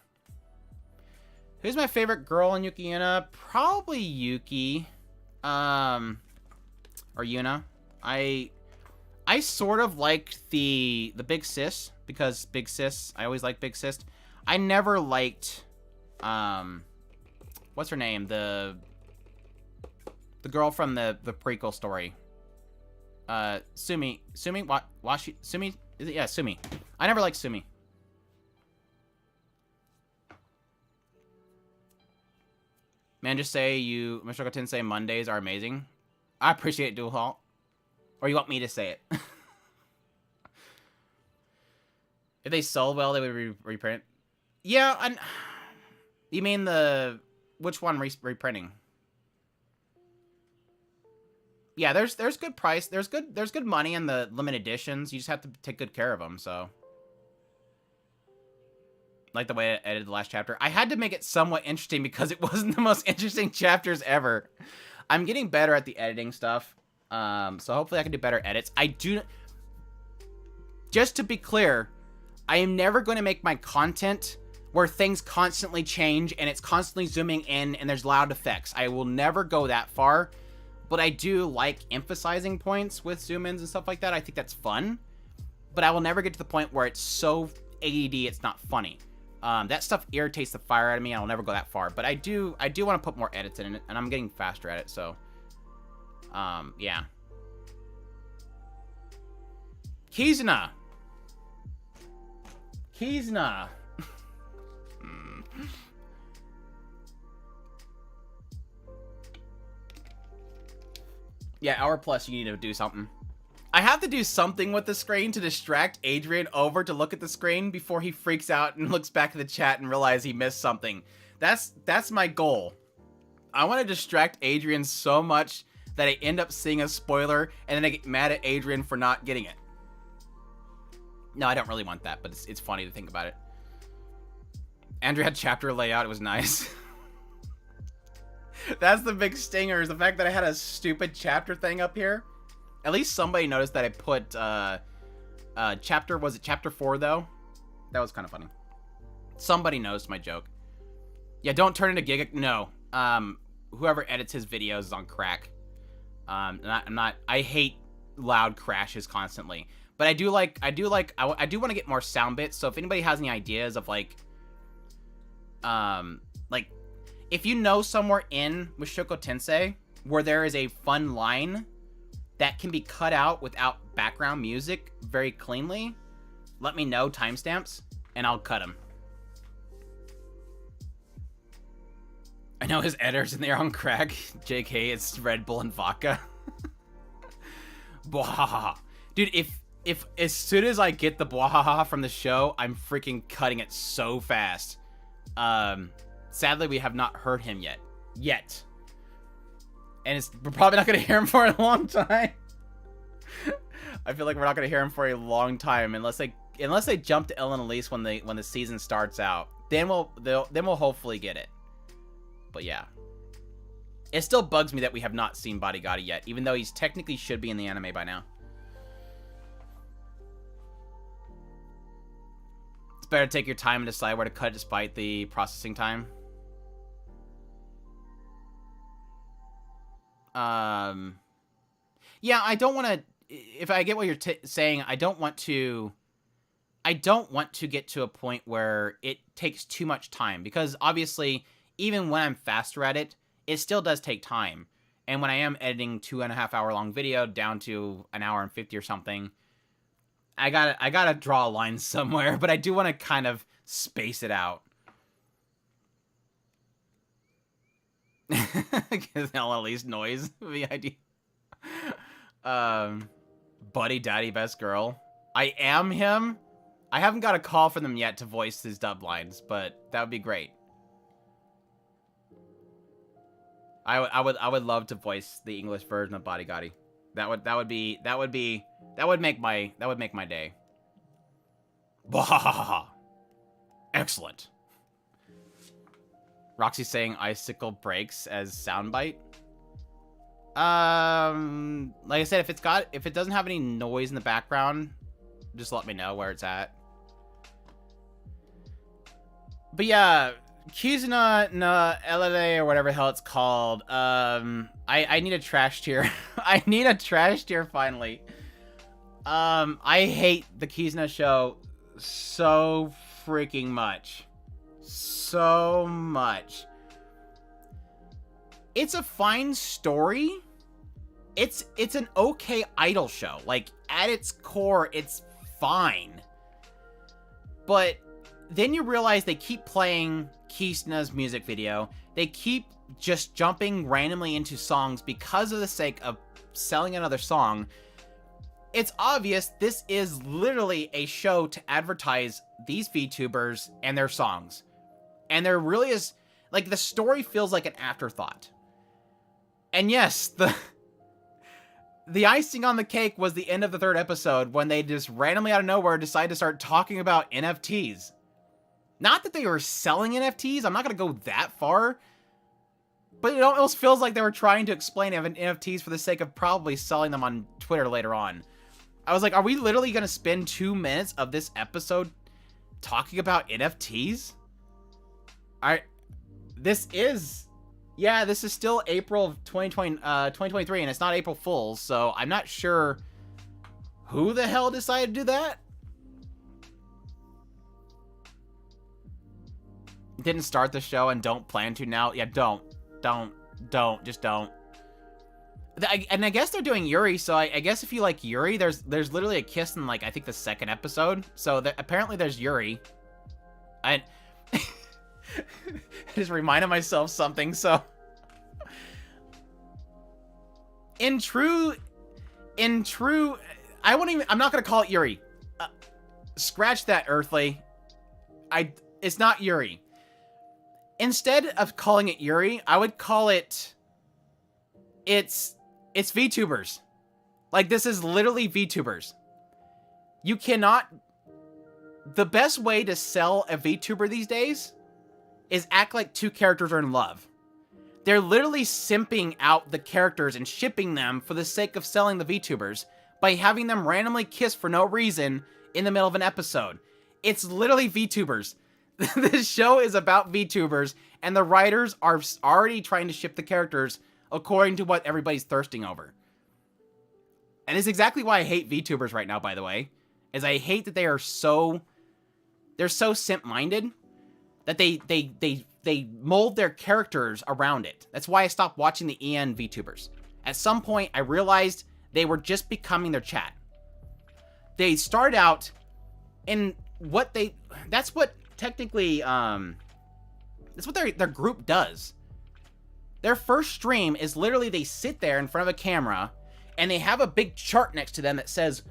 Who's my favorite girl in Yuki-Yuna? Probably Yuki. Or Yuna. I sort of liked the Big Sis. Because Big Sis, I always liked Big Sis. I never liked, what's her name? The girl from the prequel story. Sumi. Sumi? Is it? Yeah, Sumi. I never liked Sumi. Man, just say you, Mr. Tensei Mondays are amazing. I appreciate it, Dual Halt. Or you want me to say it? If they sold well, they would reprint. Yeah, you mean which one reprinting? Yeah, there's good price. There's good money in the limited editions. You just have to take good care of them, so. Like the way I edited the last chapter. I had to make it somewhat interesting because it wasn't the most interesting chapters ever. I'm getting better at the editing stuff. So hopefully I can do better edits. Just to be clear, I am never going to make my content where things constantly change and it's constantly zooming in and there's loud effects. I will never go that far. But I do like emphasizing points with zoom-ins and stuff like that. I think that's fun. But I will never get to the point where it's so ADD it's not funny. That stuff irritates the fire out of me. I'll never go that far. But I do want to put more edits in it. And I'm getting faster at it, so... yeah. Kizuna! Kizuna! Yeah, hour plus, you need to do something. I have to do something with the screen to distract Adrian over to look at the screen before he freaks out and looks back at the chat and realizes he missed something. That's my goal. I want to distract Adrian so much that I end up seeing a spoiler and then I get mad at Adrian for not getting it. No, I don't really want that, but it's funny to think about it. Andrew had chapter layout. It was nice. That's the big stinger, is the fact that I had a stupid chapter thing up here. At least somebody noticed that I put, was it chapter 4, though? That was kind of funny. Somebody noticed my joke. Yeah, don't turn into Giga. No. Whoever edits his videos is on crack. I hate loud crashes constantly. But I do want to get more sound bits, so if anybody has any ideas of, like, if you know somewhere in Mushoku Tensei where there is a fun line that can be cut out without background music very cleanly, let me know timestamps, and I'll cut them. I know his editors and they're on crack. JK, it's Red Bull and vodka. Bwahaha. Dude, if as soon as I get the bwahaha from the show, I'm freaking cutting it so fast. Sadly, we have not heard him yet. yet. And we're probably not going to hear him for a long time. I feel like we're not going to hear him for a long time unless they jump to Ellen Elise when the season starts out. Then we'll hopefully get it. But yeah. It still bugs me that we have not seen Bodygotti yet, even though he's technically should be in the anime by now. It's better to take your time and decide where to cut despite the processing time. Yeah, I don't want to, if I get what you're saying, I don't want to get to a point where it takes too much time, because obviously, even when I'm faster at it, it still does take time. And when I am editing 2.5 hour long video down to an hour and 50 or something, I gotta draw a line somewhere, but I do want to kind of space it out. Because at least noise the idea. Buddy Daddy Best Girl. I am him. I haven't got a call from them yet to voice his dub lines, but that would be great. I would love to voice the English version of Bodygotti. That would make my day. Bah! Excellent. Roxy saying icicle breaks as soundbite. Like I said, if it doesn't have any noise in the background, just let me know where it's at. But yeah, Kizuna no Elade or whatever the hell it's called. I need a trash tier. I need a trash tier finally. I hate the Kizuna show so freaking much. So much. It's a fine story. It's an okay idol show. Like, at its core, it's fine. But then you realize they keep playing Kizuna's music video. They keep just jumping randomly into songs because of the sake of selling another song. It's obvious this is literally a show to advertise these VTubers and their songs. And there really is, like, the story feels like an afterthought. And yes, the icing on the cake was the end of the 3rd episode when they just randomly out of nowhere decided to start talking about NFTs. Not that they were selling NFTs, I'm not going to go that far. But it almost feels like they were trying to explain NFTs for the sake of probably selling them on Twitter later on. I was like, are we literally going to spend 2 minutes of this episode talking about NFTs? This is still April of 2023, and it's not April Fool's, so I'm not sure who the hell decided to do that. Didn't start the show and don't plan to now. Yeah, don't. Just don't. And I guess they're doing Yuri, so I guess if you like Yuri, there's literally a kiss in, like, I think the 2nd episode. So apparently there's Yuri. I just reminded myself something, so in true I'm not gonna call it Yuri. Scratch that, Earthly. It's not Yuri. Instead of calling it Yuri, I would call it's VTubers. Like, this is literally VTubers. You cannot, the best way to sell a VTuber these days is act like 2 characters are in love. They're literally simping out the characters and shipping them for the sake of selling the VTubers by having them randomly kiss for no reason in the middle of an episode. It's literally VTubers. This show is about VTubers, and the writers are already trying to ship the characters according to what everybody's thirsting over. And it's exactly why I hate VTubers right now, by the way, is I hate that they're so simp-minded that they mold their characters around it. That's why I stopped watching the EN VTubers. At some point, I realized they were just becoming their chat. They start out in that's what technically, that's what their group does. Their first stream is literally they sit there in front of a camera and they have a big chart next to them that says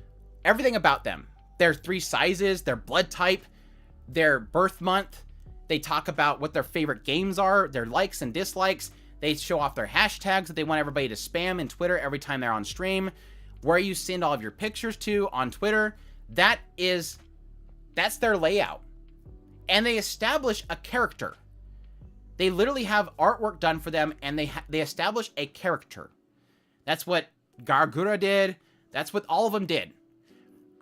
everything about them. Their 3 sizes, their blood type, their birth month. They talk about what their favorite games are, their likes and dislikes. They show off their hashtags that they want everybody to spam in Twitter every time they're on stream. Where you send all of your pictures to on Twitter. That's their layout. And they establish a character. They literally have artwork done for them, and they establish a character. That's what Gargura did. That's what all of them did.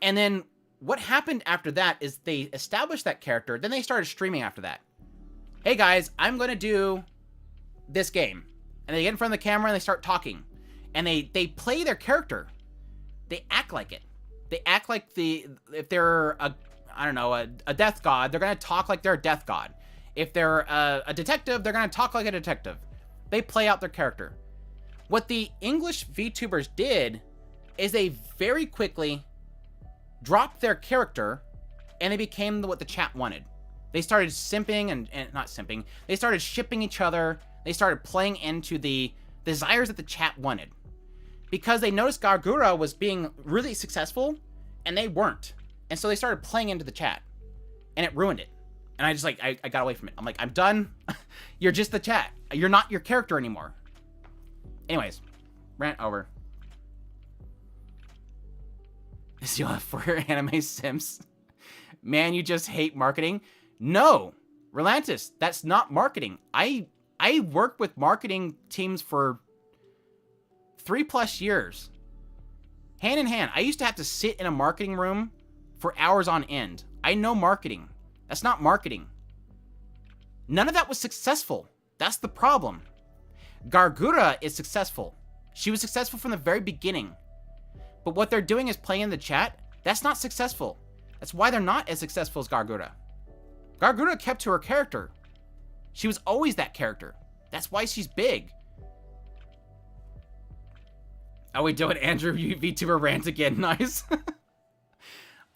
And then what happened after that is they established that character. Then they started streaming after that. Hey guys, I'm going to do this game. And they get in front of the camera and they start talking. And they play their character. They act like it. They act like if they're a death god, they're going to talk like they're a death god. If they're a detective, they're going to talk like a detective. They play out their character. What the English VTubers did is they very quickly dropped their character and they became what the chat wanted. They started simping and not simping. They started shipping each other. They started playing into the desires that the chat wanted. Because they noticed Gargura was being really successful and they weren't. And so they started playing into the chat and it ruined it. And I just I got away from it. I'm like, I'm done. You're just the chat. You're not your character anymore. Anyways, rant over. Is you for anime sims? Man, you just hate marketing? No, Relantis, that's not marketing. I worked with marketing teams for 3+ years. Hand in hand. I used to have to sit in a marketing room for hours on end. I know marketing. That's not marketing. None of that was successful. That's the problem. Gargura is successful. She was successful from the very beginning. But what they're doing is playing in the chat. That's not successful. That's why they're not as successful as Gargura. Gargura kept to her character. She was always that character. That's why she's big. Oh, we doing Andrew VTuber rant again. Nice.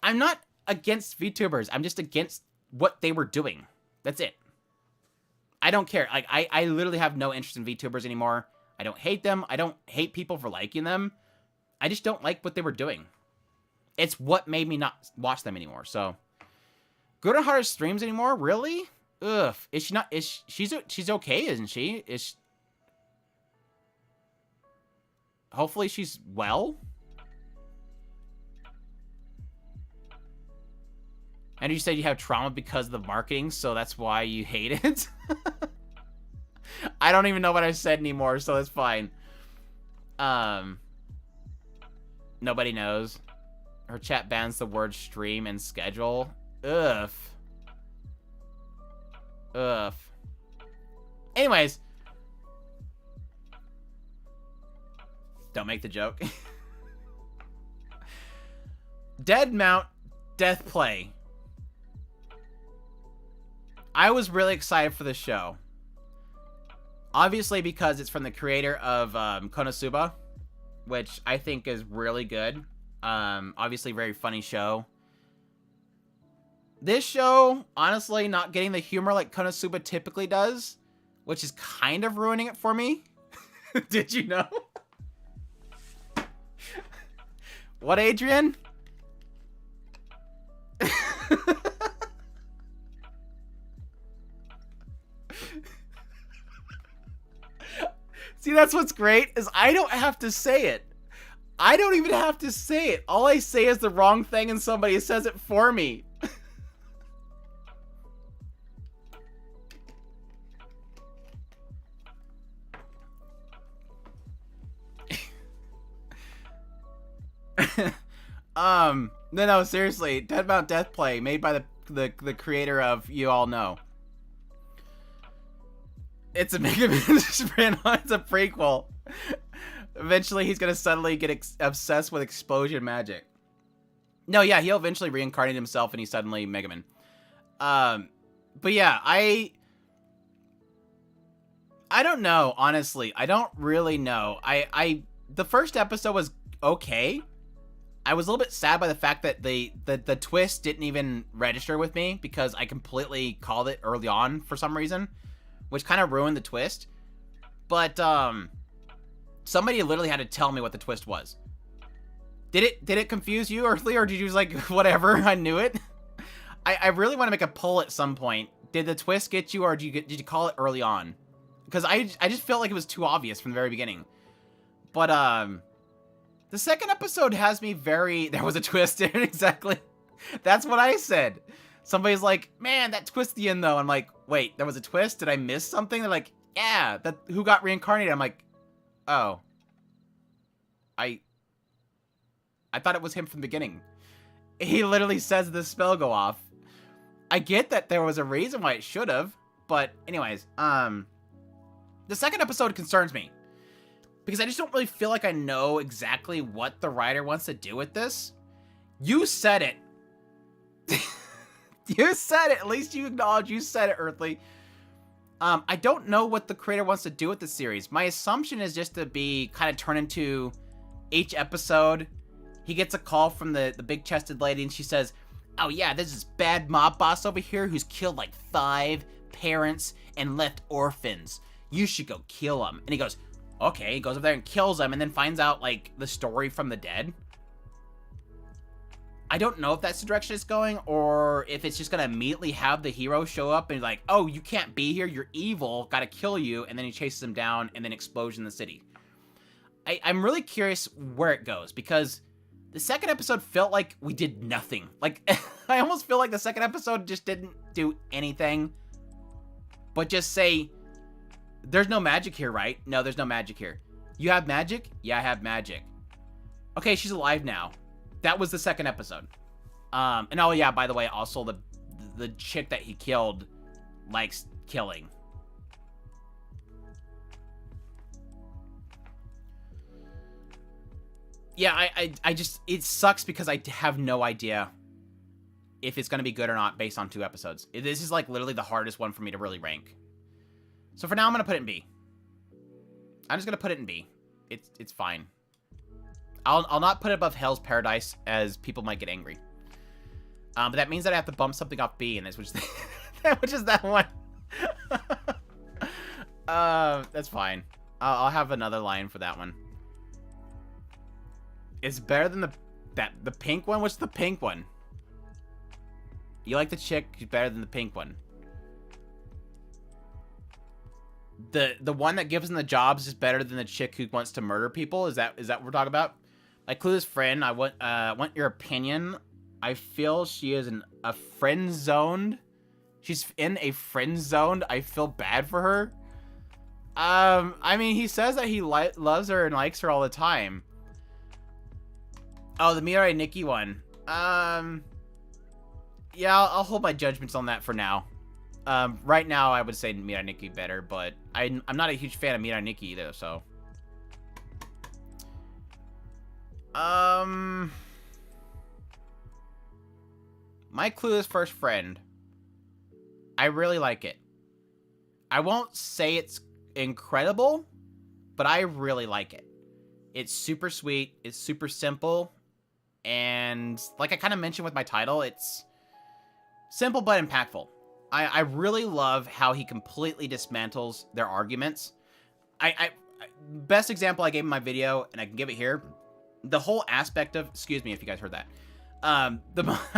I'm not against VTubers. I'm just against what they were doing. That's it. I don't care. Like, I literally have no interest in VTubers anymore. I don't hate them. I don't hate people for liking them. I just don't like what they were doing. It's what made me not watch them anymore. So, go to her streams anymore? Really? Ugh. Is she not? She's okay, isn't she? Hopefully she's well. And you said you have trauma because of the marketing, so that's why you hate it? I don't even know what I said anymore, so it's fine. Nobody knows. Her chat bans the word stream and schedule. Ugh. Ugh. Anyways. Don't make the joke. Dead Mount Death Play. I was really excited for this show. Obviously because it's from the creator of Konosuba, which I think is really good. Obviously very funny show. This show, honestly, not getting the humor like Konosuba typically does, which is kind of ruining it for me. Did you know? What, Adrian? See, that's what's great, is I don't have to say it. I don't even have to say it. All I say is the wrong thing and somebody says it for me. No, seriously. Dead Mount Death Play, made by the creator of You All Know. It's a Mega Man spin-off. It's a prequel. Eventually, he's gonna suddenly get obsessed with explosion magic. No, yeah, he'll eventually reincarnate himself and he's suddenly Mega Man. But yeah, I don't know, honestly. I don't really know. The first episode was okay. I was a little bit sad by the fact that the twist didn't even register with me because I completely called it early on for some reason, which kind of ruined the twist. But somebody literally had to tell me what the twist was. Did it confuse you early, or did you just like whatever? I knew it. I really want to make a poll at some point. Did the twist get you, or did you call it early on? because I just felt like it was too obvious from the very beginning. But the second episode has me very... There was a twist in it, exactly. That's what I said. Somebody's like, man, that twist at the end, though. I'm like, wait, there was a twist? Did I miss something? They're like, yeah, that who got reincarnated? I'm like, oh. I thought it was him from the beginning. He literally says the spell go off. I get that there was a reason why it should have, but anyways, the second episode concerns me. Because I just don't really feel like I know exactly what the writer wants to do with this. You said it. You said it. At least you acknowledge you said it, Earthly. I don't know what the creator wants to do with the series. My assumption is just to be kind of turn into each episode. He gets a call from the big-chested lady, and she says, oh yeah, there's this bad mob boss over here who's killed like 5 parents and left orphans. You should go kill him. And he goes, okay, he goes over there and kills him and then finds out, like, the story from the dead. I don't know if that's the direction it's going or if it's just going to immediately have the hero show up and be like, oh, you can't be here, you're evil, gotta kill you, and then he chases him down and then explodes in the city. I'm really curious where it goes because the second episode felt like we did nothing. Like, I almost feel like the second episode just didn't do anything but just say, there's no magic here, right? No, there's no magic here. You have magic? Yeah, I have magic. Okay, she's alive now. That was the second episode. And oh yeah, by the way, also the chick that he killed likes killing. Yeah, I just, it sucks because I have no idea if it's going to be good or not based on 2 episodes. This is like literally the hardest one for me to really rank. So for now, I'm going to put it in B. I'm just going to put it in B. It's fine. I'll not put it above Hell's Paradise as people might get angry. But that means that I have to bump something off B, and which is that one. That's fine. I'll have another line for that one. It's better than the pink one? What's the pink one? You like the chick, she's better than the pink one. The one that gives them the jobs is better than the chick who wants to murder people? Is that what we're talking about? My clueless friend, I want your opinion. I feel she is a friend zoned. She's in a friend zoned. I feel bad for her. I mean, he says that he loves her and likes her all the time. Oh, the Mirai Nikki one. Yeah, I'll hold my judgments on that for now. Right now, I would say Mirai Nikki better, but I'm not a huge fan of Mirai Nikki either, so. My clueless first friend. I really like it. I won't say it's incredible, but I really like it. It's super sweet. It's super simple. And like I kind of mentioned with my title, it's simple but impactful. I really love how he completely dismantles their arguments. Best example I gave in my video, and I can give it here. The whole aspect of, excuse me if you guys heard that. I've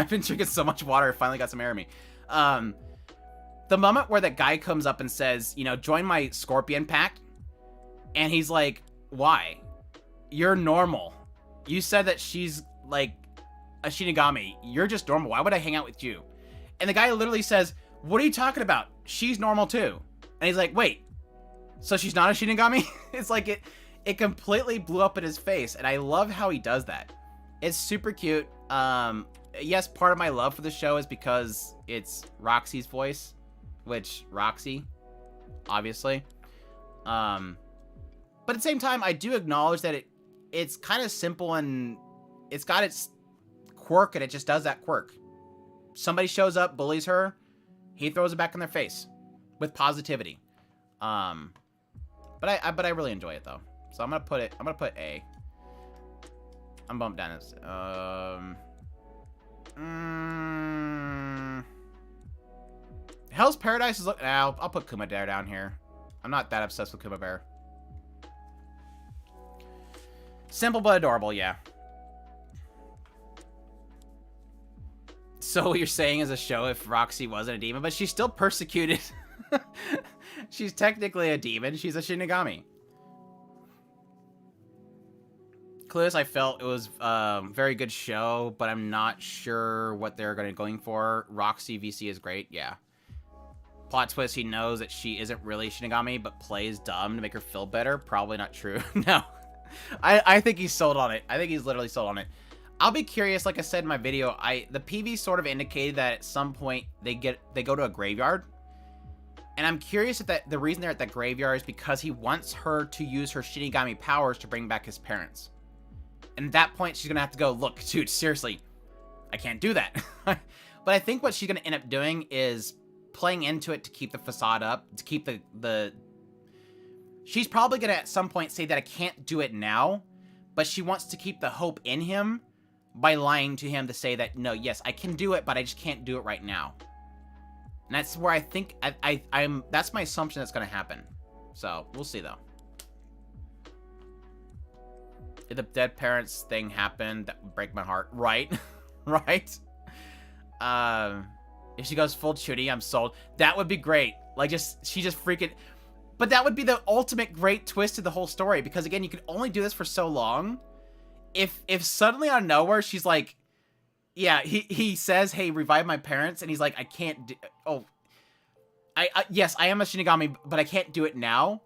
been drinking so much water, I finally got some air in me. The moment where that guy comes up and says, you know, join my Scorpion pact. And he's like, why? You're normal. You said that she's like a Shinigami. You're just normal. Why would I hang out with you? And the guy literally says, what are you talking about? She's normal too. And he's like, wait, so she's not a Shinigami? It's like it completely blew up in his face. And I love how he does that. It's super cute. Yes, part of my love for the show is because it's Roxy's voice, which Roxy, obviously. But at the same time, I do acknowledge that it's kind of simple and it's got its quirk and it just does that quirk. Somebody shows up, bullies her, he throws it back in their face with positivity. But I really enjoy it though. So I'm gonna put A. I'm bumped down this. Hell's Paradise is looking. I'll put Kuma Bear down here. I'm not that obsessed with Kuma Bear. Simple but adorable, yeah. So what you're saying is a show if Roxy wasn't a demon, but she's still persecuted. She's technically a demon. She's a Shinigami. Clueless, I felt it was very good show, but I'm not sure what they're going for. Roxy VC is great, yeah. Plot twist, he knows that she isn't really Shinigami, but plays dumb to make her feel better. Probably not true. No. I think he's sold on it. I think he's literally sold on it. I'll be curious, like I said in my video, the PV sort of indicated that at some point they go to a graveyard. And I'm curious if the reason they're at that graveyard is because he wants her to use her Shinigami powers to bring back his parents. And at that point, she's gonna have to go, look, dude, seriously, I can't do that. But I think what she's gonna end up doing is playing into it to keep the facade up, to keep the... She's probably gonna at some point say that I can't do it now, but she wants to keep the hope in him by lying to him to say that, no, yes, I can do it, but I just can't do it right now. And that's where I think, that's my assumption that's gonna happen. So, we'll see though. If the dead parents thing happened, that would break my heart. Right? Right? If she goes full Chudy, I'm sold. That would be great. Like, she just freaking... But that would be the ultimate great twist to the whole story. Because, again, you can only do this for so long. If suddenly out of nowhere, she's like... Yeah, he says, hey, revive my parents. And he's like, I can't do... Oh. Yes, I am a Shinigami, but I can't do it now.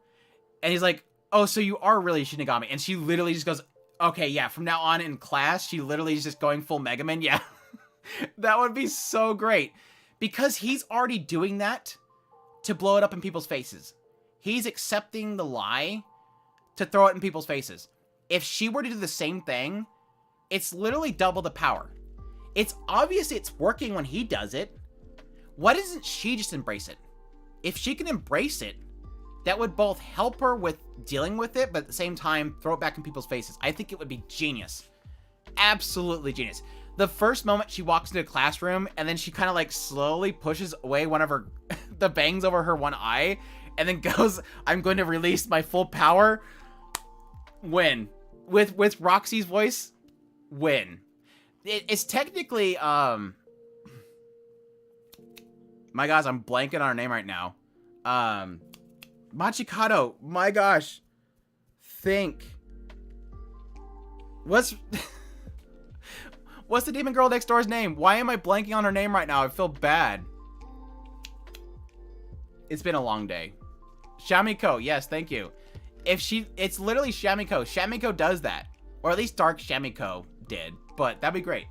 And he's like, oh, so you are really a Shinigami. And she literally just goes... Okay, yeah, from now on in class, she literally is just going full Mega Man. Yeah. That would be so great. Because he's already doing that to blow it up in people's faces. He's accepting the lie to throw it in people's faces. If she were to do the same thing, it's literally double the power. It's obvious it's working when he does it. Why doesn't she just embrace it? If she can embrace it, that would both help her with dealing with it, but at the same time, throw it back in people's faces. I think it would be genius. Absolutely genius. The first moment she walks into a classroom, and then she kind of like slowly pushes away one of her, the bangs over her one eye, and then goes, I'm going to release my full power. Win. With Roxy's voice, win. It's technically, my gosh, I'm blanking on her name right now. Machikado, my gosh. Think. What's the demon girl next door's name? Why am I blanking on her name right now? I feel bad. It's been a long day. Shamiko, yes, thank you. It's literally Shamiko. Shamiko does that. Or at least Dark Shamiko did. But that'd be great.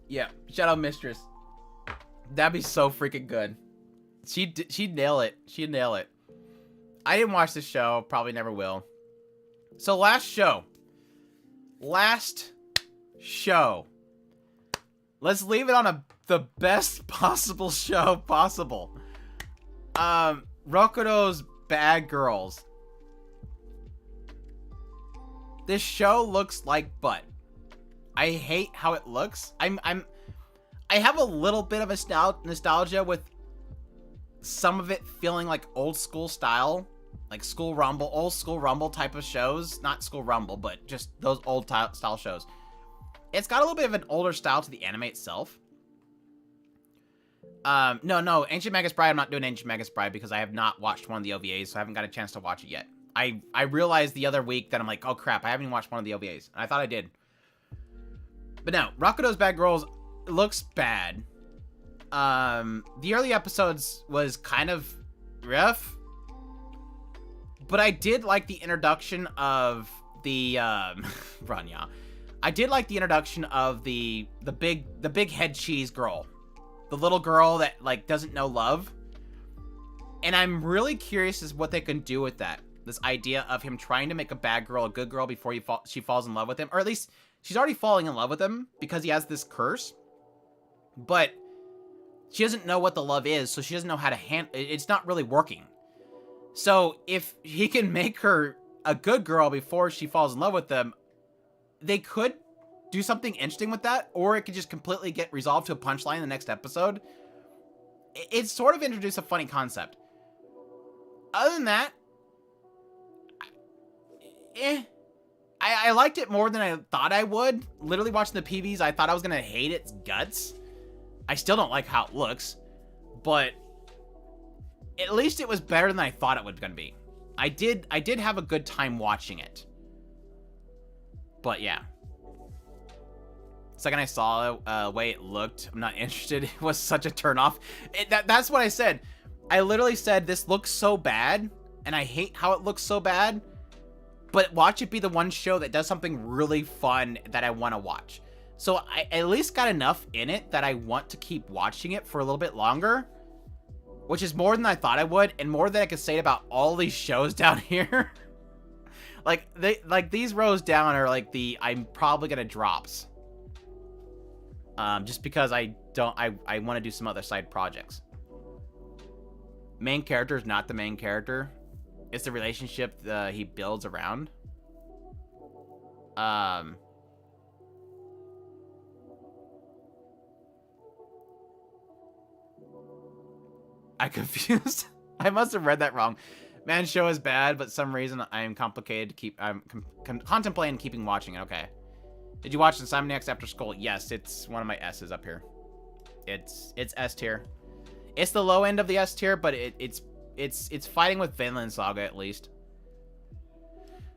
Yeah, Shadow Mistress. That'd be so freaking good. She'd nail it. She'd nail it. I didn't watch this show. Probably never will. So last show. Let's leave it on the best possible show possible. Rokudo's Bad Girls. This show looks like butt. I hate how it looks. I have a little bit of a nostalgia with some of it feeling like old school style, like School Rumble, old School Rumble type of shows. Not School Rumble, but just those old style shows. It's got a little bit of an older style to the anime itself. No, Ancient Magus Bride, I'm not doing Ancient Magus Bride because I have not watched one of the OVAs, so I haven't got a chance to watch it yet. I realized the other week that I'm like, oh crap, I haven't even watched one of the OVAs. And I thought I did. But no, Rokudo's Bad Girls looks bad. The early episodes was kind of rough. But I did like the introduction of the, Ranya. I did like the introduction of the big head cheese girl. The little girl that, like, doesn't know love. And I'm really curious as what they can do with that. This idea of him trying to make a bad girl a good girl before she falls in love with him. Or at least, she's already falling in love with him because he has this curse. But she doesn't know what the love is, so she doesn't know how to handle it. It's not really working. So if he can make her a good girl before she falls in love with him, they could do something interesting with that, or it could just completely get resolved to a punchline in the next episode. It sort of introduced a funny concept. Other than that, I liked it more than I thought I would. Literally watching the PVs, I thought I was going to hate its guts. I still don't like how it looks, but at least it was better than I thought it was going to be. I did have a good time watching it. But yeah. Second I saw the way it looked, I'm not interested. It was such a turnoff. That's what I said. I literally said, this looks so bad, and I hate how it looks so bad, but watch it be the one show that does something really fun that I want to watch. So I at least got enough in it that I want to keep watching it for a little bit longer, which is more than I thought I would, and more than I could say about all these shows down here. These rows down are like the I'm probably gonna drops. Just because I want to do some other side projects. Main character is not the main character. It's the relationship he builds around. I confused. I must have read that wrong. Man, show is bad, but some reason I am complicated to keep. I'm contemplating keeping watching it. Okay. Did you watch Insomniacs After School? Yes, it's one of my S's up here. It's S tier. It's the low end of the S tier, but it's fighting with Vinland Saga at least.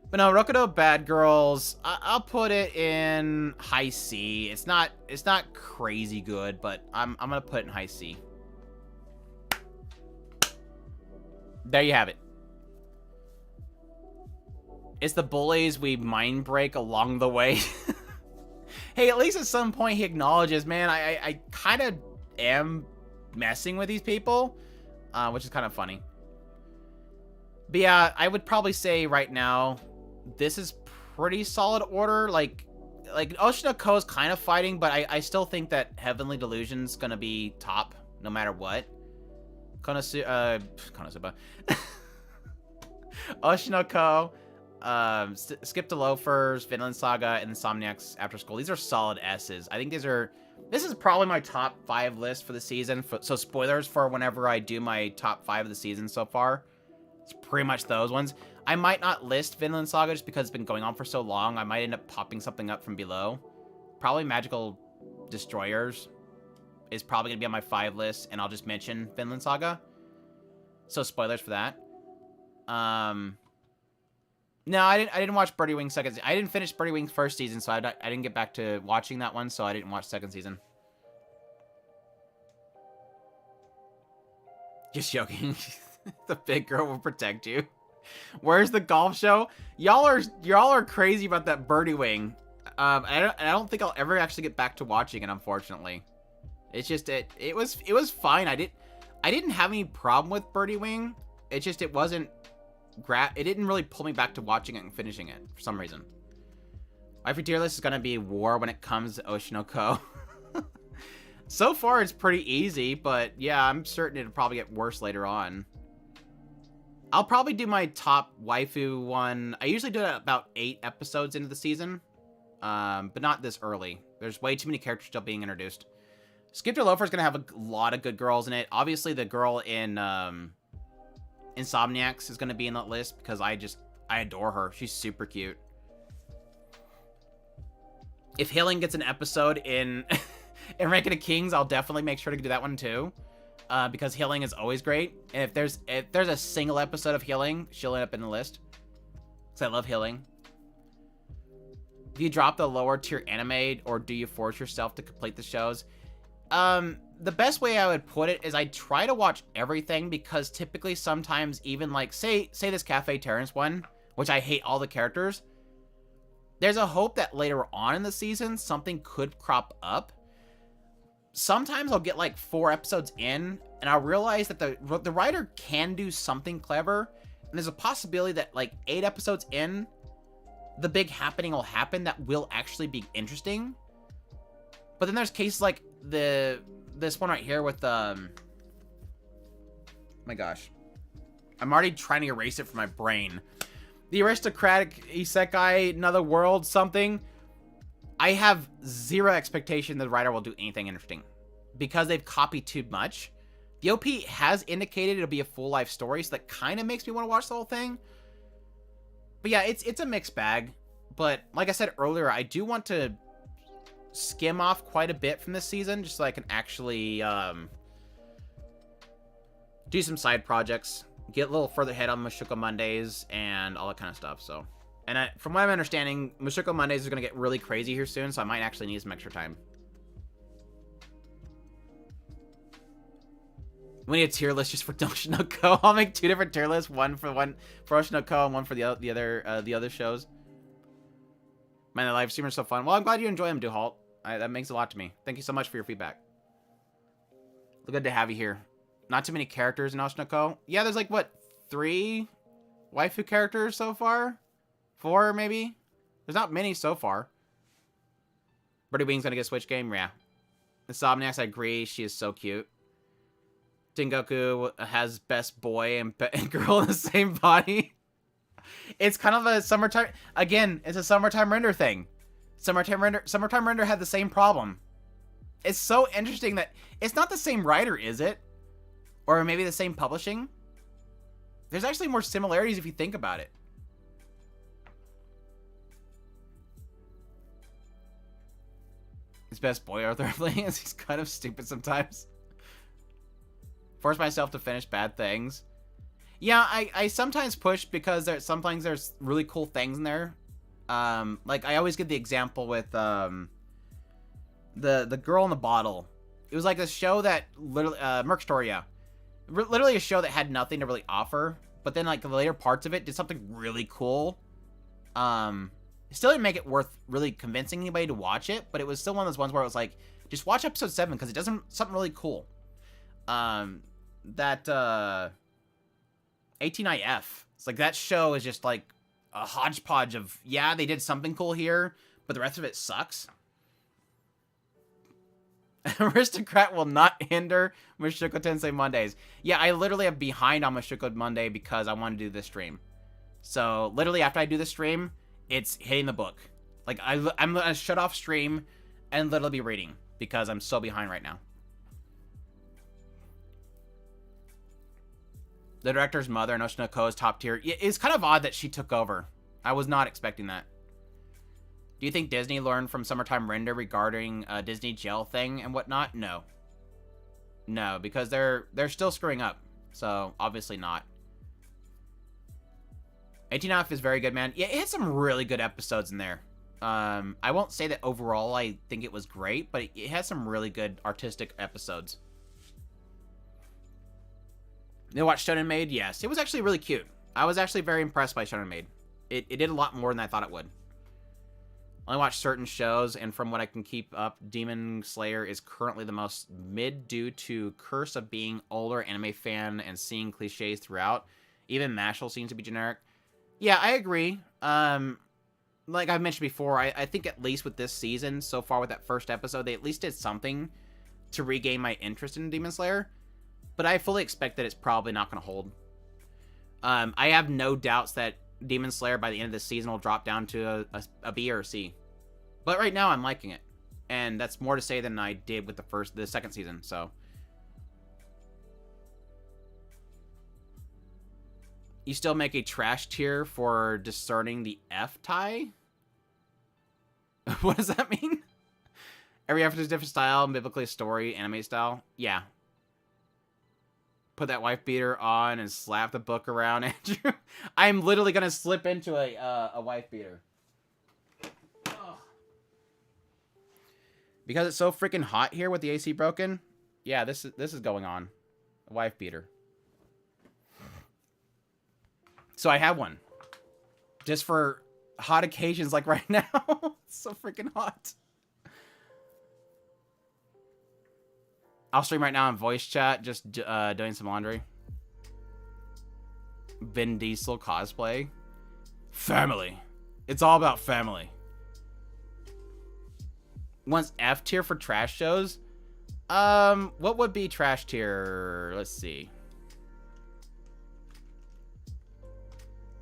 But no, Rokudo Bad Girls, I'll put it in high C. It's not crazy good, but I'm gonna put it in high C. There you have it. It's the bullies we mind break along the way. Hey, at least at some point he acknowledges, man, I kind of am messing with these people, which is kind of funny. But yeah, I would probably say right now, this is pretty solid order. Like Oshi Ko is kind of fighting, but I still think that Heavenly Delusion's gonna be top no matter what. Konosuba. Oshi Ko. Skip to Loafers, Vinland Saga, and Insomniacs After School. These are solid S's. I think this is probably my top 5 list for the season. So spoilers for whenever I do my top 5 of the season so far. It's pretty much those ones. I might not list Vinland Saga just because it's been going on for so long. I might end up popping something up from below. Probably Magical Destroyers is probably going to be on my 5 list, and I'll just mention Vinland Saga. So spoilers for that. No, I didn't watch Birdie Wing's second season. I didn't finish Birdie Wing's first season, so I didn't get back to watching that one, so I didn't watch second season. Just joking. The big girl will protect you. Where's the golf show? Y'all are crazy about that Birdie Wing. I don't think I'll ever actually get back to watching it, unfortunately. It's just it was fine. I didn't have any problem with Birdie Wing. It's just it didn't really pull me back to watching it and finishing it for some reason. My free tier list is gonna be war when it comes to Oshi Ko. So far it's pretty easy, but yeah, I'm certain it'll probably get worse later on. I'll probably do my top waifu one. I usually do it about 8 episodes into the season, but not this early. There's way too many characters still being introduced. Skip to Loafer is gonna have a lot of good girls in it. Obviously, the girl in Insomniacs is going to be in that list because I adore her. She's super cute. If Healing gets an episode in in Ranking of Kings, I'll definitely make sure to do that one too, because Healing is always great. And if there's a single episode of Healing, she'll end up in the list because I love Healing. Do you drop the lower tier anime, or do you force yourself to complete the shows? The best way I would put it is I try to watch everything, because typically sometimes even like say this Cafe Terrace one, which I hate all the characters, there's a hope that later on in the season something could crop up. Sometimes I'll get like 4 episodes in and I'll realize that the writer can do something clever, and there's a possibility that like 8 episodes in, the big happening will happen that will actually be interesting. But then there's cases like this one right here with my gosh, I'm already trying to erase it from my brain. The Aristocratic Isekai, Another World something. I have zero expectation the writer will do anything interesting because they've copied too much. The OP has indicated it'll be a full life story, so that kind of makes me want to watch the whole thing. But yeah, it's a mixed bag. But like I said earlier, I do want to skim off quite a bit from this season, just so I can actually do some side projects, get a little further ahead on Mushoku Mondays, and all that kind of stuff. So, and from what I'm understanding, Mushoku Mondays is going to get really crazy here soon, so I might actually need some extra time. We need a tier list just for Oshi no Ko. I'll make 2 different tier lists, one for Oshi no Ko and one for the other shows. Man, the live streamers are so fun. Well, I'm glad you enjoy them, Duhalt. That makes a lot to me. Thank you so much for your feedback. Good to have you here. Not too many characters in Oshi no Ko. Yeah, there's like, what, 3 waifu characters so far? 4, maybe? There's not many so far. Birdie Wing's gonna get a Switch game? Yeah. Insomniacs, I agree. She is so cute. Tengoku has best boy and girl in the same body. It's kind of a summertime... Again, it's a summertime render thing. Summertime render had the same problem. It's so interesting that... It's not the same writer, is it? Or maybe the same publishing? There's actually more similarities if you think about it. His best boy Arthur playing is he's kind of stupid sometimes. Force myself to finish bad things. Yeah, I sometimes push because sometimes there's really cool things in there. Like I always give the example with the girl in the bottle. It was like a show that literally Mercury, literally a show that had nothing to really offer, but then like the later parts of it did something really cool. Still didn't make it worth really convincing anybody to watch it, but it was still one of those ones where it was like, just watch episode 7 because it does something really cool. That 18IF. It's like that show is just like a hodgepodge of, yeah, they did something cool here, but the rest of it sucks. Aristocrat will not hinder Mushoku Tensei Mondays. Yeah, I literally am behind on Mushoku Monday because I want to do this stream. So literally after I do the stream, it's hitting the book. Like I'm gonna shut off stream and literally be reading because I'm so behind right now. The director's mother in Oshi no Ko is top tier. It's kind of odd that she took over. I was not expecting that. Do you think Disney learned from Summertime Render regarding Disney jail thing and whatnot? No. No, because they're still screwing up. So, obviously not. 18F is very good, man. Yeah, it had some really good episodes in there. I won't say that overall I think it was great, but it had some really good artistic episodes. You watched Shonen Maid? Yes. It was actually really cute. I was actually very impressed by Shonen Maid. It did a lot more than I thought it would. I only watch certain shows, and from what I can keep up, Demon Slayer is currently the most mid due to curse of being older anime fan and seeing cliches throughout. Even Mashle seems to be generic. Yeah, I agree. Like I mentioned before, I think at least with this season, so far with that first episode, they at least did something to regain my interest in Demon Slayer. But I fully expect that it's probably not going to hold. I have no doubts that Demon Slayer by the end of this season will drop down to a B or a C. But right now I'm liking it. And that's more to say than I did with the second season, so. You still make a trash tier for discerning the F tie? What does that mean? Every episode is different style, biblically story, anime style. Yeah. Put that wife beater on and slap the book around, Andrew. I'm literally gonna slip into a wife beater. Ugh. Because it's so freaking hot here with the AC broken. Yeah, this is going on. A wife beater. So I have one. Just for hot occasions like right now. It's so freaking hot. I'll stream right now in voice chat, just doing some laundry. Vin Diesel cosplay. Family. It's all about family. Once F tier for trash shows. What would be trash tier? Let's see.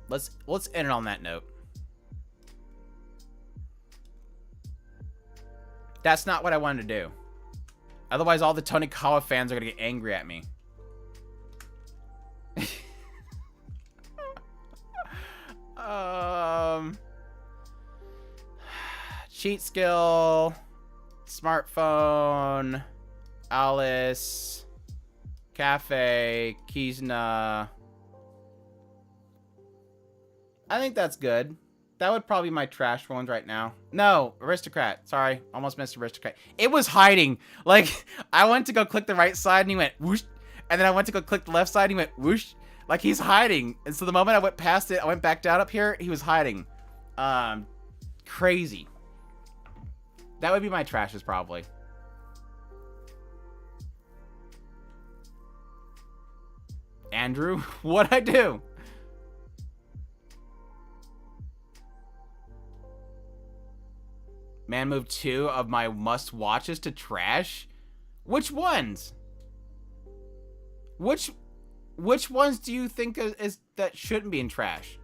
Let's end it on that note. That's not what I wanted to do. Otherwise, all the Tonikawa fans are gonna get angry at me. Cheat skill. Smartphone, Alice, Cafe, Kizna. I think that's good. That would probably be my trash ones right now. No, Aristocrat. Sorry, almost missed Aristocrat. It was hiding. Like, I went to go click the right side and he went whoosh. And then I went to go click the left side and he went whoosh. Like, he's hiding. And so the moment I went past it, I went back down up here, he was hiding. Crazy. That would be my trashes, probably. Andrew, what'd I do? Man moved 2 of my must-watches to trash? Which ones? Which ones do you think is that shouldn't be in trash?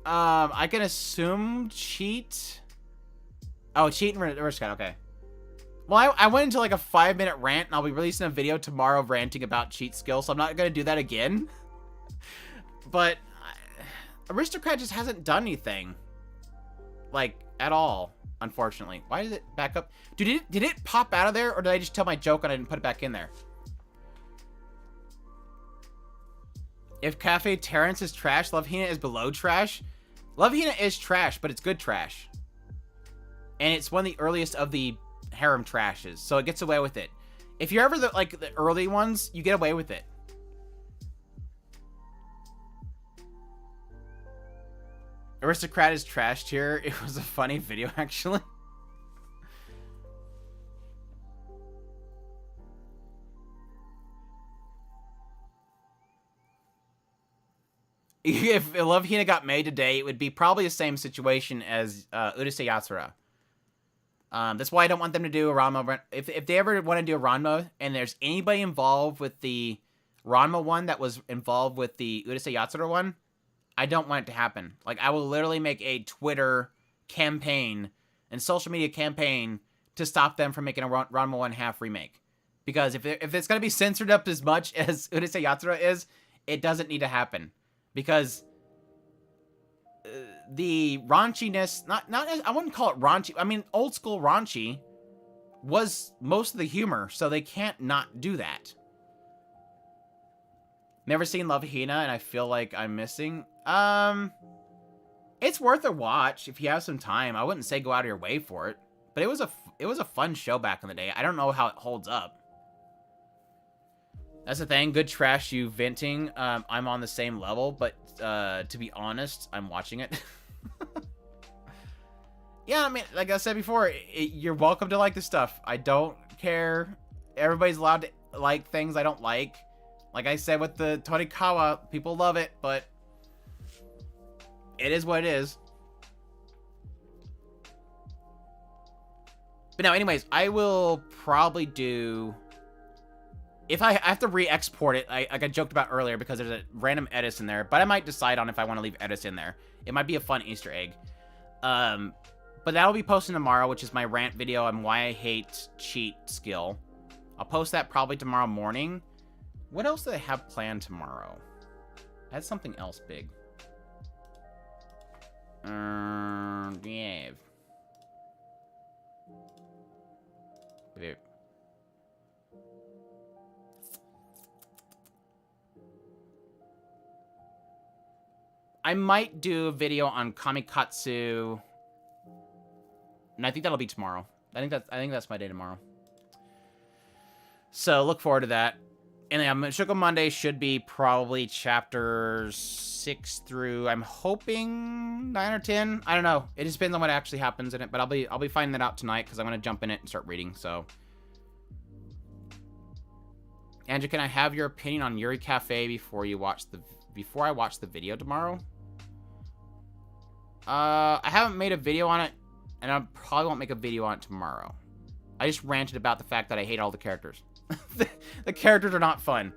I can assume cheat. Oh, cheat and Aristocrat, okay. Well, I went into like a 5-minute rant, and I'll be releasing a video tomorrow ranting about cheat skills, so I'm not going to do that again. But Aristocrat just hasn't done anything. Like, at all, unfortunately. Why did it back up? Dude, did it pop out of there, or did I just tell my joke and I didn't put it back in there? If Cafe Terrace is trash, Love Hina is below trash. Love Hina is trash, but it's good trash. And it's one of the earliest of the harem trashes, so it gets away with it. If you're ever the early ones, you get away with it. Aristocrat is trash tier. It was a funny video, actually. If Love Hina got made today, it would be probably the same situation as Urusei Yatsura. That's why I don't want them to do a Ranma. If they ever want to do a Ranma, and there's anybody involved with the Ranma one that was involved with the Urusei Yatsura one, I don't want it to happen. Like, I will literally make a Twitter campaign and social media campaign to stop them from making a Ranma 1/2 remake. Because if it's going to be censored up as much as Urusei Yatsura is, it doesn't need to happen. Because the raunchiness, I wouldn't call it raunchy. I mean, old school raunchy was most of the humor, so they can't not do that. Never seen Love Hina, and I feel like I'm missing. It's worth a watch if you have some time. I wouldn't say go out of your way for it, but it was a fun show back in the day. I don't know how it holds up. That's the thing. Good trash, you venting. I'm on the same level, but to be honest, I'm watching it. Yeah, I mean, like I said before, you're welcome to like this stuff. I don't care. Everybody's allowed to like things I don't like. Like I said with the Torikawa, people love it, but it is what it is. But now, anyways, I will probably do... If I have to re-export it, like I joked about earlier, because there's a random edits in there, but I might decide on if I want to leave edits in there. It might be a fun Easter egg. But that'll be posted tomorrow, which is my rant video on why I hate cheat skill. I'll post that probably tomorrow morning. What else do I have planned tomorrow? I had something else big. Yeah. I might do a video on Kamikatsu, and I think that'll be tomorrow. I think that's my day tomorrow. So look forward to that. And then Shuko Monday should be probably chapters 6 through, I'm hoping 9 or 10. I don't know. It just depends on what actually happens in it, but I'll be finding that out tonight because I'm gonna jump in it and start reading. So, Andrew, can I have your opinion on Yuri Cafe before I watch the video tomorrow? I haven't made a video on it, and I probably won't make a video on it tomorrow. I just ranted about the fact that I hate all the characters. The characters are not fun.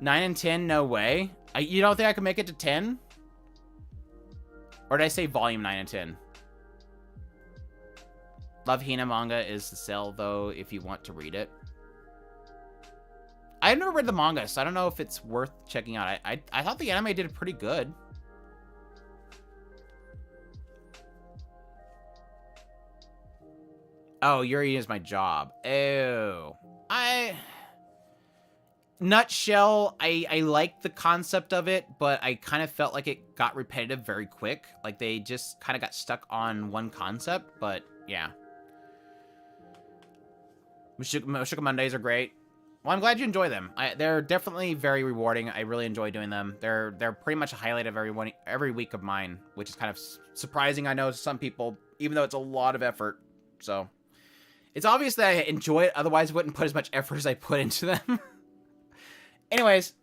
9 and 10, no way. You don't think I can make it to 10? Or did I say volume 9 and 10? Love Hina manga is to sell, though, if you want to read it. I've never read the manga, so I don't know if it's worth checking out. I thought the anime did pretty good. Oh, Yuri is my job. Oh. Nutshell, I like the concept of it, but I kind of felt like it got repetitive very quick. Like, they just kind of got stuck on one concept, but yeah. Mushoku Mondays are great. Well, I'm glad you enjoy them. They're definitely very rewarding. I really enjoy doing them. They're pretty much a highlight of every week of mine, which is kind of surprising, I know, to some people, even though it's a lot of effort. So, it's obvious that I enjoy it, otherwise I wouldn't put as much effort as I put into them. Anyways,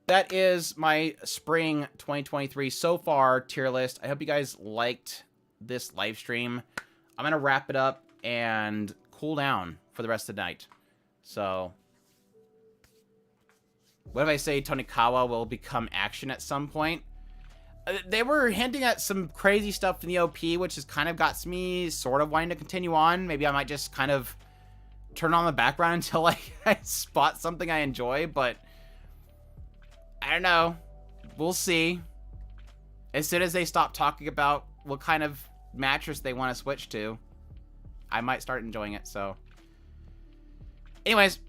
that is my spring 2023 so far tier list. I hope you guys liked this live stream. I'm going to wrap it up and cool down for the rest of the night. So, what if I say Tonikawa will become action at some point? They were hinting at some crazy stuff in the OP, which has kind of got me sort of wanting to continue on. Maybe I might just kind of turn on the background until I spot something I enjoy, but I don't know. We'll see. As soon as they stop talking about what kind of mattress they want to switch to, I might start enjoying it, so. Anyways,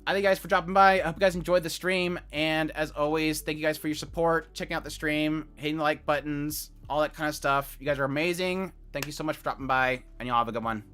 I thank you guys for dropping by. I hope you guys enjoyed the stream, and as always, thank you guys for your support, checking out the stream, hitting the like buttons, all that kind of stuff. You guys are amazing. Thank you so much for dropping by, and y'all have a good one.